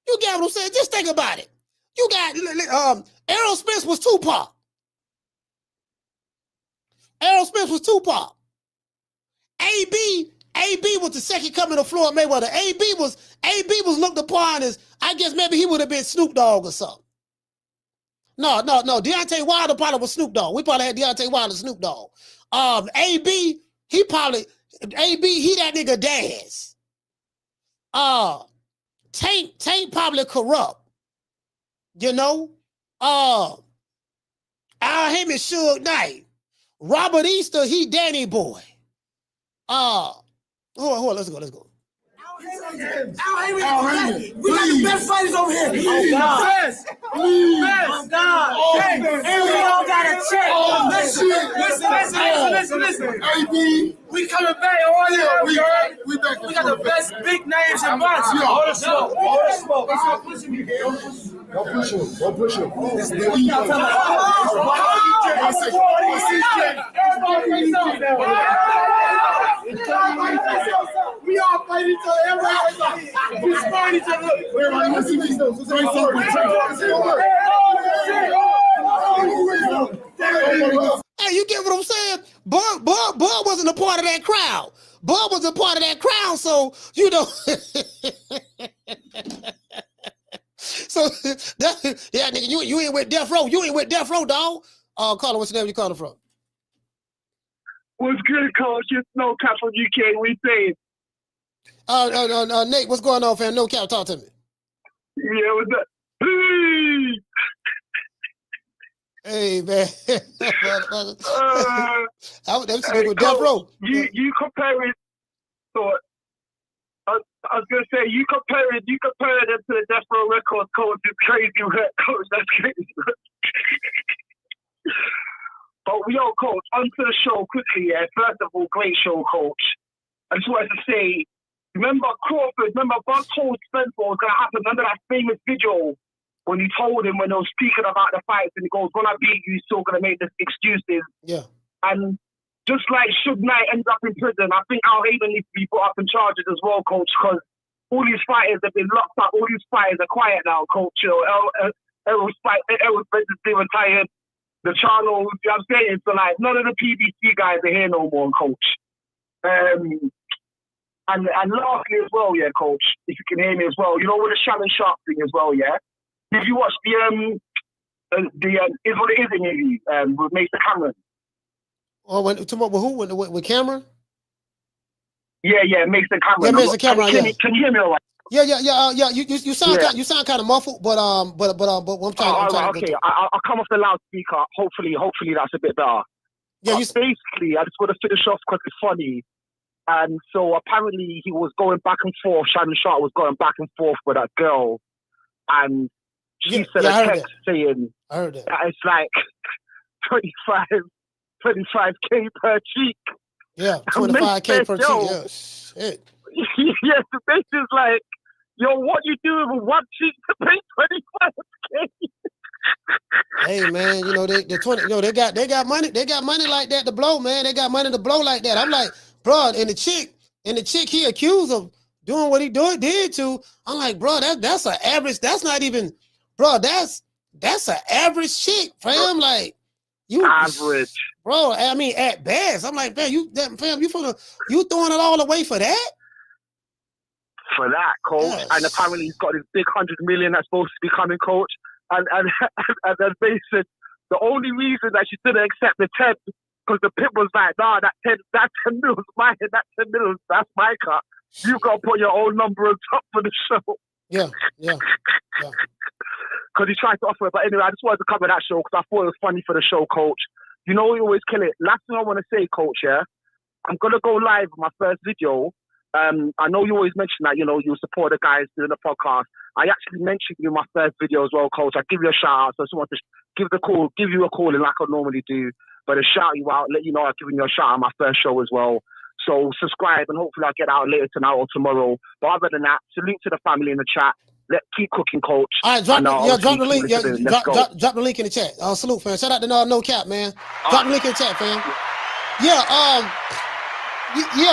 You get what I'm saying? Just think about it. You got Arum Spence was Tupac. AB was the second coming of Floyd Mayweather. AB was looked upon as, I guess maybe he would have been Snoop Dogg or something. No. Deontay Wilder probably was Snoop Dogg. We probably had Deontay Wilder, Snoop Dogg. AB, he that nigga Daz. Tank probably Corrupt. You know? Al Heyman, Suge Knight. Robert Easter, he Danny Boy. Hold on, let's go. Al Heyman. We got the best fighters over here. Oh, God. Best. Oh, God. And we all got a check. Listen. AB. We coming back all year. We got the best big names in boxing. All the smoke. Don't push him. We all fight each other. We fight each other. Hey, you get what I'm saying? Bud wasn't a part of that crowd. Bud was a part of that crowd, so you know. So yeah, nigga, you ain't with Death Row. You ain't with Death Row, dog. Caller, what's your name? You calling from? What's good, Coach? It's No Cap from UK. We saying Nate, what's going on, fam? No cap, talk to me. Yeah, what's up? Hey, man. That's with Death Coach, Row. You compare it to. I was gonna say you compare it to the Death Row record, Coach. It's crazy, Coach. That's crazy. But Coach, onto the show quickly. Yeah, first of all, great show, Coach. I just wanted to say, remember Crawford? Remember Bud told Spence what was gonna happen. Remember that famous video when he told him when they were speaking about the fights, and he goes, "When I beat you, you're still gonna make the excuses." Yeah. And just like Suge Knight ends up in prison, I think Al Hayden needs to be put up in charges as well, Coach, because all these fighters have been locked up. All these fighters are quiet now, Coach. Errol Spence is retired. The Charlos, you know what I'm saying? So, like, none of the PBC guys are here no more, Coach. And lastly as well, yeah, Coach, if you can hear me as well, you know, with the Shannon Sharpe thing as well, yeah? Did you watch the Is What It Is interview with Mason Cameron? Oh, with who? With Cameron? Yeah, Mason Cameron. Yeah, Mason Cameron. Can you hear me all right? Yeah. You sound kind of muffled, but I'm trying. Okay, I'll come off the loudspeaker. Hopefully that's a bit better. Yeah, basically, I just want to finish off because it's funny. And so apparently he was going back and forth. Shannon Sharpe was going back and forth with that girl, and she said a text saying that it's like 25K per cheek. Yeah, 25K per cheek. Yeah, shit. Yes, the bitch is like, yo, what you doing with one cheek to pay 25K? Hey man, you know they got money. They got money like that to blow, man. They got money to blow like that. I'm like, bro, and the chick he accused of doing what he did to. I'm like, bro, that's an average. That's not even, bro. That's an average chick, fam. Like you average, bro. I mean, at best, I'm like, man, you throwing it all away for that? For that, Coach. Yes. And apparently he's got this big 100 million that's supposed to be coming, Coach. And then they said the only reason that she didn't accept the 10 because the pit was like, nah, that 10 mil's mine, that 10 mil's, that's my cut. You got to put your own number on top for the show. Yeah. Because he tried to offer it. But anyway, I just wanted to cover that show because I thought it was funny for the show, Coach. You know, we always kill it. Last thing I want to say, Coach, yeah? I'm going to go live with my first video. I know you always mention that, you know, you support the guys doing the podcast. I actually mentioned you in my first video as well, Coach. I give you a shout out. So I just want to give you a call like I normally do. But to shout you out, let you know I've given you a shout out on my first show as well. So subscribe and hopefully I'll get out later tonight or tomorrow. But other than that, salute to the family in the chat. Let's keep cooking, Coach. All right, drop the link. Drop the link in the chat. Salute, fam. Shout out to No Cap, man. Drop the link in the chat, fam. Yeah,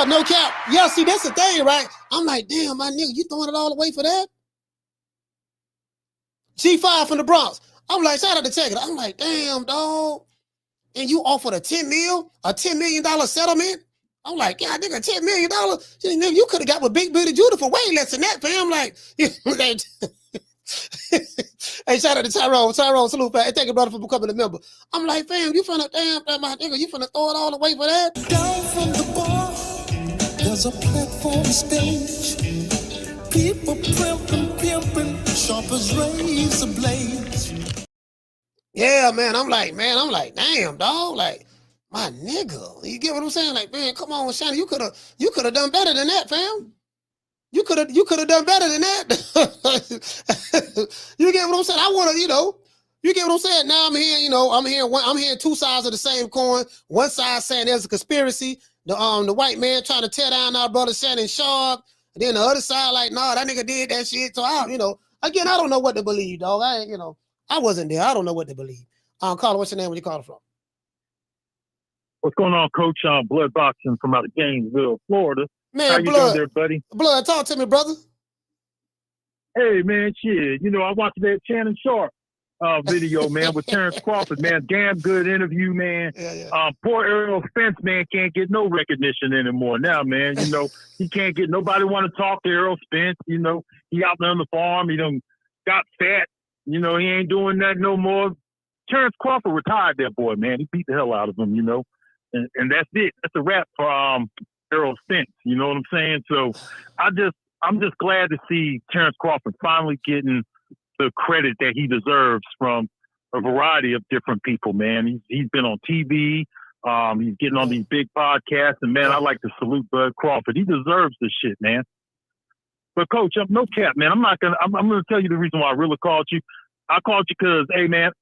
No Cap. Yeah, see, that's the thing, right? I'm like, damn, my nigga, you throwing it all away for that? G5 from the Bronx. I'm like, shout out to Check It. I'm like, damn, dog. And you offered a $10 million settlement? I'm like, yeah, nigga, $10 million? You could have got with Big Booty Judah for way less than that, fam. Like, hey, shout out to Tyrone, salute, fam. Hey, thank you, brother, for becoming a member. I'm like, fam, you finna, my nigga, you finna throw it all away for that? Down from the bar, there's a platform stage. People pimping, sharp as razor blades. Yeah, man. I'm like, damn, dog. Like, my nigga. You get what I'm saying? Like, man, come on, Shannon. You could have done better than that, fam. You could have done better than that. You get what I'm saying? I want to, you get what I'm saying? Now I'm hearing two sides of the same coin. One side saying there's a conspiracy. The white man trying to tear down our brother Shannon Sharpe. And then the other side, like, nah, that nigga did that shit. So again, I don't know what to believe, dog. I wasn't there. I don't know what to believe. Carla, what's your name? Where you calling from? What's going on, Coach? Blood Boxing from out of Gainesville, Florida. Man, how you doing there, buddy? Blood, talk to me, brother. Hey, man, shit. I watched that Shannon Sharpe video, man, with Terence Crawford, man. Damn good interview, man. Yeah. Poor Errol Spence, man, can't get no recognition anymore now, man. He can't get nobody want to talk to Errol Spence. He out there on the farm. He done got fat. He ain't doing that no more. Terence Crawford retired that boy, man. He beat the hell out of him, and that's it. That's a wrap for Errol Spence. You know what I'm saying? So I'm just glad to see Terence Crawford finally getting the credit that he deserves from a variety of different people, man. He's been on TV. He's getting on these big podcasts, and man, I like to salute Bud Crawford. He deserves this shit, man. But Coach, no cap, man. I'm gonna tell you the reason why I really called you. I called you because, hey, man,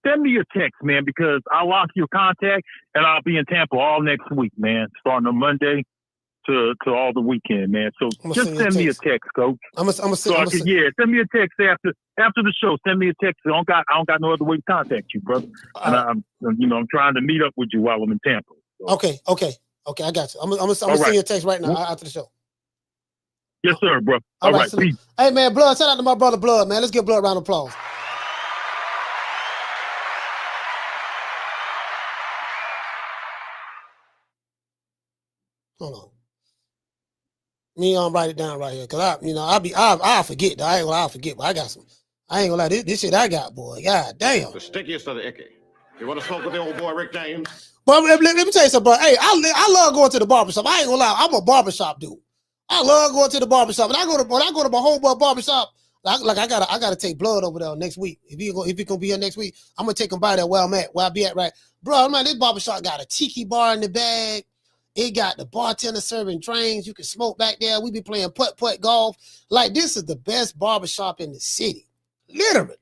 send me your text, man, because I lost your contact, and I'll be in Tampa all next week, man, starting on Monday to all the weekend, man. So just send me a text, Coach. Send me a text after the show. Send me a text. I don't got no other way to contact you, brother. And I'm trying to meet up with you while I'm in Tampa. So. Okay, I got you. I'm gonna send you a text right now after the show. Yes, sir, bro. All right, peace. Hey, man, Blood, shout out to my brother Blood, man. Let's give Blood a round of applause. Hold on. Me write it down right here, cause I'll forget. I'll forget, but I got some. I ain't gonna lie, this shit I got, boy. God damn. The stickiest of the icky. You want to smoke with the old boy Rick James? But let me tell you something, bro. Hey, I love going to the barbershop. I ain't gonna lie, I'm a barbershop dude. I love going to the barbershop. And when I go to my homeboy barbershop, I gotta take Blood over there next week. If he gonna be here next week, I'm gonna take him by there where I be at, right? Bro, I'm like, this barbershop got a tiki bar in the bag. It got the bartender serving drinks. You can smoke back there. We be playing putt-putt golf. Like, this is the best barbershop in the city. Literally.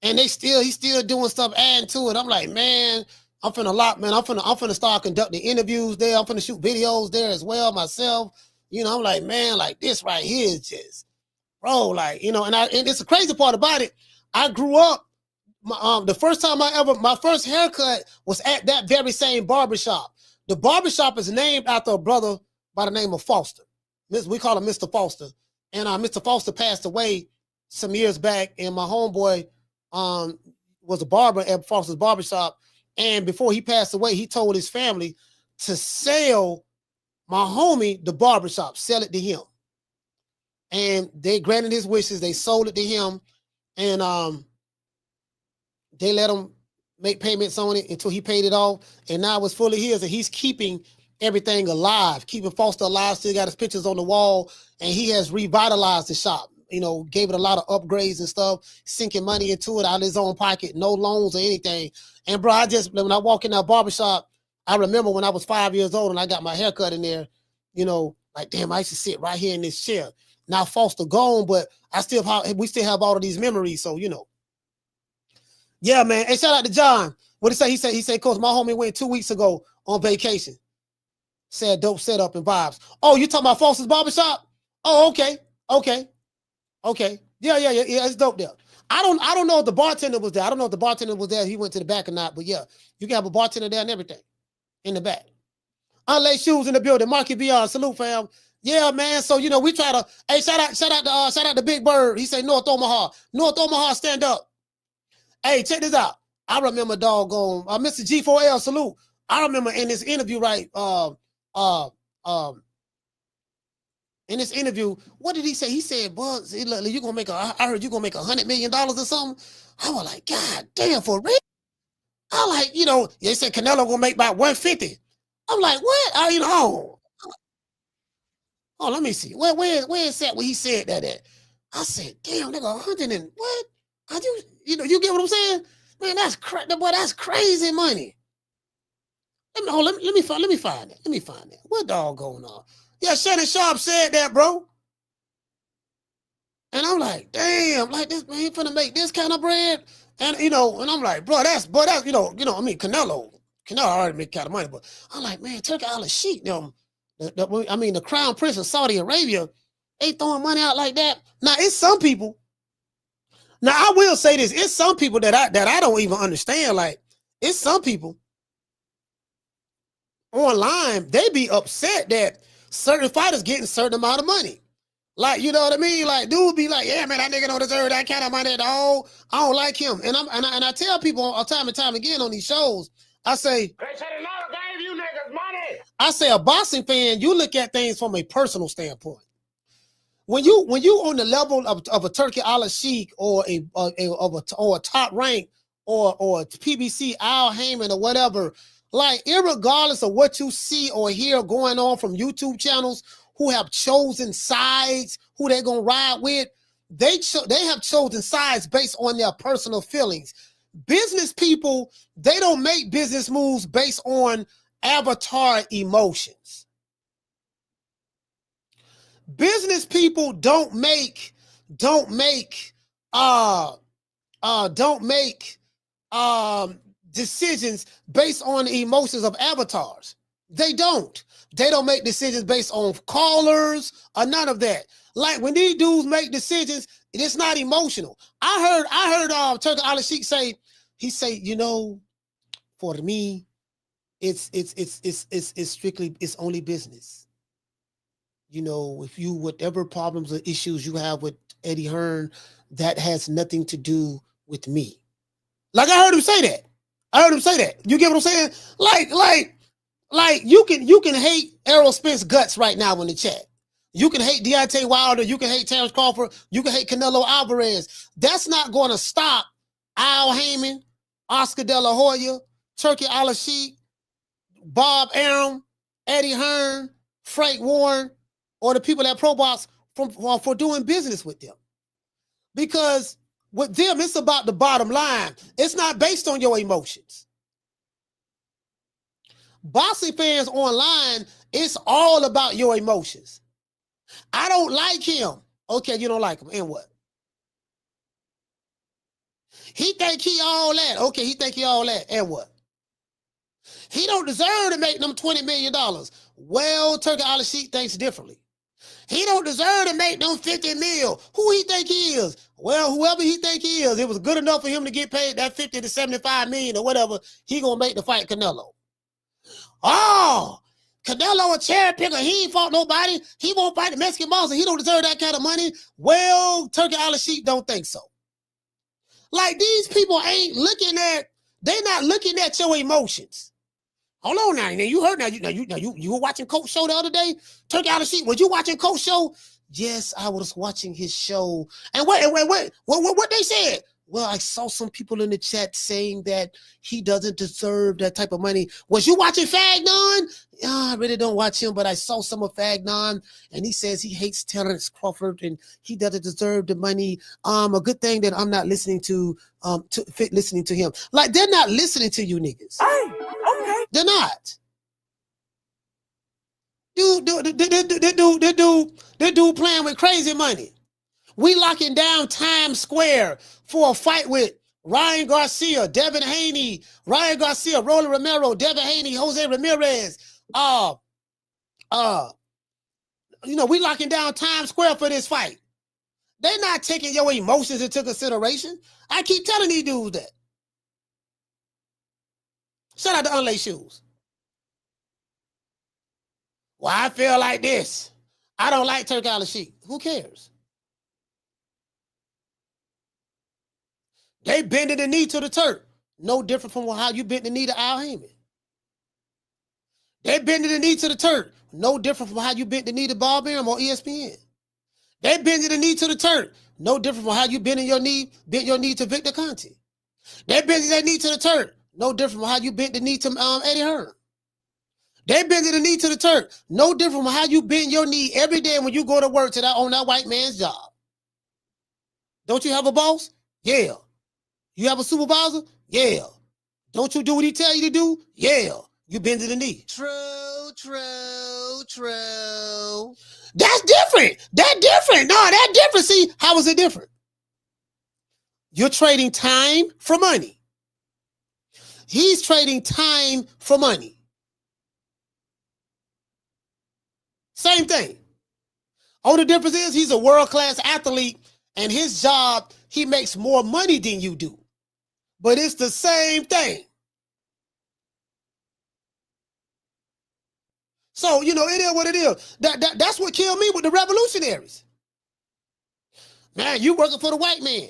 And he's still doing stuff, adding to it. I'm like, man, I'm finna start conducting interviews there. I'm finna shoot videos there as well myself. You know, I'm like, man, like this right here is just, bro, like, you know, and it's the crazy part about it. I grew up, the first time my first haircut was at that very same barbershop. The barbershop is named after a brother by the name of Foster. We call him Mr. Foster. And Mr. Foster passed away some years back, and my homeboy was a barber at Foster's barbershop. And before he passed away, he told his family to sell my homie the barbershop, sell it to him. And they granted his wishes. They sold it to him, and they let him make payments on it until he paid it off. And now it's fully his, and he's keeping everything alive, keeping Foster alive. Still got his pictures on the wall, and he has revitalized the shop. You know, gave it a lot of upgrades and stuff, sinking money into it out of his own pocket, no loans or anything. And bro, when I walk in that barbershop, I remember when I was 5 years old and I got my hair cut in there, you know, like, damn, I used to sit right here in this chair. Now Foster gone, but we still have all of these memories. So, you know. Yeah, man. Hey, shout out to John. What did he say? He said, Coach, my homie went 2 weeks ago on vacation. Said dope setup and vibes. Oh, you talking about Foster's barbershop? Oh, okay. Yeah, it's dope there. I don't know if the bartender was there. I don't know if the bartender was there. He went to the back or not, but yeah, you can have a bartender there and everything in the back. Unlaced shoes in the building. Marky Beyond, salute, fam. Yeah, man. So, you know, we try to, hey, shout out to Big Bird. He said North Omaha, stand up. Hey, check this out. I remember doggone Mr. G4L, salute. I remember in this interview, right? In this interview, what did he say? He said, "Bud, you gonna make I heard you gonna make $100 million or something." I was like, God damn, for real? I like, you know, they said Canelo gonna make about 150. I'm like, what? You know, oh, let me see. Where is that where he said that at? I said, damn, nigga, 100 and what? You get what I'm saying? Man, that's crazy money. Let me find it. What dog going on? Yeah, Shannon Sharpe said that, bro. And I'm like, damn, like this man finna make this kind of bread. And you know, and I'm like, bro, that's you know, I mean, Canelo already make kind of money, but I'm like, man, Turkey Al-Sheikh, the Crown Prince of Saudi Arabia, they throwing money out like that. Now, it's some people. Now, I will say this: it's some people that I don't even understand. Like, it's some people online, they be upset that certain fighters getting a certain amount of money. Like, you know what I mean? Like, dude be like, yeah, man, that nigga don't deserve that kind of money at all. I don't like him. And I tell people time and time again on these shows, I say, They said another gave you niggas money. I say a boxing fan, you look at things from a personal standpoint. When you on the level of a Turkey Al-Sheikh or a Top Rank or PBC Al Heyman or whatever, Like, irregardless of what you see or hear going on from YouTube channels who have chosen sides, who they're going to ride with, they have chosen sides based on their personal feelings. Business people, they don't make business moves based on avatar emotions. Business people don't make decisions based on the emotions of avatars. They don't make decisions based on callers or none of that. Like when these dudes make decisions, it's not emotional. I heard Turkey Al Sheikh say, you know, for me, it's strictly, it's only business. You know, if you, whatever problems or issues you have with Eddie Hearn, that has nothing to do with me. Like I heard him say that. You get what I'm saying? Like you can hate Errol Spence guts right now in the chat. You can hate Deontay Wilder. You can hate Terence Crawford. You can hate Canelo Alvarez. That's not going to stop Al Heyman, Oscar De La Hoya, Turkey Al Sheikh, Bob Arum, Eddie Hearn, Frank Warren, or the people at ProBox for doing business with them. Because with them, it's about the bottom line. It's not based on your emotions. Boxing fans online, it's all about your emotions. I don't like him. Okay, you don't like him. And what? He think he all that. Okay, he think he all that. And what? He don't deserve to make them $20 million. Well, Turkey Al Sheikh thinks differently. He don't deserve to make them $50 million. Who he think he is? Well, whoever he think he is, it was good enough for him to get paid that $50 to $75 million or whatever. He gonna make the fight Canelo. Oh, Canelo a cherry picker. He ain't fought nobody. He won't fight the Mexican monster. He don't deserve that kind of money. Well, Turkey Al Sheikh don't think so. Like, these people ain't looking at, they not looking at your emotions. Hold on now. You heard you were watching Coach Show the other day? Turkey Al Sheikh, was you watching Coach Show? Yes, I was watching his show. And what they said? Well, I saw some people in the chat saying that he doesn't deserve that type of money. Was you watching Fagnon? I really don't watch him, but I saw some of Fagnon, and he says he hates Terence Crawford and he doesn't deserve the money. A good thing that I'm not listening to him. Like, they're not listening to you niggas. Hey, okay. They're not. That dude playing with crazy money. We locking down Times Square for a fight with Ryan Garcia, Devin Haney, Ryan Garcia, Rolly Romero, Devin Haney, Jose Ramirez. We locking down Times Square for this fight. They're not taking your emotions into consideration. I keep telling these dudes that. Shout out to Unlaced Shoes. Well, I feel like this. I don't like Turkey Al Sheikh. Who cares? They bended the knee to the Turk. No different from how you bent the knee to Al Heyman. They bended the knee to the Turk. No different from how you bent the knee to Bob Arum or ESPN. They bended the knee to the Turk. No different from how you bent your knee to Victor Conte. They bended that knee to the Turk. No different from how you bent the knee to Eddie Hearn. They bended the knee to the Turk. No different from how you bend your knee every day when you go to work on that white man's job. Don't you have a boss? Yeah. You have a supervisor? Yeah. Don't you do what he tell you to do? Yeah. You bend to the knee. True. That's different. No, that's different. See, how is it different? You're trading time for money. He's trading time for money. Same thing. Only difference is he's a world-class athlete, and his job, he makes more money than you do. But it's the same thing. So, it is what it is. That's what killed me with the revolutionaries. Man, you working for the white man.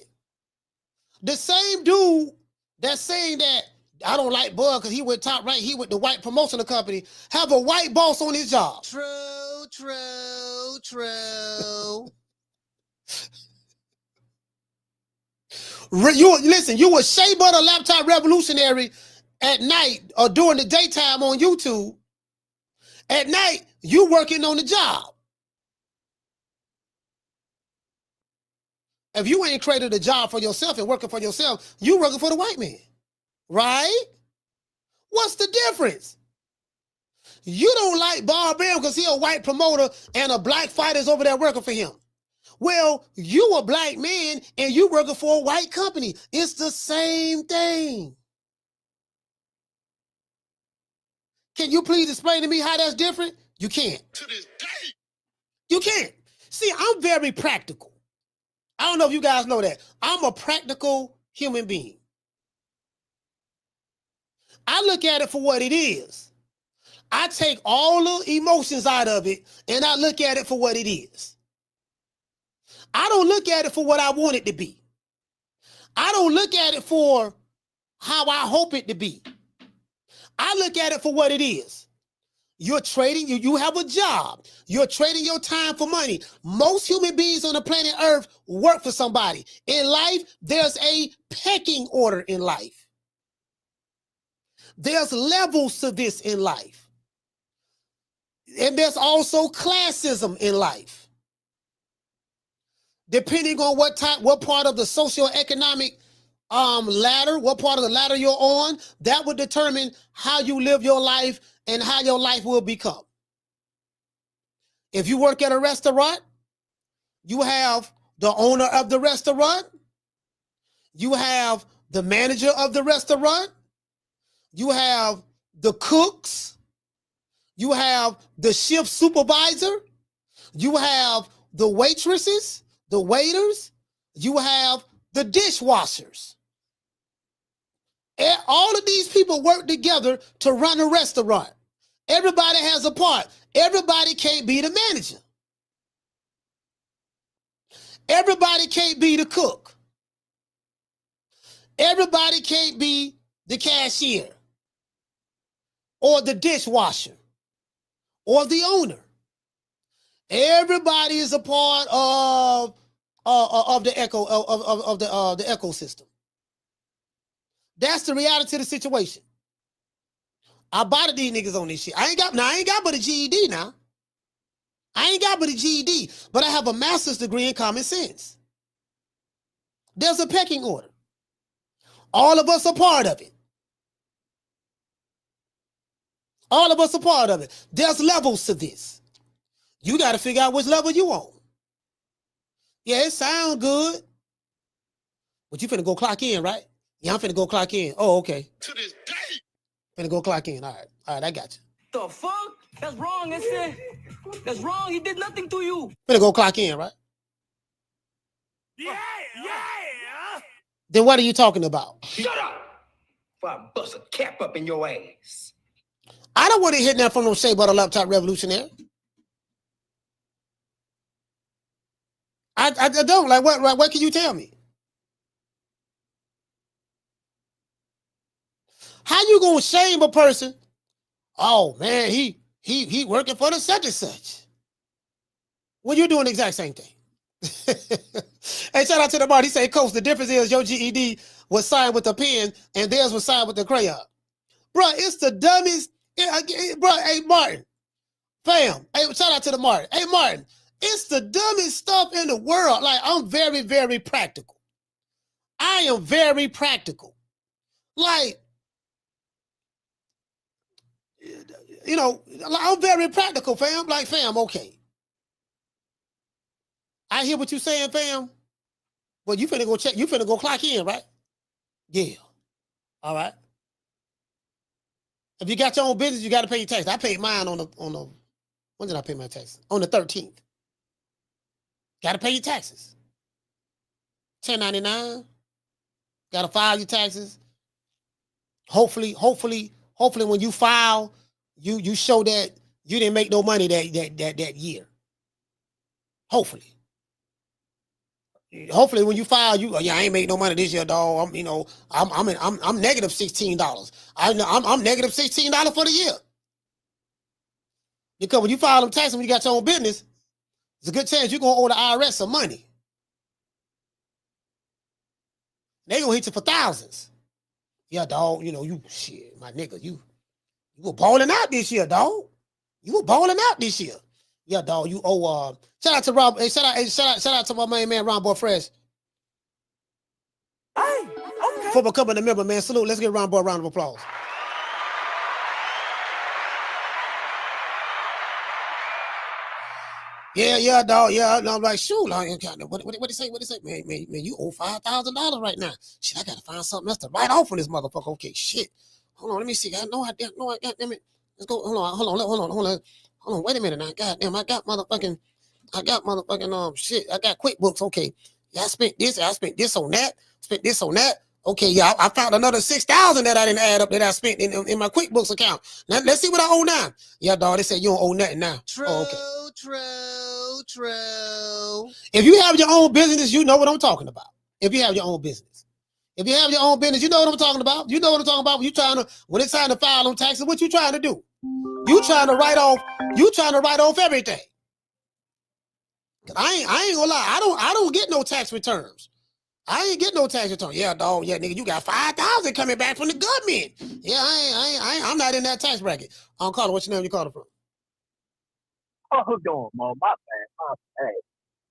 The same dude that's saying that I don't like Bud because he went Top Rank, he with the white promotional company, have a white boss on his job. True. You a shea butter laptop revolutionary, at night or during the daytime on YouTube. At night, you working on the job. If you ain't created a job for yourself and working for yourself, you working for the white man, right? What's the difference? You don't like Bob Arum because he a white promoter and a black fighter's over there working for him. Well, you a black man and you working for a white company. It's the same thing. Can you please explain to me how that's different? You can't. To this day. You can't. See, I'm very practical. I don't know if you guys know that. I'm a practical human being. I look at it for what it is. I take all the emotions out of it and I look at it for what it is. I don't look at it for what I want it to be. I don't look at it for how I hope it to be. I look at it for what it is. You're trading, you have a job. You're trading your time for money. Most human beings on the planet Earth work for somebody. In life, there's a pecking order in life. There's levels to this in life. And there's also classism in life. Depending on what part of the socioeconomic ladder, what part of the ladder you're on, that would determine how you live your life and how your life will become. If you work at a restaurant, you have the owner of the restaurant, you have the manager of the restaurant, you have the cooks, you have the shift supervisor, you have the waitresses, the waiters, you have the dishwashers. And all of these people work together to run a restaurant. Everybody has a part. Everybody can't be the manager. Everybody can't be the cook. Everybody can't be the cashier or the dishwasher or the owner. Everybody is a part of the ecosystem. That's the reality of the situation. I bother these niggas on this shit. I ain't got but a GED now. I ain't got but a GED, but I have a master's degree in common sense. There's a pecking order. All of us are part of it. All of us are part of it. There's levels to this. You got to figure out which level you on. Yeah, it sounds good. But you finna go clock in, right? Yeah, I'm finna go clock in. Oh, okay. To this day. Finna go clock in. All right, I got you. The fuck? That's wrong, I That's wrong. He did nothing to you. Finna go clock in, right? Yeah. Then what are you talking about? Shut up! Before I bust a cap up in your ass. I don't want to hear that from no Shea Butter Laptop Revolutionary. I don't. Like, what can you tell me? How you gonna shame a person? Oh man, he working for the such and such. Well, you're doing the exact same thing. Hey, shout out to the Martin. He said, Coach, the difference is your GED was signed with a pen and theirs was signed with the crayon. Bro, it's the dumbest. Bro, hey Martin, fam. Hey, shout out to the Martin. Hey Martin, it's the dumbest stuff in the world. Like, I'm very, very practical. I am very practical. Like, you know, I'm very practical, fam. Like, fam, okay. I hear what you saying, fam. But you finna go check. You finna go clock in, right? Yeah. All right. If you got your own business, you got to pay your tax. I paid mine on the. When did I pay my taxes? On the 13th. Got to pay your taxes. 1099. Got to file your taxes. Hopefully, when you file, you show that you didn't make no money that year. Hopefully when you file, I ain't make no money this year, dog. I'm negative $16. I'm negative $16 for the year. Because when you file them taxes, when you got your own business, it's a good chance you're gonna owe the IRS some money. They gonna hit you for thousands. Yeah, dog. You know, you shit, my nigga. You were balling out this year, dog. You were balling out this year. Yeah, dog. You owe. Shout out to Rob. Hey, shout out to my main man, Ron Boy Fresh. Hey, okay. For becoming a member, man. Salute. Let's give Ron Boy a round of applause. Yeah, dog. Yeah, and I'm like, shoot, like, what they say? What they say? Man, you owe $5,000 right now. Shit, I gotta find something else to write off on this motherfucker. Okay, shit. Hold on, let me see. I know I goddamn it. Let's go. Hold on. Wait a minute now. Goddamn, I got motherfucking shit. I got QuickBooks. Okay. Yeah, I spent this on that. Spent this on that. Okay, yeah, I found another $6,000 that I didn't add up that I spent in my QuickBooks account. Now let's see what I owe now. Yeah, dog. They said you don't owe nothing now. True. If you have your own business, you know what I'm talking about. If you have your own business, you know what I'm talking about. You know what I'm talking about. When it's time to file on taxes, what you trying to do? You trying to write off everything. I ain't gonna lie. I don't get no tax returns. I ain't get no tax return. Yeah, dog. Yeah, nigga, you got $5,000 coming back from the government. Yeah, I'm not in that tax bracket. Carter, what's your name? You called it from? Oh, hold on, Mo. My bad.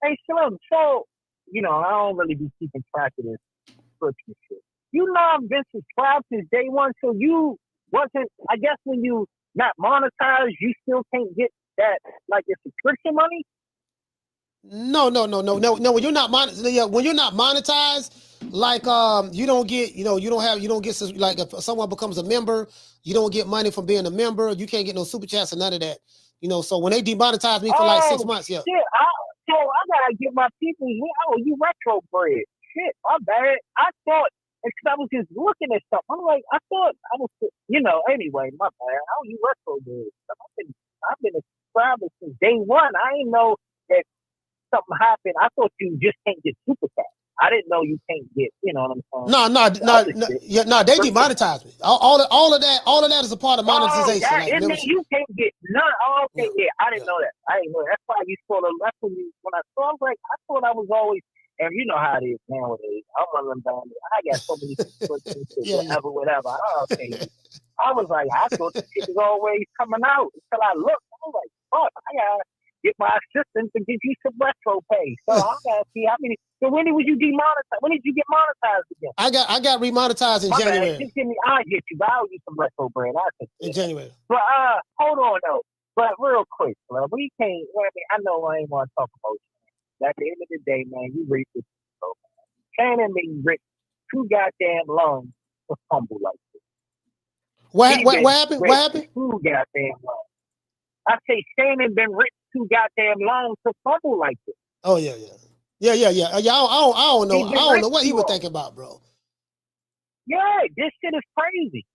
Hey, Slim. So, you know, I don't really be keeping track of this subscription shit. You know, I've been subscribed since day one. So you wasn't. I guess when you not monetized, you still can't get that like your subscription money. No. When you're not monetized, like you don't get like if someone becomes a member, you don't get money from being a member. You can't get no super chats or none of that. You know, so when they demonetized me for like 6 months, yeah. Shit, I gotta get my people. You retro bread. Shit, my bad. I thought because I was just looking at something. I'm like, I thought I was, you know. Anyway, my bad. How you retro bread? I've been a subscriber since day one. I didn't know that something happened. I thought you just can't get super chat. I didn't know you can't get, you know what I'm saying? No, they demonetized me. All of that is a part of monetization. You can't get none. Oh, okay, yeah, I didn't know that. That's why you sort of left when I saw. I was like, I thought I was always, and you know how it is nowadays. I'm one of them down there. I got so many subscriptions, whatever. Oh, okay. I was like, I thought the shit was always coming out until I looked. I was like, fuck, I gotta get my assistant to give you some retro pay. So I gotta see how many. So when did you demonetize? When did you get monetized again? I got remonetized in January. Just give me. I'll get you. I'll use some retro bread. In January. But hold on though. But real quick, bro, we can't. I know I ain't want to talk about you. At the end of the day, man, you reach this. Shannon been rich too goddamn long to fumble like this. What happened? What happened? Too goddamn long. I say Shannon been rich too goddamn long to fumble like this. Oh yeah. I don't know what he was thinking about, bro. Yeah, this shit is crazy.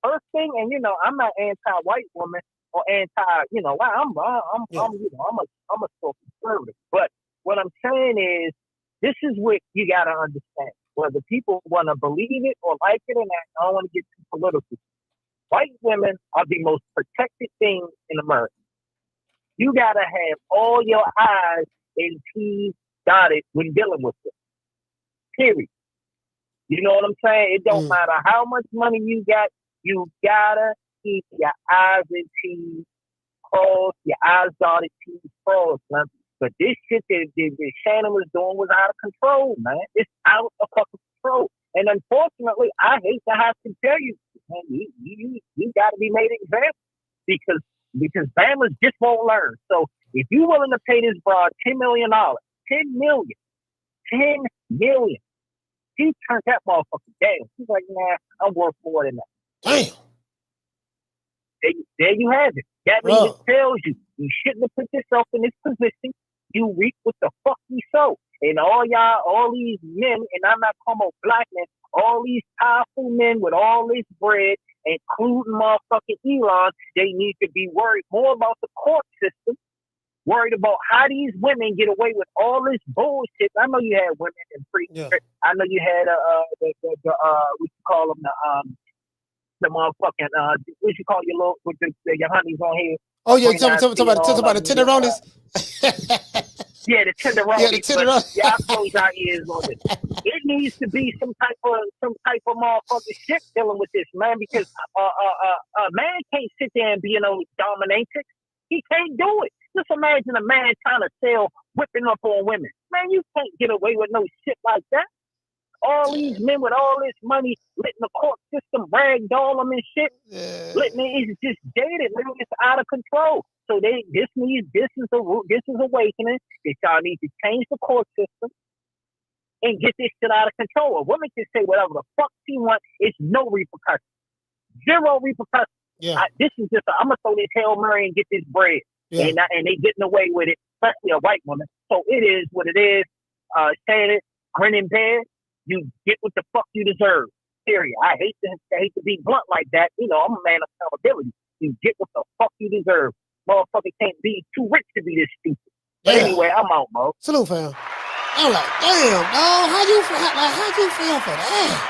First thing, and you know, I'm not anti-white woman or anti, you know, I'm a so conservative. But what I'm saying is, this is what you gotta understand. Whether people want to believe it or like it or not, I don't want to get too political. White women are the most protected thing in America. You gotta have all your I's and T's dotted when dealing with them. Period. You know what I'm saying? It don't matter how much money you got, you gotta keep your I's and T's crossed, your I's dotted, T's crossed, man. But this shit that Shannon was doing was out of control, man. It's out of fucking control. And unfortunately, I hate to have to tell you, man, you got to be made an example because families just won't learn. So if you're willing to pay this broad $10 million, $10 million, he turned that motherfucker down. He's like, nah, I'm worth more than that. Damn. There you have it. That means it tells you shouldn't have put yourself in this position. You reap what the fuck you sow. And all these men, and I'm not talking about black men, all these powerful men with all this bread, including motherfucking Elon, they need to be worried more about the court system, worried about how these women get away with all this bullshit. I know you had women in I know you had what you call them, the motherfucking what you call your little with your honeys on here. Oh yeah, talk about the tenderonis. Yeah, the tenderoni. Yeah, the tenderoni. Yeah, I close our ears on it. It needs to be some type of motherfucking shit dealing with this, man, because a man can't sit there and be dominatrix. He can't do it. Just imagine a man trying to sell whipping up on women. Man, you can't get away with no shit like that. All these men with all this money, letting the court system ragdoll them and shit. Letting it's just dated, man. It's out of control. So this is awakening. That y'all need to change the court system and get this shit out of control. A woman can say whatever the fuck she wants. It's no repercussions. Zero repercussions. Yeah. This is just I'm gonna throw this Hail Mary and get this bread. Yeah. And they getting away with it, especially a white woman. So it is what it is. Shannon, grinning bear, you get what the fuck you deserve. Period. I hate to be blunt like that. I'm a man of accountability. You get what the fuck you deserve. Motherfucker can't be too rich to be this stupid. But anyway, I'm out, Mo. Salute, fam. I'm like, damn, dog. How you feel for that?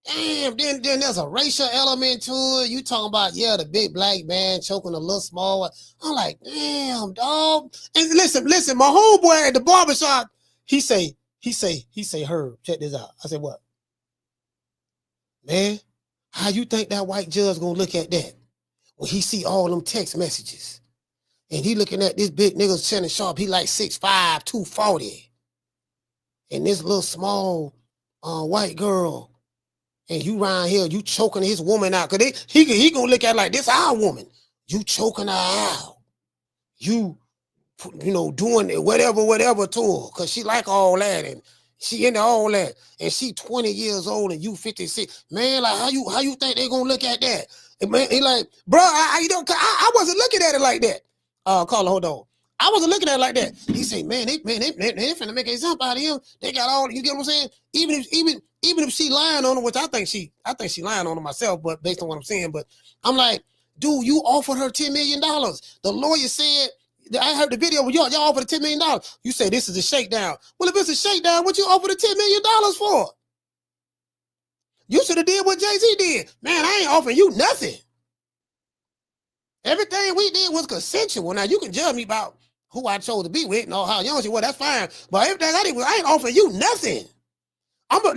Damn, then there's a racial element to it. You talking about, the big black man choking a little small one. I'm like, damn, dog. And listen, my homeboy at the barbershop, he say, Herb, check this out. I said, what? Man, how you think that white judge gonna look at that when he see all them text messages? And he looking at this big nigga, Shannon Sharpe, he like 6'5", 240. And this little small white girl, and you around here, you choking his woman out. Cause he gonna look at it like, this our woman. You choking her out. You doing whatever to her. Cause she like all that and she into all that. And she 20 years old and you 56. Man, like how you think they gonna look at that? And man, he like, bro, I wasn't looking at it like that. Carla, hold on. I wasn't looking at it like that. He say, man, they finna make a example out of him. They got all, you get what I'm saying? Even if she lying on him, which I think she lying on him myself, but based on what I'm saying, but I'm like, dude, you offered her $10 million. The lawyer said, I heard the video where y'all offered $10 million. You say this is a shakedown. Well, if it's a shakedown, what you offered the $10 million for? You should have did what Jay-Z did. Man, I ain't offering you nothing. Everything we did was consensual. Now you can judge me about who I chose to be with and all how young she was. That's fine. But everything I did I ain't offering you nothing. I'm gonna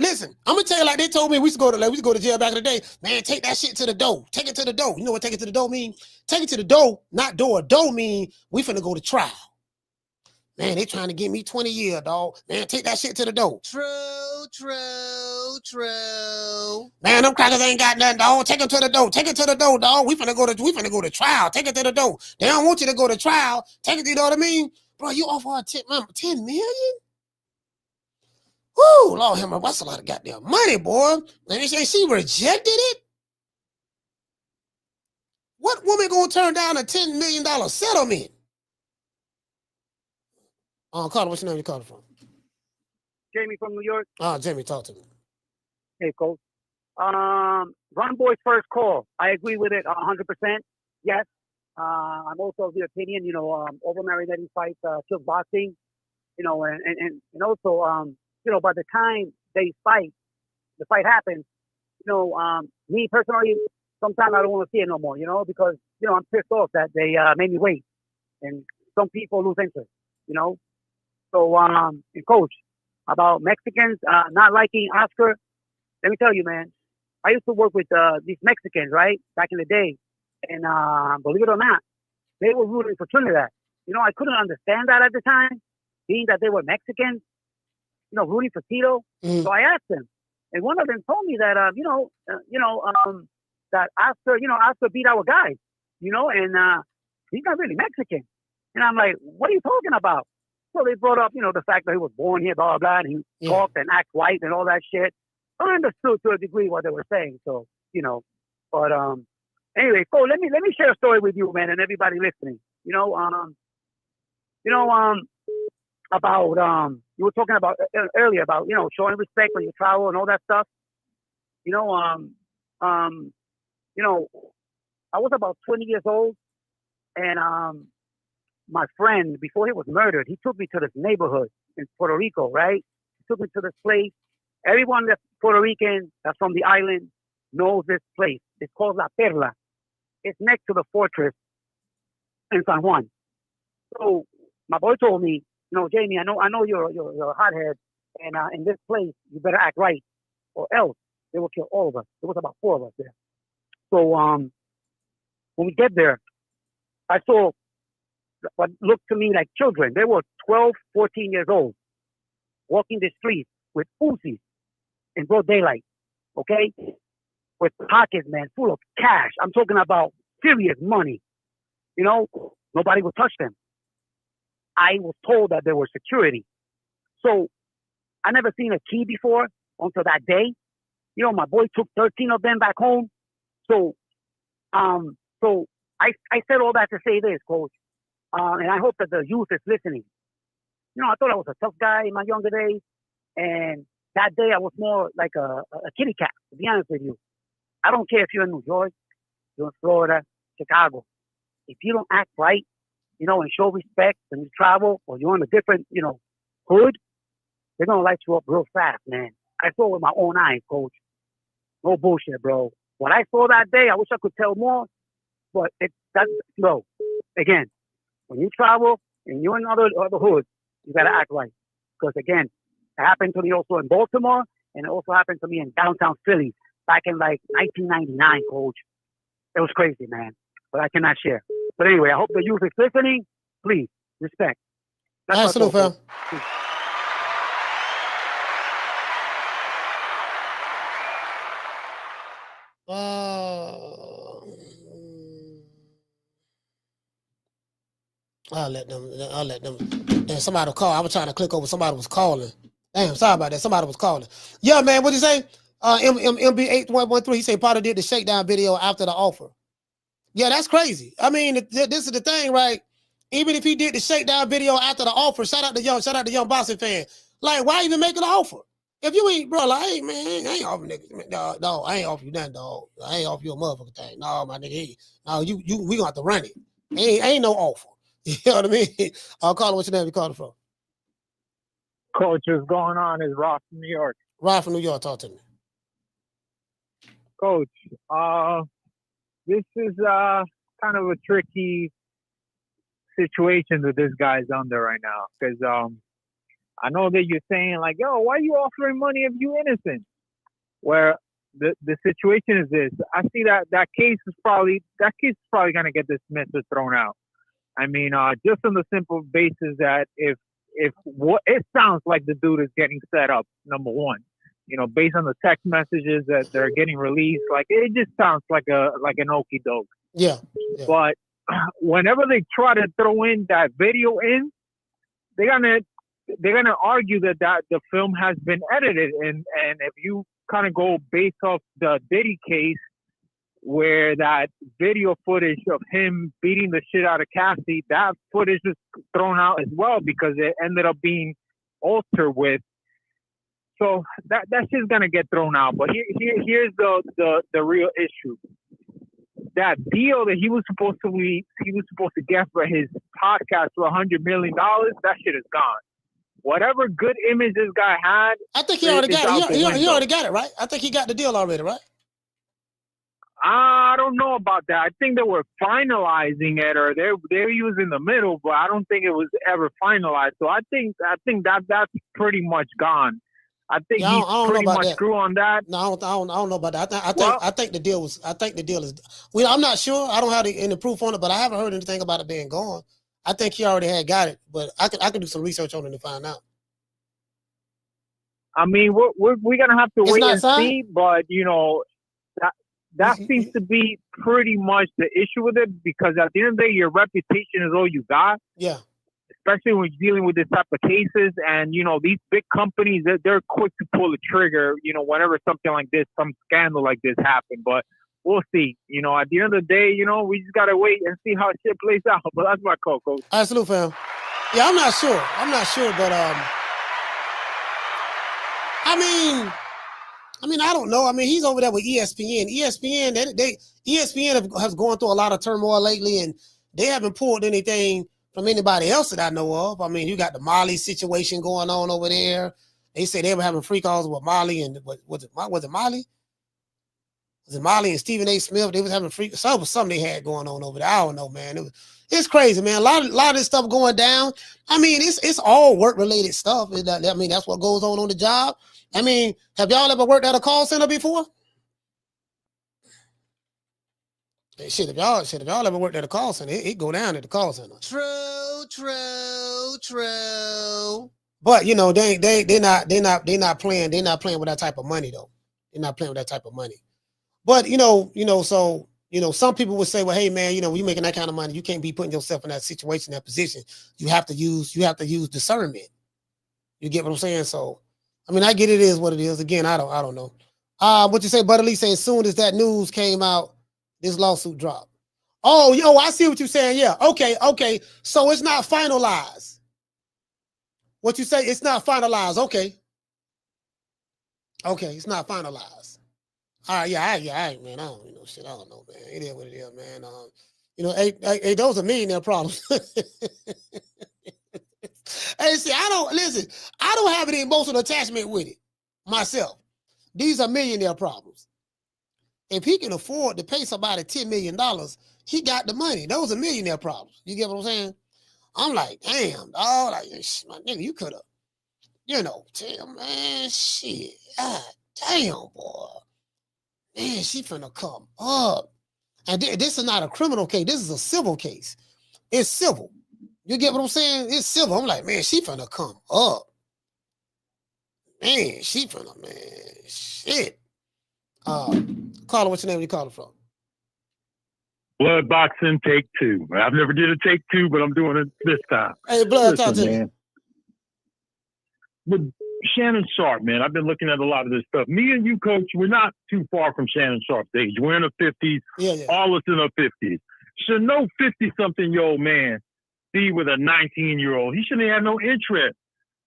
tell you like they told me we used to go to jail back in the day. Man, take that shit to the door. Take it to the door. You know what take it to the door mean? Take it to the door, not door. Door mean we finna go to trial. Man, they trying to give me 20 years, dog. Man, take that shit to the door. True. Man, them crackers ain't got nothing, dog. Take it to the door. Take it to the door, dog. We finna go to trial. Take it to the door. They don't want you to go to trial. Take it, you know what I mean? Bro, you offer her 10 million? Woo, Lord have mercy, that's a lot of goddamn money, boy. And she rejected it? What woman gonna turn down a $10 million settlement? Carter, what's your name you calling from? Jamie from New York. Jamie, talk to me. Hey, Coach. Ron Boy's first call. I agree with it 100%. Yes. I'm also of the opinion, over-marinating fights kills boxing, and also, by the time the fight happens, me personally, sometimes I don't want to see it no more, because, I'm pissed off that they made me wait. And some people lose interest, So, and Coach, about Mexicans not liking Oscar, let me tell you, man, I used to work with these Mexicans, right, back in the day. And believe it or not, they were rooting for Trinidad. I couldn't understand that at the time, being that they were Mexicans, rooting for Tito. So I asked them, and one of them told me that, that Oscar beat our guys, and he's not really Mexican. And I'm like, what are you talking about? So they brought up, the fact that he was born here, blah, blah, blah, and he talked and acts white and all that shit. I understood to a degree what they were saying. So, but anyway, so let me share a story with you, man, and everybody listening. About you were talking about earlier about showing respect when you travel and all that stuff. I was about 20 years old, and my friend, before he was murdered, he took me to this neighborhood in Puerto Rico, right? He took me to this place. Everyone that's Puerto Rican, that's from the island, knows this place. It's called La Perla. It's next to the fortress in San Juan. So my boy told me, Jamie, I know you're a hothead, and in this place you better act right, or else they will kill all of us. There was about 4 of us there. So when we get there, I saw what looked to me like children. They were 12, 14 years old, walking the streets with Uzis in broad daylight, okay? With pockets, man, full of cash. I'm talking about serious money. Nobody would touch them. I was told that there were security. So I never seen a key before until that day. My boy took 13 of them back home. So I said all that to say this, Coach. And I hope that the youth is listening. I thought I was a tough guy in my younger days. And that day I was more like a kitty cat, to be honest with you. I don't care if you're in New York, you're in Florida, Chicago. If you don't act right, and show respect when you travel, or you're in a different, hood, they're going to light you up real fast, man. I saw it with my own eyes, Coach. No bullshit, bro. What I saw that day, I wish I could tell more, but that's slow. Again, when you travel and you're in other hoods, you got to act right. Because, again, it happened to me also in Baltimore, and it also happened to me in downtown Philly back in, 1999, Coach. It was crazy, man. But I cannot share. But anyway, I hope the youth is listening. Please, respect. Absolutely, fam. I'll let them. Damn, somebody call. I was trying to click over. Somebody was calling. Damn, sorry about that. Somebody was calling. Yeah, man, what'd you say? MB8113, he said Potter did the shakedown video after the offer. Yeah, that's crazy. I mean, this is the thing, right? Even if he did the shakedown video after the offer, shout out to young boxing fan. Like, why even make an offer? If you ain't, bro, like, hey, man, I ain't offer niggas. No, I ain't offer you nothing, dog. I ain't offer you a motherfucking thing. No, my nigga, no, we gonna have to run it. Ain't no offer. You know what I mean? I'll call it. What's your name? You calling from? Coach, what's going on? Is Ross from New York. Ross from New York, talk to me. Coach, this is kind of a tricky situation that this guy's under right now. Because I know that you're saying, like, yo, why are you offering money if you innocent? Where the situation is this. I see that case is probably going to get dismissed or thrown out. I mean, just on the simple basis that if what it sounds like the dude is getting set up, number one, based on the text messages that they're getting released, like it just sounds like an okie doke. Yeah. But whenever they try to throw in that video in, they're gonna argue that the film has been edited, and if you kind of go based off the Diddy case, where that video footage of him beating the shit out of Cassie, that footage was thrown out as well because it ended up being altered with. So that shit's gonna get thrown out. But here's the real issue. That deal that he was supposed to get for his podcast for $100 million, that shit is gone. Whatever good image this guy had, I think he already got it. He already got it, right? I think he got the deal already, right? I don't know about that. I think they were finalizing it, or they was in the middle, but I don't think it was ever finalized. So I think that's pretty much gone. I think he's pretty much through on that. No, I don't know about that. I think the deal is. Well, I'm not sure. I don't have any proof on it, but I haven't heard anything about it being gone. I think he already had got it, but I could do some research on it to find out. I mean, we're gonna have to wait and see, but that seems to be pretty much the issue with it, because at the end of the day, your reputation is all you got. Yeah. Especially when you're dealing with this type of cases, and these big companies, they're quick to pull the trigger. Whenever something like this, some scandal like this happen. But we'll see. At the end of the day, we just gotta wait and see how shit plays out. But that's my call, Coach. Absolutely, fam. Yeah, I'm not sure, but I mean, I don't know. I mean, he's over there with ESPN. ESPN has gone through a lot of turmoil lately, and they haven't pulled anything from anybody else that I know of. I mean, you got the Molly situation going on over there. They say they were having free calls with Molly, and was it Molly? Was it Molly and Stephen A. Smith? They was having something they had going on over there. I don't know, man. It's crazy, man. A lot of this stuff going down. I mean, it's all work related stuff. I mean, that's what goes on the job. I mean, have y'all ever worked at a call center before? Shit, if y'all ever worked at a call center, it go down at the call center. True. But you know, they're not playing with that type of money though. They're not playing with that type of money. But so some people would say, well, hey man, when you're making that kind of money, you can't be putting yourself in that situation, that position. You have to use discernment. You get what I'm saying? So, I mean, I get it is what it is. Again, I don't know. What you say, Buddy Lee? Say as soon as that news came out, this lawsuit dropped. Oh, I see what you're saying. Yeah. Okay. So it's not finalized. What you say? It's not finalized. Okay, it's not finalized. All right, yeah, man. I don't know shit. I don't know, man. It is what it is, man. Hey, those are millionaire problems. Hey, see, I don't have any emotional attachment with it myself. These are millionaire problems. If he can afford to pay somebody $10 million, he got the money. Those are millionaire problems. You get what I'm saying? I'm like, damn, dog. Like, my nigga, you could have, damn, man, shit. God damn, boy. Man, she finna come up. And this is not a criminal case. This is a civil case. It's civil. You get what I'm saying? It's civil. I'm like, man, she finna come up. Man, she finna, man, shit. Caller, what's your name? Where you calling from? Blood boxing, take two. I've never did a take two, but I'm doing it this time. Hey, Blood, talk to me. With Shannon Sharpe, man, I've been looking at a lot of this stuff. Me and you, Coach, we're not too far from Shannon Sharpe's age. We're in the 50s. Yeah. All us in our 50s. Should no 50-something-year-old man be with a 19-year-old? He shouldn't have no interest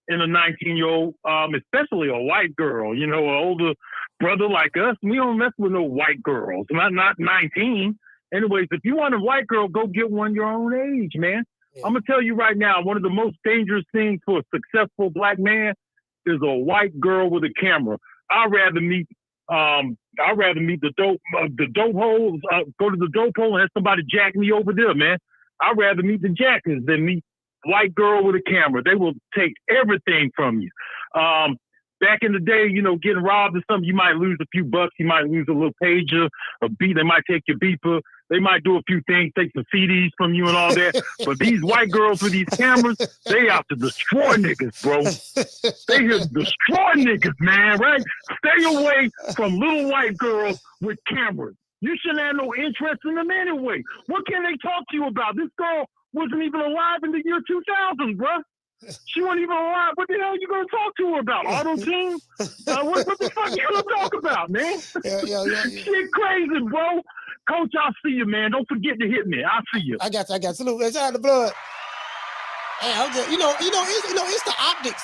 in a 19-year-old, especially a white girl. An older brother like us, we don't mess with no white girls. Not 19. Anyways, if you want a white girl, go get one your own age, man. Yeah. I'm going to tell you right now, one of the most dangerous things for a successful black man is a white girl with a camera. I'd rather meet the dope holes, go to the dope hole and have somebody jack me over there, man. I'd rather meet the jackers than meet white girl with a camera. They will take everything from you. Back in the day, getting robbed or something, you might lose a few bucks. You might lose a little pager, a beat. They might take your beeper. They might do a few things, take some CDs from you and all that. But these white girls with these cameras, they out to destroy niggas, bro. They just destroy niggas, man, right? Stay away from little white girls with cameras. You shouldn't have no interest in them anyway. What can they talk to you about? This girl wasn't even alive in the year 2000, bro. She wasn't even alive. What the hell are you going to talk to her about? Auto-tune? What the fuck you going to talk about, man? Yeah. Shit crazy, bro. Coach, I'll see you, man. Don't forget to hit me. I'll see you. I got you. Salute. It's out of the blood. Hey, I'm just, it's the optics.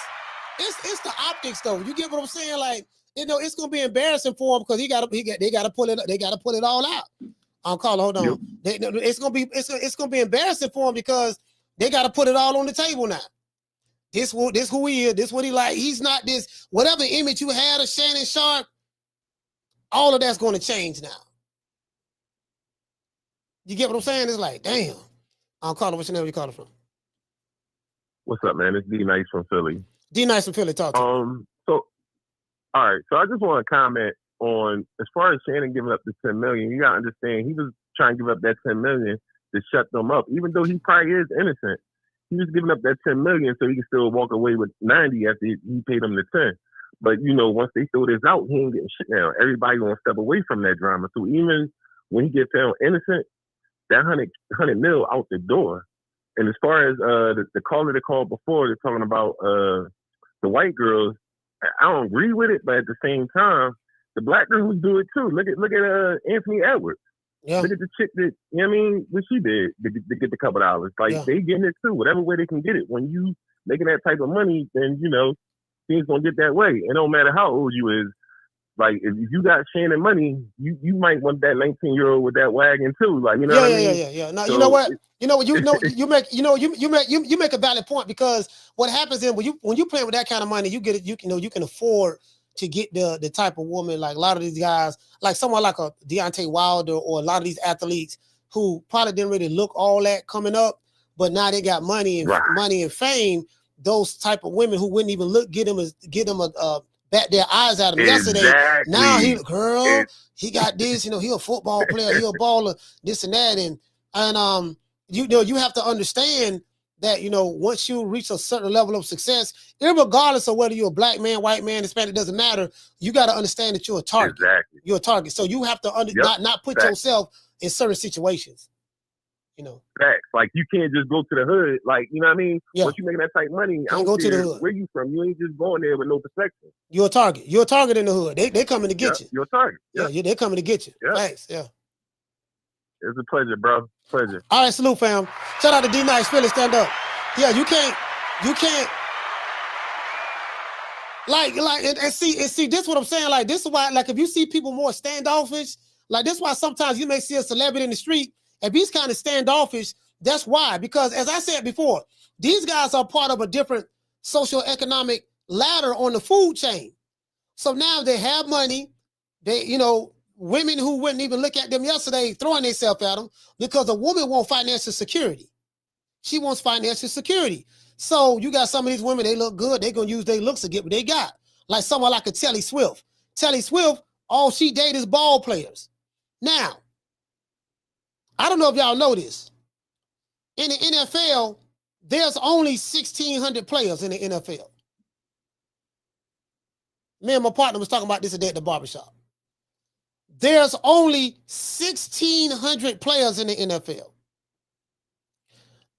It's the optics, though. You get what I'm saying? Like, it's gonna be embarrassing for him because they gotta pull it all out. Caller, hold on. Yep. It's gonna be embarrassing for him because they gotta put it all on the table now. This who he is. This what he like. He's not this. Whatever image you had of Shannon Sharpe, all of that's going to change now. You get what I'm saying? It's like, damn. Caller, what's your name? Where you calling from? What's up, man? It's D Nice from Philly. D Nice from Philly. Talk to me. So, all right. So I just want to comment on as far as Shannon giving up the $10 million. You gotta understand, he was trying to give up that $10 million to shut them up, even though he probably is innocent. He was giving up that $10 million so he can still walk away with 90 after he paid him the 10. But once they throw this out, he ain't getting shit now. Everybody gonna step away from that drama. So even when he gets found innocent, that 100 mil out the door. And as far as the caller that called before, they're talking about the white girls. I don't agree with it, but at the same time, the black girls do it too. Look at Anthony Edwards. Yeah. Look at the chick that, what she did to get the couple dollars. Like, they getting it too, whatever way they can get it. When you making that type of money, then, things gonna get that way. It don't matter how old you is. Like, if you got Shannon money, you might want that 19-year-old with that wagon too. Like, what I mean? Yeah. Now, so, you know what? You make a valid point because what happens is when you playing with that kind of money, you get it. You can afford to get the type of woman, like a lot of these guys, like someone like a Deontay Wilder or a lot of these athletes who probably didn't really look all that coming up, but now they got money and fame. Those type of women who wouldn't even get them bat their eyes at him yesterday. Now he got this, he a football player, he a baller, this and that, and you have to understand that once you reach a certain level of success, regardless of whether you're a black man, white man, Hispanic, doesn't matter. You got to understand that you're a target. Exactly. You're a target, so you have to not put yourself in certain situations. Facts. Like you can't just go to the hood. Like you know what I mean. Yeah. Once you making that type of money, I don't go care to the hood. where you from. You ain't just going there with no perspective. You're a target. You're a target in the hood. They coming to get you. You're a target. Yeah, they're coming to get you. Yeah. Thanks. Yeah. It's a pleasure, bro. Pleasure. All right, salute, fam. Shout out to D Nice. Philly, stand up. Yeah, you can't. Like, and see, this is what I'm saying. Like, this is why, like, if you see people more standoffish, like, this is why sometimes you may see a celebrity in the street. If he's kind of standoffish, that's why. Because as I said before, these guys are part of a different socioeconomic ladder on the food chain. So now they have money. They, women who wouldn't even look at them yesterday throwing themselves at them because a woman wants financial security. She wants financial security. So you got some of these women, they look good. They're going to use their looks to get what they got. Like someone like a Telly Swift. Telly Swift, all she dated is ball players. Now, I don't know if y'all know this. In the NFL, there's only 1,600 players in the NFL. Me and my partner was talking about this today at the barbershop. There's only 1,600 players in the NFL.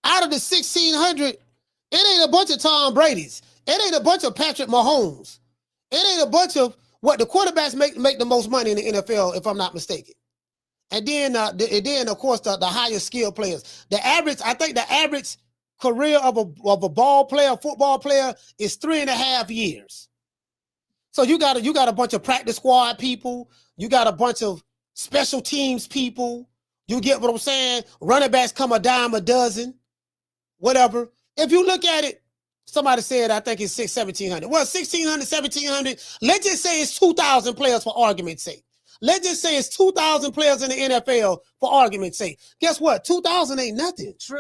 Out of the 1,600, it ain't a bunch of Tom Brady's. It ain't a bunch of Patrick Mahomes. It ain't a bunch of what the quarterbacks make the most money in the NFL, if I'm not mistaken. And then of course, the highest skilled players. I think the average career of a football player is 3.5 years. So you got a bunch of practice squad people. You got a bunch of special teams people. You get what I'm saying? Running backs come a dime a dozen, whatever. If you look at it, somebody said, I think it's 1,700. Well, 1,600, 1,700. Let's just say it's 2,000 players for argument's sake. Let's just say it's 2,000 players in the NFL for argument's sake. Guess what? 2,000 ain't nothing. True.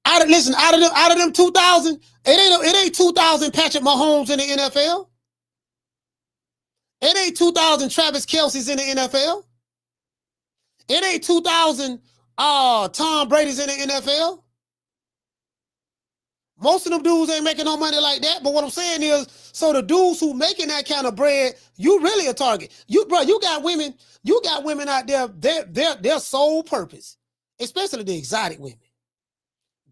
Out of them 2,000, it ain't 2,000 Patrick Mahomes in the NFL. It ain't 2,000 Travis Kelce's in the NFL. It ain't 2,000 Tom Brady's in the NFL. Most of them dudes ain't making no money like that. But what I'm saying is, so the dudes who making that kind of bread, you really a target. You got women out there, their sole purpose, especially the exotic women.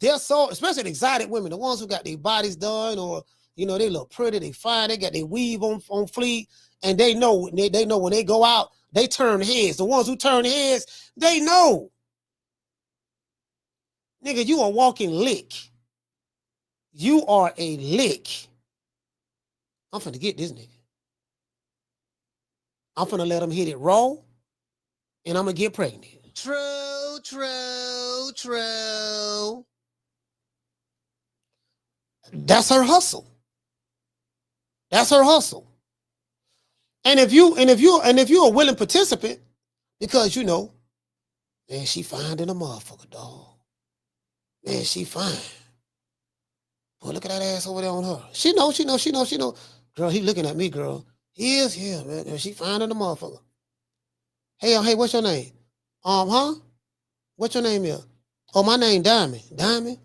Especially the exotic women, the ones who got their bodies done, or they look pretty, they fine, they got their weave on fleek, and they know when they go out, they turn heads. The ones who turn heads, they know. Nigga, you a walking lick. You are a lick. I'm finna get this nigga. I'm finna let him hit it raw, and I'm gonna get pregnant. True. That's her hustle. And if you're a willing participant, because man, she fine than a motherfucker, dog. Man, she fine. Boy, look at that ass over there on her. She know. Girl, he looking at me, girl. He is, yeah, man. She fine than a motherfucker. Hey, what's your name? What's your name here? Oh, my name Diamond. Diamond?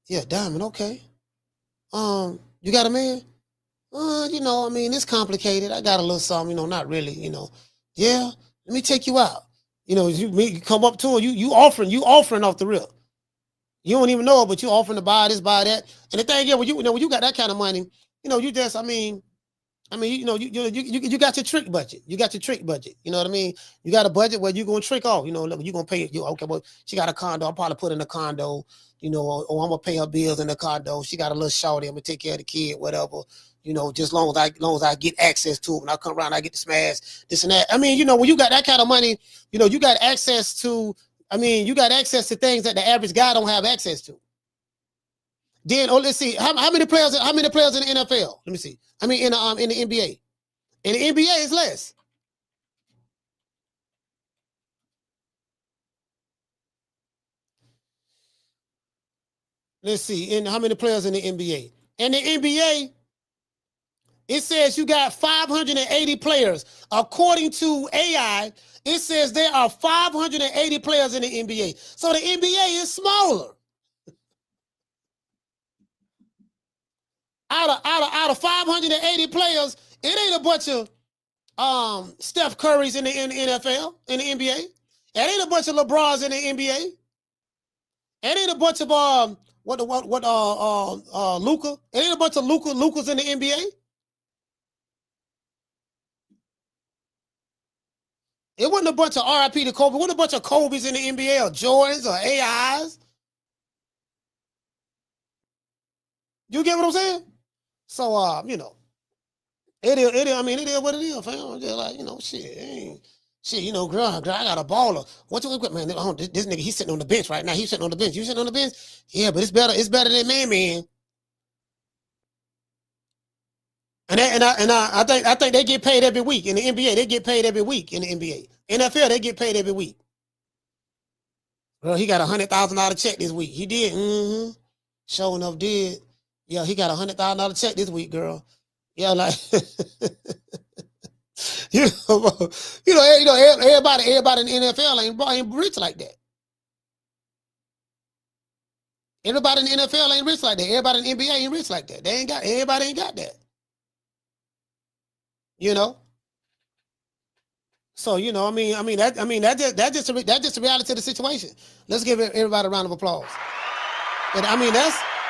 Yeah, Diamond, okay. You got a man? It's complicated. I got a little something, not really, Yeah, let me take you out. You come up to her, you offering off the rip. You don't even know it, but you offering to buy this, buy that. And the thing is, when you got that kind of money, you just, you got your trick budget. You got your trick budget. You know what I mean? You got a budget where you're going to trick off. Look, you're going to pay. Okay, well, she got a condo. I'll probably put in a condo, or I'm going to pay her bills in the condo. She got a little shorty. I'm going to take care of the kid, whatever. Just as long as I get access to it. When I come around, I get to smash this and that. When you got that kind of money, you got access to, you got access to things that the average guy don't have access to. Then let's see how many players in the NFL? Let me see. I mean in the NBA. In the NBA is less. Let's see. In how many players in the NBA? In the NBA, it says you got 580 players. According to AI, it says there are 580 players in the NBA. So the NBA is smaller. Out of 580 players, it ain't a bunch of Steph Curry's in the NFL, in the NBA. It ain't a bunch of LeBrons in the NBA. It ain't a bunch of Luka. It ain't a bunch of Lukas in the NBA. It wasn't a bunch of RIP to Kobe. It wasn't a bunch of Kobe's in the NBA or Jordans or AIs. You get what I'm saying? So you know, it is what it is, fam. I'm just like, shit, girl, I got a baller. What you got, man? This nigga, he's sitting on the bench right now. He's sitting on the bench. You sitting on the bench? Yeah, but it's better than man. And I think they get paid every week. In the NBA, they get paid every week in the NBA. NFL, they get paid every week. Girl, he got $100,000 check this week. He did. Mm-hmm. Sure enough, did. Yeah, he got $100,000 check this week, girl. Yeah, like everybody in the NFL ain't rich like that. Everybody in the NFL ain't rich like that. Everybody in the NBA ain't rich like that. Everybody ain't got that. So that's just the reality of the situation. Let's give everybody a round of applause. But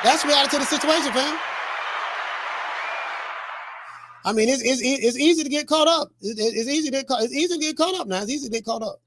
that's reality of the situation, fam. It's easy to get caught up. It's easy to get caught up now. It's easy to get caught up.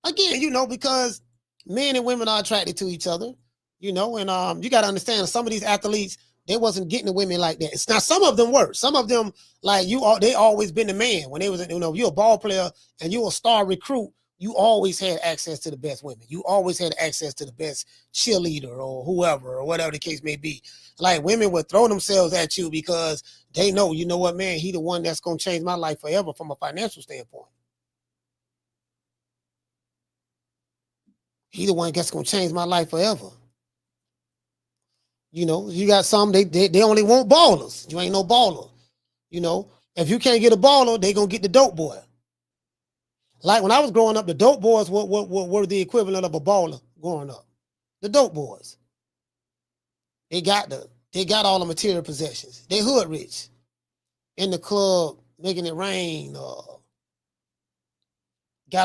Again, because men and women are attracted to each other, and you got to understand some of these athletes, they wasn't getting the women like that. Now, some of them were. Some of them, they always been the man. When they was, you're a ball player and you're a star recruit, you always had access to the best women. You always had access to the best cheerleader or whoever or whatever the case may be. Like, women would throw themselves at you because they know, you know what, man, he the one that's going to change my life forever from a financial standpoint. He the one that's going to change my life forever. You got some, they only want ballers. You ain't no baller. If you can't get a baller, they going to get the dope boy. Like when I was growing up, the dope boys were the equivalent of a baller growing up. The dope boys. They got all the material possessions. They hood rich. In the club, making it rain. Got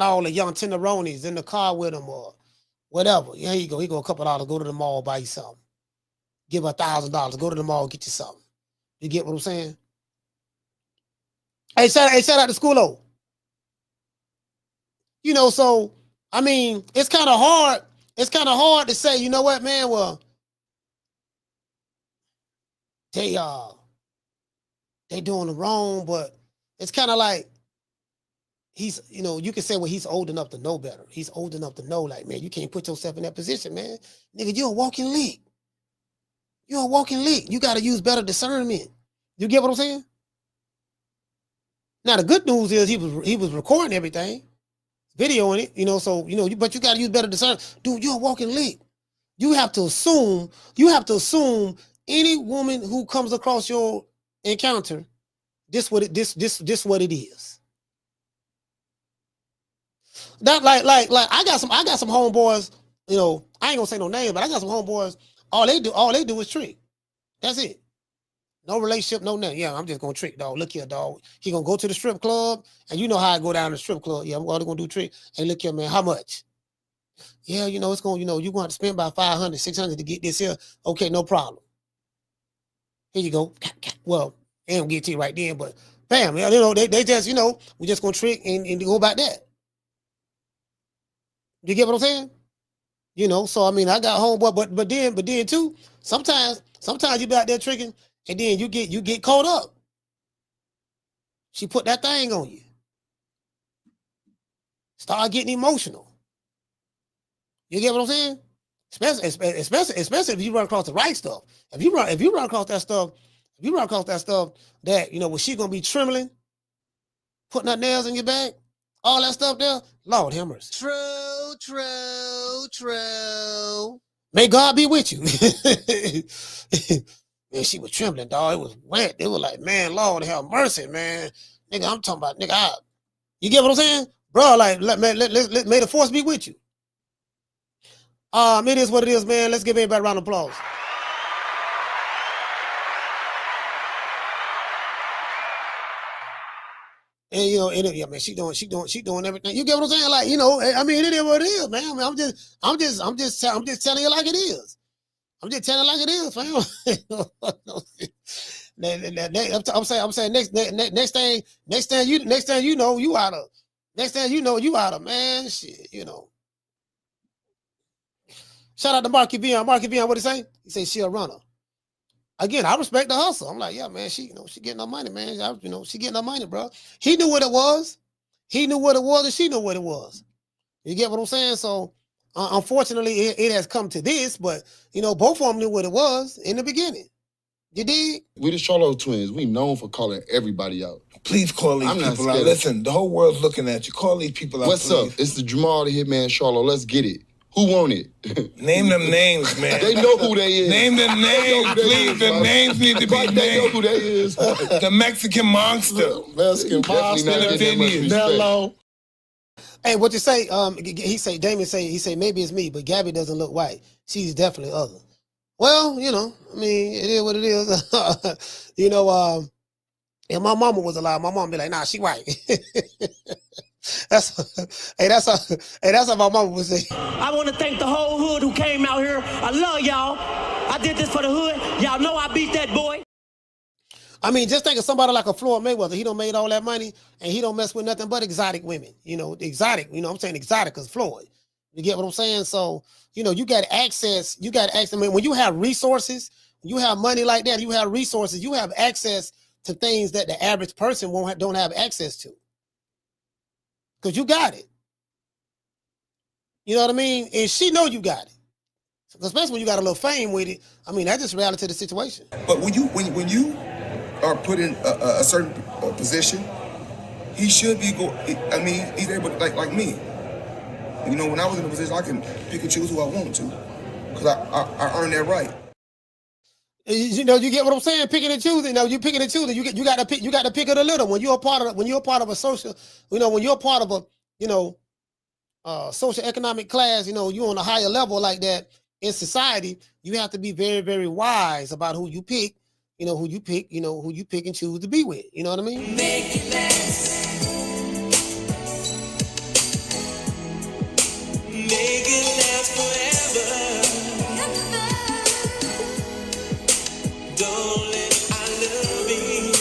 all the young tenderonis in the car with them or whatever. Yeah, he go a couple dollars, go to the mall, buy you something. Give $1,000, go to the mall, get you something. You get what I'm saying? Hey, shout out to Schoolo. So it's kind of hard. It's kind of hard to say, you know what, man? Well, they doing the wrong, but it's kind of like he's, you can say, well, he's old enough to know better. He's old enough to know, like, man, you can't put yourself in that position, man. Nigga, you're a walking leak. You're a walking leak. You got to use better discernment. You get what I'm saying? Now the good news is he was recording everything. Videoing it, so but you got to use better discernment. Dude, you're a walking leak. You have to assume any woman who comes across your encounter, this what it is. That like I got some homeboys, I ain't gonna say no name, but I got some homeboys, all they do is trick. That's it. No relationship, no nothing. Yeah, I'm just gonna trick, dog. Look here, dog. He gonna go to the strip club, and you know how I go down to the strip club. Yeah, I'm only gonna do trick. Hey, look here, man. How much? Yeah, it's gonna, you're going to have to spend about $500, $600 to get this here. Okay, no problem. Here you go. Well, they don't get to you right then, but bam, they just, we just gonna trick and go about that. You get what I'm saying? So I got homeboy, but then too, sometimes you be out there tricking. And then you get caught up. She put that thing on you. Start getting emotional. You get what I'm saying? Especially if you run across the right stuff. If you run across that stuff, that when she gonna be trembling, putting her nails in your back, all that stuff there, Lord have mercy. True. May God be with you. Man, she was trembling, dog. It was wet. It was like, man, Lord have mercy, man. Nigga, I'm talking about, nigga, you get what I'm saying? Bro, like, may the force be with you. It is what it is, man. Let's give everybody a round of applause. And yeah, man, she doing everything. You get what I'm saying? Like, I mean, it is what it is, man. I mean, I'm just telling you like it is. I'm just telling you like it is, fam. I'm saying next thing you know, you out of man, shit, Shout out to Marky Vion. Marky Vion, what he say? He say she a runner. Again, I respect the hustle. I'm like, yeah, man, she getting her money, man. She getting her money, bro. He knew what it was. He knew what it was, and she knew what it was. You get what I'm saying? So, unfortunately, it has come to this, but, both of them knew what it was in the beginning. You dig? We the Charlo twins. We known for calling everybody out. Please call these people out. Listen, the whole world's looking at you. Call these people out, What's up? It's the Jamal the Hitman Charlo. Let's get it. Who want it? Name them names, man. They know who they is. Name them names, please. The names need to be named. They know who they is. The Mexican monster. Mexican monster. Mellow. Hey, what you say? Damien say maybe it's me, but Gabby doesn't look white. She's definitely other. Well, I mean, it is what it is. If my mama was alive, my mom be like, nah, she white. That's how my mama would say. I want to thank the whole hood who came out here. I love y'all. I did this for the hood. Y'all know I beat that boy. I mean, just think of somebody like a Floyd Mayweather. He don't made all that money, and he don't mess with nothing but exotic women. Exotic. I'm saying exotic because Floyd. You get what I'm saying? So, you got access. I mean, when you have resources, you have money like that, you have resources, you have access to things that the average person don't have access to. Because you got it. You know what I mean? And she know you got it. Especially when you got a little fame with it. I mean, that's just reality of the situation. But when you are put in a certain position, he should be he's able to, like me. When I was in a position, I can pick and choose who I want to. Because I earned that right. You get what I'm saying? Picking and choosing. You picking and choosing. You got to pick it a little. When you're a part of a social, when you're a part of a social economic class, you're on a higher level like that in society, you have to be very, very wise about who you pick, who you pick and choose to be with. You know what I mean? Make it last. Make it last forever. Don't let I love you.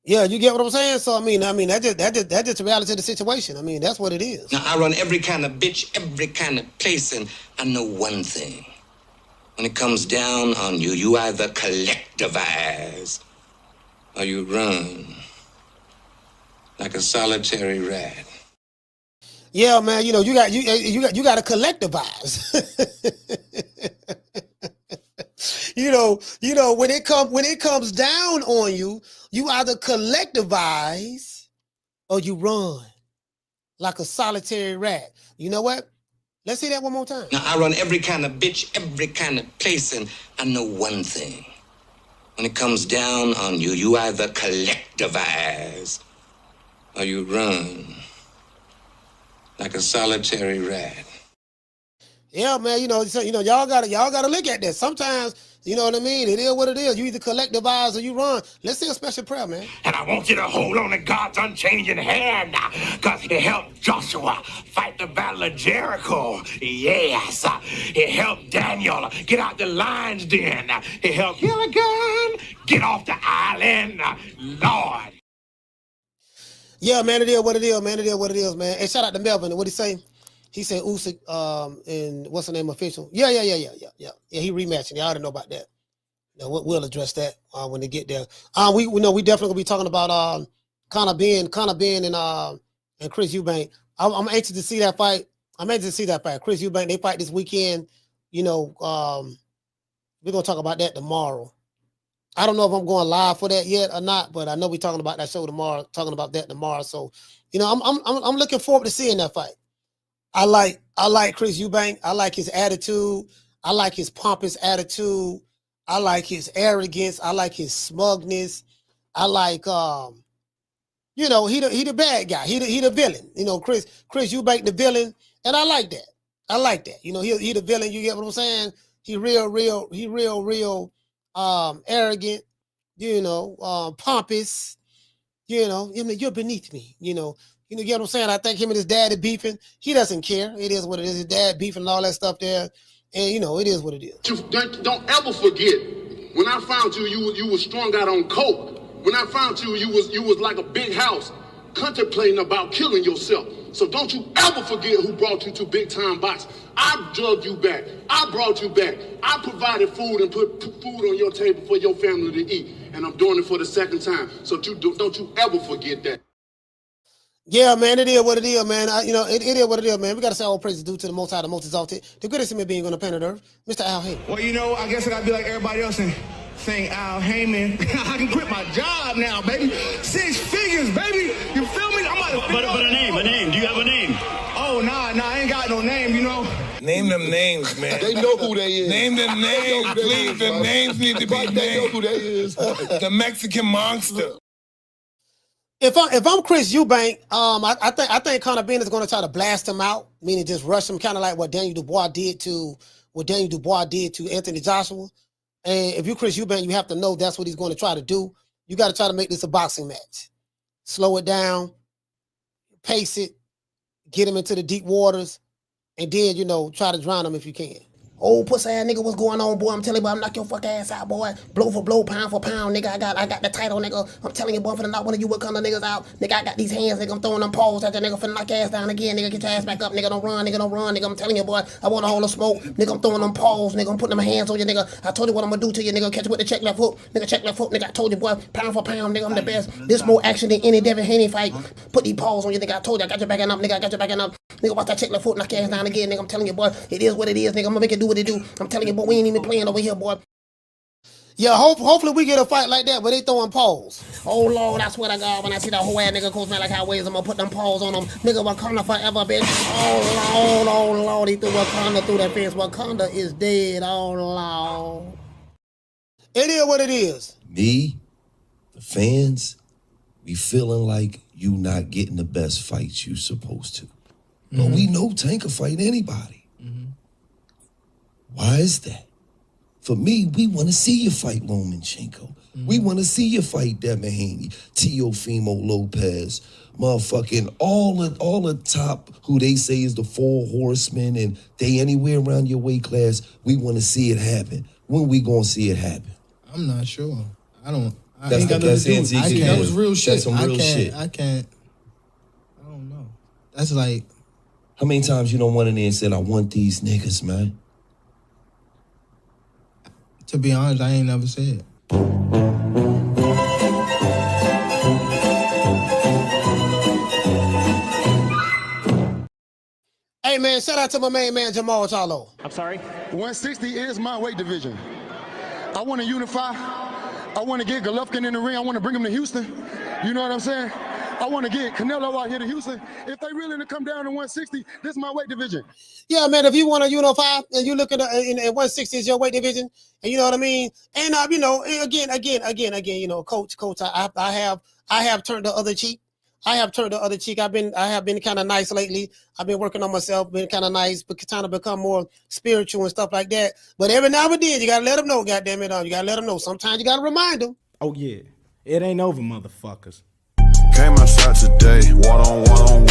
Yeah, you get what I'm saying? So I mean, that's just the reality of the situation. I mean, that's what it is. Now I run every kind of bitch, every kind of place, and I know one thing. When it comes down on you, you either collectivize or you run like a solitary rat. Yeah, man. You got to collectivize. When it comes down on you, you either collectivize or you run like a solitary rat. You know what? Let's see that one more time. Now I run every kind of bitch, every kind of place, and I know one thing. When it comes down on you, you either collectivize or you run like a solitary rat. Yeah, man. Y'all gotta look at that. Sometimes, you know what I mean? It is what it is. You either collectivize or you run. Let's say a special prayer, man. And I want you to hold on to God's unchanging hand, because he helped Joshua fight the battle of Jericho. Yes. He helped Daniel get out the lion's den. He helped Gilligan get off the island. Lord. Yeah, man, it is what it is, man. It is what it is, man. And shout out to Melvin. What'd he say? He said Usyk and what's the name official? Yeah. Yeah, he rematching. Y'all already know about that. We'll address that when they get there. We definitely gonna be talking about Conor Ben and Chris Eubank. I'm anxious to see that fight. Chris Eubank, they fight this weekend. You know, we're gonna talk about that tomorrow. I don't know if I'm going live for that yet or not, but I know we're talking about that show tomorrow, talking about that tomorrow. So, you know, I'm looking forward to seeing that fight. I like Chris Eubank. I like his attitude. I like his pompous attitude. I like his arrogance. I like his smugness. I like you know, he the bad guy. He the villain. You know, Chris Eubank the villain, and I like that. You know, he the villain. You get what I'm saying? He real arrogant. You know, pompous. You know, I mean, you're beneath me. You know, you get what I'm saying? I think him and his dad are beefing. He doesn't care. It is what it is. His dad beefing and all that stuff there, and you know, it is what it is. Don't ever forget when I found you was strung out on coke. When I found you was like a big house, contemplating about killing yourself. So don't you ever forget who brought you to Big Time Box. I drugged you back. I brought you back. I provided food and put food on your table for your family to eat. And I'm doing it for the second time. So don't you ever forget that. Yeah, man, it is what it is, man. You know, it is what it is, man. We got to say all praises due to the Most High, the Most Exalted, the greatest human being on the planet Earth, Mr. Al Heyman. Well, you know, I guess I got to be like everybody else and saying Al Heyman. I can quit my job now, baby. 6 figures, baby. You feel me? I'm about to But a name. Do you have a name? Oh, nah, I ain't got no name, you know. Name them names, man. They know who they is. Name them names, please. The names need to be named. They know who they is. The Mexican monster. If I'm Chris Eubank, I think Conor Ben is going to try to blast him out, meaning just rush him, kind of like what Daniel Dubois did to Anthony Joshua. And if you're Chris Eubank, you have to know that's what he's going to try to do. You got to try to make this a boxing match. Slow it down, pace it, get him into the deep waters, and then, you know, try to drown him if you can. Oh, pussy ass nigga, what's going on, boy? I'm telling you, boy, I'm knock your fuck ass out, boy. Blow for blow, pound for pound, nigga. I got the title, nigga. I'm telling you, boy, for the knock one of you what kind of niggas out. Nigga, I got these hands, nigga. I'm throwing them paws at that nigga for knock your ass down again, nigga. Get your ass back up, nigga. Don't run, nigga. I'm telling you, boy, I want a hole of smoke. Nigga, I'm throwing them paws, nigga. I'm putting them hands on you, nigga. I told you what I'm gonna do to you, nigga. Catch you with the check left hook. Nigga, check left hook, nigga. I told you, boy, pound for pound, nigga. I'm the best. This more action than any Devin Haney fight. Put these paws on you, nigga. I told you, I got you backing up, nigga. I got you backing up. Nigga, watch that check left hook, knock your ass down again, nigga. I'm telling you, boy, it is what it is, nigga. I'm gonna make it do what it do. I'm telling you, boy, we ain't even playing over here, boy. Yeah, hopefully we get a fight like that, but they throwing paws. Oh, Lord, I swear to God, when I see that whole ass nigga goes man like how ways, I'm gonna put them paws on them. Nigga, Wakanda forever, bitch. Oh, Lord, he threw Wakanda through that fence. Wakanda is dead. Oh, Lord. It is what it is. Me, the fans, we feeling like you not getting the best fights you supposed to. But we know Tank can fight anybody. Why is that? For me, we want to see you fight Lomachenko. We want to see you fight Devin Haney, Teofimo Lopez, motherfucking all the top who they say is the 4 horsemen, and they anywhere around your weight class. We want to see it happen. When we gonna see it happen? I'm not sure. I ain't got That's nothing to do. that was real shit. That's some real shit. I don't know. That's like, how many times you don't went in there and said, I want these niggas, man? to be honest, I ain't never said. Hey, man, shout out to my main man, Jamal Charlo. I'm sorry? 160 is my weight division. I want to unify. I want to get Golovkin in the ring. I want to bring him to Houston. You know what I'm saying? I want to get Canelo out here to Houston. If they really to come down to 160, this is my weight division. Yeah, man, if you want to unify and you look at 160 is your weight division, and you know what I mean? And, you know, again, you know, coach, I have turned the other cheek. I have been kind of nice lately. I've been working on myself, been kind of nice, but trying to become more spiritual and stuff like that. But every now and then, you got to let them know, goddamn it. You got to let them know. Sometimes you got to remind them. Oh, yeah. It ain't over, motherfuckers. Came outside today, water on water,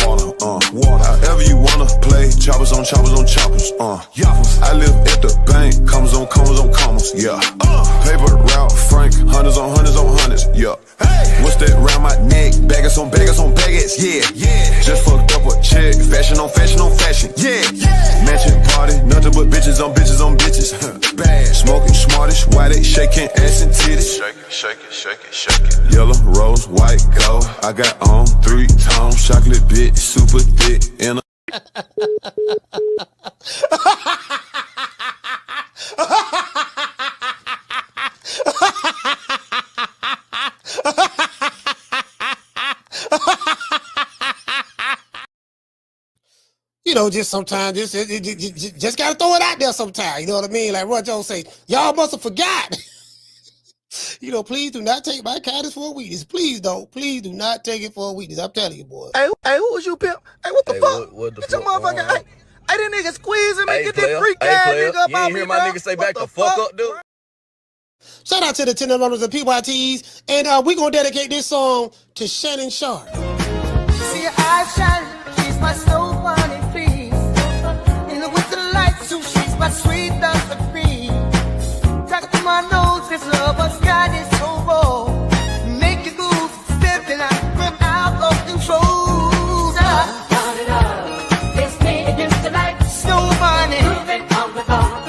water. However you wanna play, choppers on choppers, I live at the bank, commas on commas, yeah. Paper route, Frank, hundreds on hundreds, yeah. What's that round my neck? Baggers on baggers, yeah. Just fucked up a chick, fashion on fashion, yeah. Matching party, nothing but put bitches on bitches on bitches. Bad. Smoking smartish, why they shaking ass and titties. Shake it, shake it, shake it, shake it. Yellow, rose, white, gold. I got on 3 tones, chocolate bitch, super thick, and you know, just sometimes, just gotta throw it out there sometimes. You know what I mean? Like Roy Jones say, y'all must have forgot. You know, please do not take my kindness for a weakness. Please don't. Please do not take it for a weakness. I'm telling you, boy. Hey, who was you, pimp? Hey, what the fuck? What the fuck? Get your motherfucker. Hey, that nigga squeezing me. Get that freak ass nigga up. You ain't hear my nigga say back the fuck up, dude. Shout out to the Tender Runners and PYTs. And we're going to dedicate this song to Shannon Sharpe. See your eyes shining, she's my soul bunny, please. In the winter lights, so she's my sweet dust of cream. Talk to my nose, this lover's got is so raw. Make your goose step and I grip out of control. Turn it up, it's me against the light. Snow bunny, moving on the bar.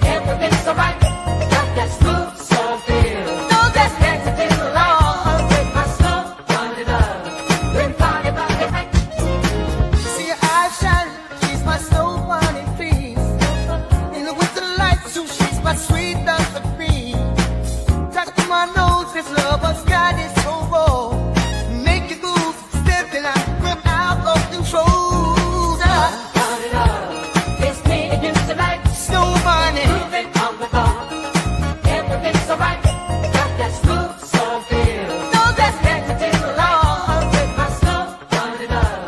Everything's alright, got that smooth soul feel. No, that's next to the law. With my snow, turn it up. When party, party, party. See your eyes shining, she's my snow bunny, please. In the winter lights, so she's my sweet dust of cream. Talk to my nose, this lover's got is so raw. Make your goose step and I grip out of control. Turn it up, it's me against the light. Snow bunny, moving on the bar. Everything's alright, got that smooth soul feel. No, that's next to the law. With my snow, turn it up.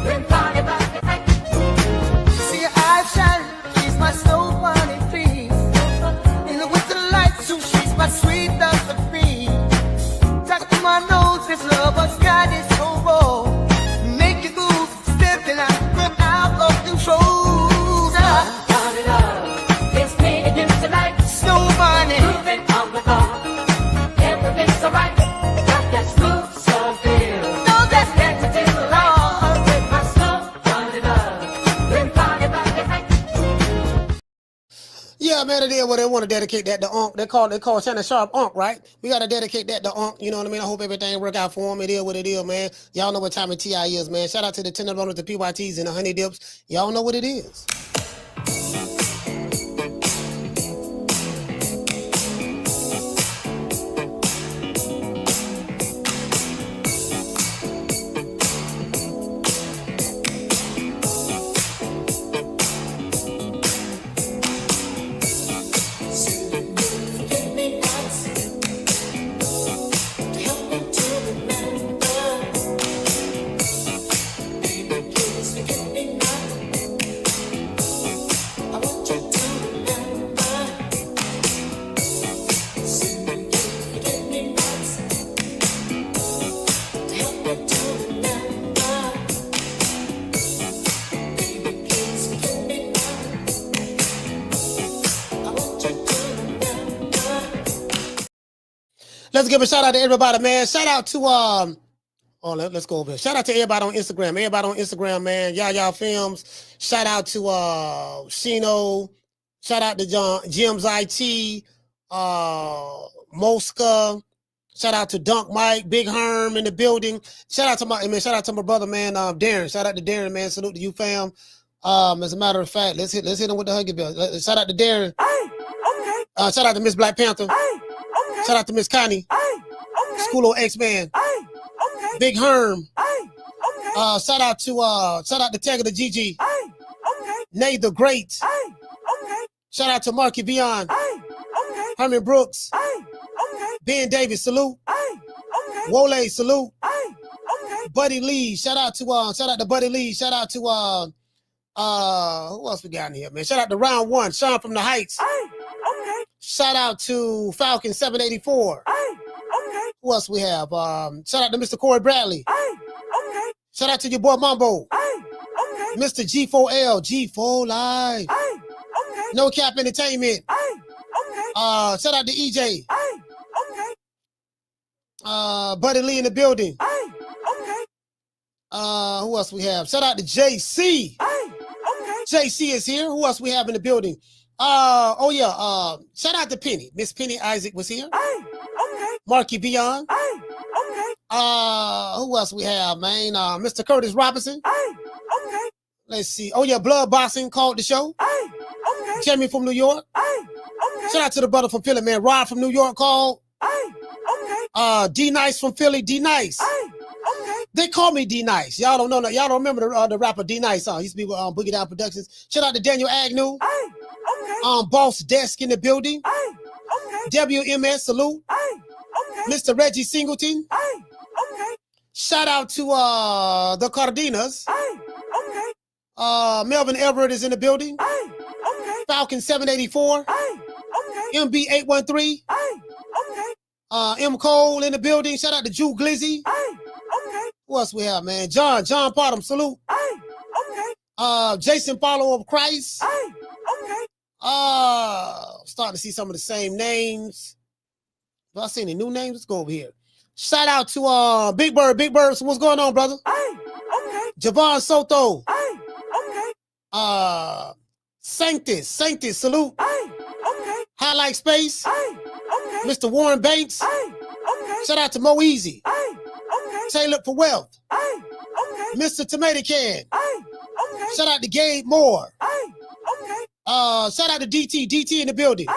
When party, party, party. See your eyes shining, she's my snow bunny, please. In the winter lights, so she's my sweet dust of cream. Talk to my nose, this lover's got is so raw. Make your goose step and I grip out of control. Turn it up, it's me against the light. Snow bunny, moving on the bar. Everything's alright, got that smooth soul feel. No, that's next to the law. With my snow, turn it up. When party, party, party. Yeah, man, it is what they want to dedicate that to Unc. They call Shannon Sharpe Unc, right? We got to dedicate that to Unc. You know what I mean? I hope everything work out for him. It is what it is, man. Y'all know what time of TI is, man. Shout out to the Tender Runners, the PYTs, and the Honey Dips. Y'all know what it is. Let's give a shout out to everybody, man. Shout out to let's go over here. Shout out to everybody on Instagram. Everybody on Instagram, man. Y'all Films. Shout out to Shino. Shout out to Jim's IT. Mosca. Shout out to Dunk Mike, Big Herm in the building. Shout out to my brother, man, Darren. Shout out to Darren, man. Salute to you, fam. As a matter of fact, let's hit him with the Huggy Bell. Shout out to Darren. Hey, okay. Shout out to Miss Black Panther. Hey. Okay. Shout out to Miss Connie. Hey, okay. School of X-Man. Hey, okay. Big Herm. Hey, okay. Shout out to Tagger the GG. Hey, okay. Nate the Great. Hey, okay. Shout out to Marky Beyond. Hey, okay. Herman Brooks. Hey, okay. Ben Davis, salute. Hey, okay. Wole, salute. Hey, okay. Buddy Lee. Shout out to Buddy Lee. Shout out to who else we got in here, man? Shout out to Round One, Sean from the Heights. Hey, okay. Shout out to Falcon 784. Hey, okay. Who else we have? Shout out to Mr. Corey Bradley. Hey, okay. Shout out to your boy Mambo. Hey, okay. Mr. G4L, G4 Live. Hey, okay. No Cap Entertainment. Hey, okay. Shout out to EJ. Hey, okay. Buddy Lee in the building. Hey, okay. Who else we have? Shout out to JC. Hey, okay. JC is here. Who else we have in the building? Shout out to Penny. Miss Penny Isaac was here. Marky Beyond. Who else we have, man? Mr. Curtis Robinson. Let's see. Blood Boxing called the show. Jeremy from New York. Shout out to the brother from Philly, man. Rod from New York called. D Nice from Philly. D Nice. They call me D Nice. Y'all don't know that. Y'all don't remember the rapper D Nice. He used to be with Boogie Down Productions. Shout out to Daniel Agnew. Boss Desk in the building. WMS salute. Mr. Reggie Singleton. Shout out to the Cardenas. Melvin Everett is in the building. Falcon 784. MB 813. M Cole in the building. Shout out to Jew Glizzy. Who else we have, man? John Potham, salute. Jason Follower of Christ. Starting to see some of the same names. Do I see any new names? Let's go over here. Shout out to Big Bird. So what's going on, brother? Javon Soto. Sanctus, salute. Highlight Space. Mr. Warren Banks. Shout out to Mo Easy. Taylor for Wealth. Mr. Tomato Can. Shout out to Gabe Moore. Shout out to DT in the building.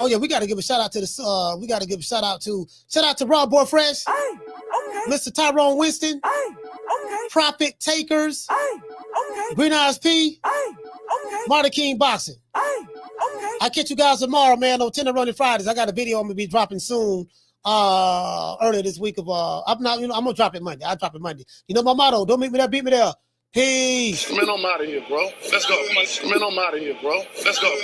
We gotta give a shout out to shout out to Rob Boy Fresh. Mr. Tyrone Winston. Profit Takers. Green Eyes P. Marty King Boxing. I'll catch you guys tomorrow, man, on 10 Running Fridays. I got a video I'm gonna be dropping soon. Earlier this week of I'm gonna drop it Monday. I'll drop it Monday. You know my motto, don't meet me there, beat me there. Peace. Man, I'm out of here, bro. Let's go. Man, I'm out of here, bro. Let's go.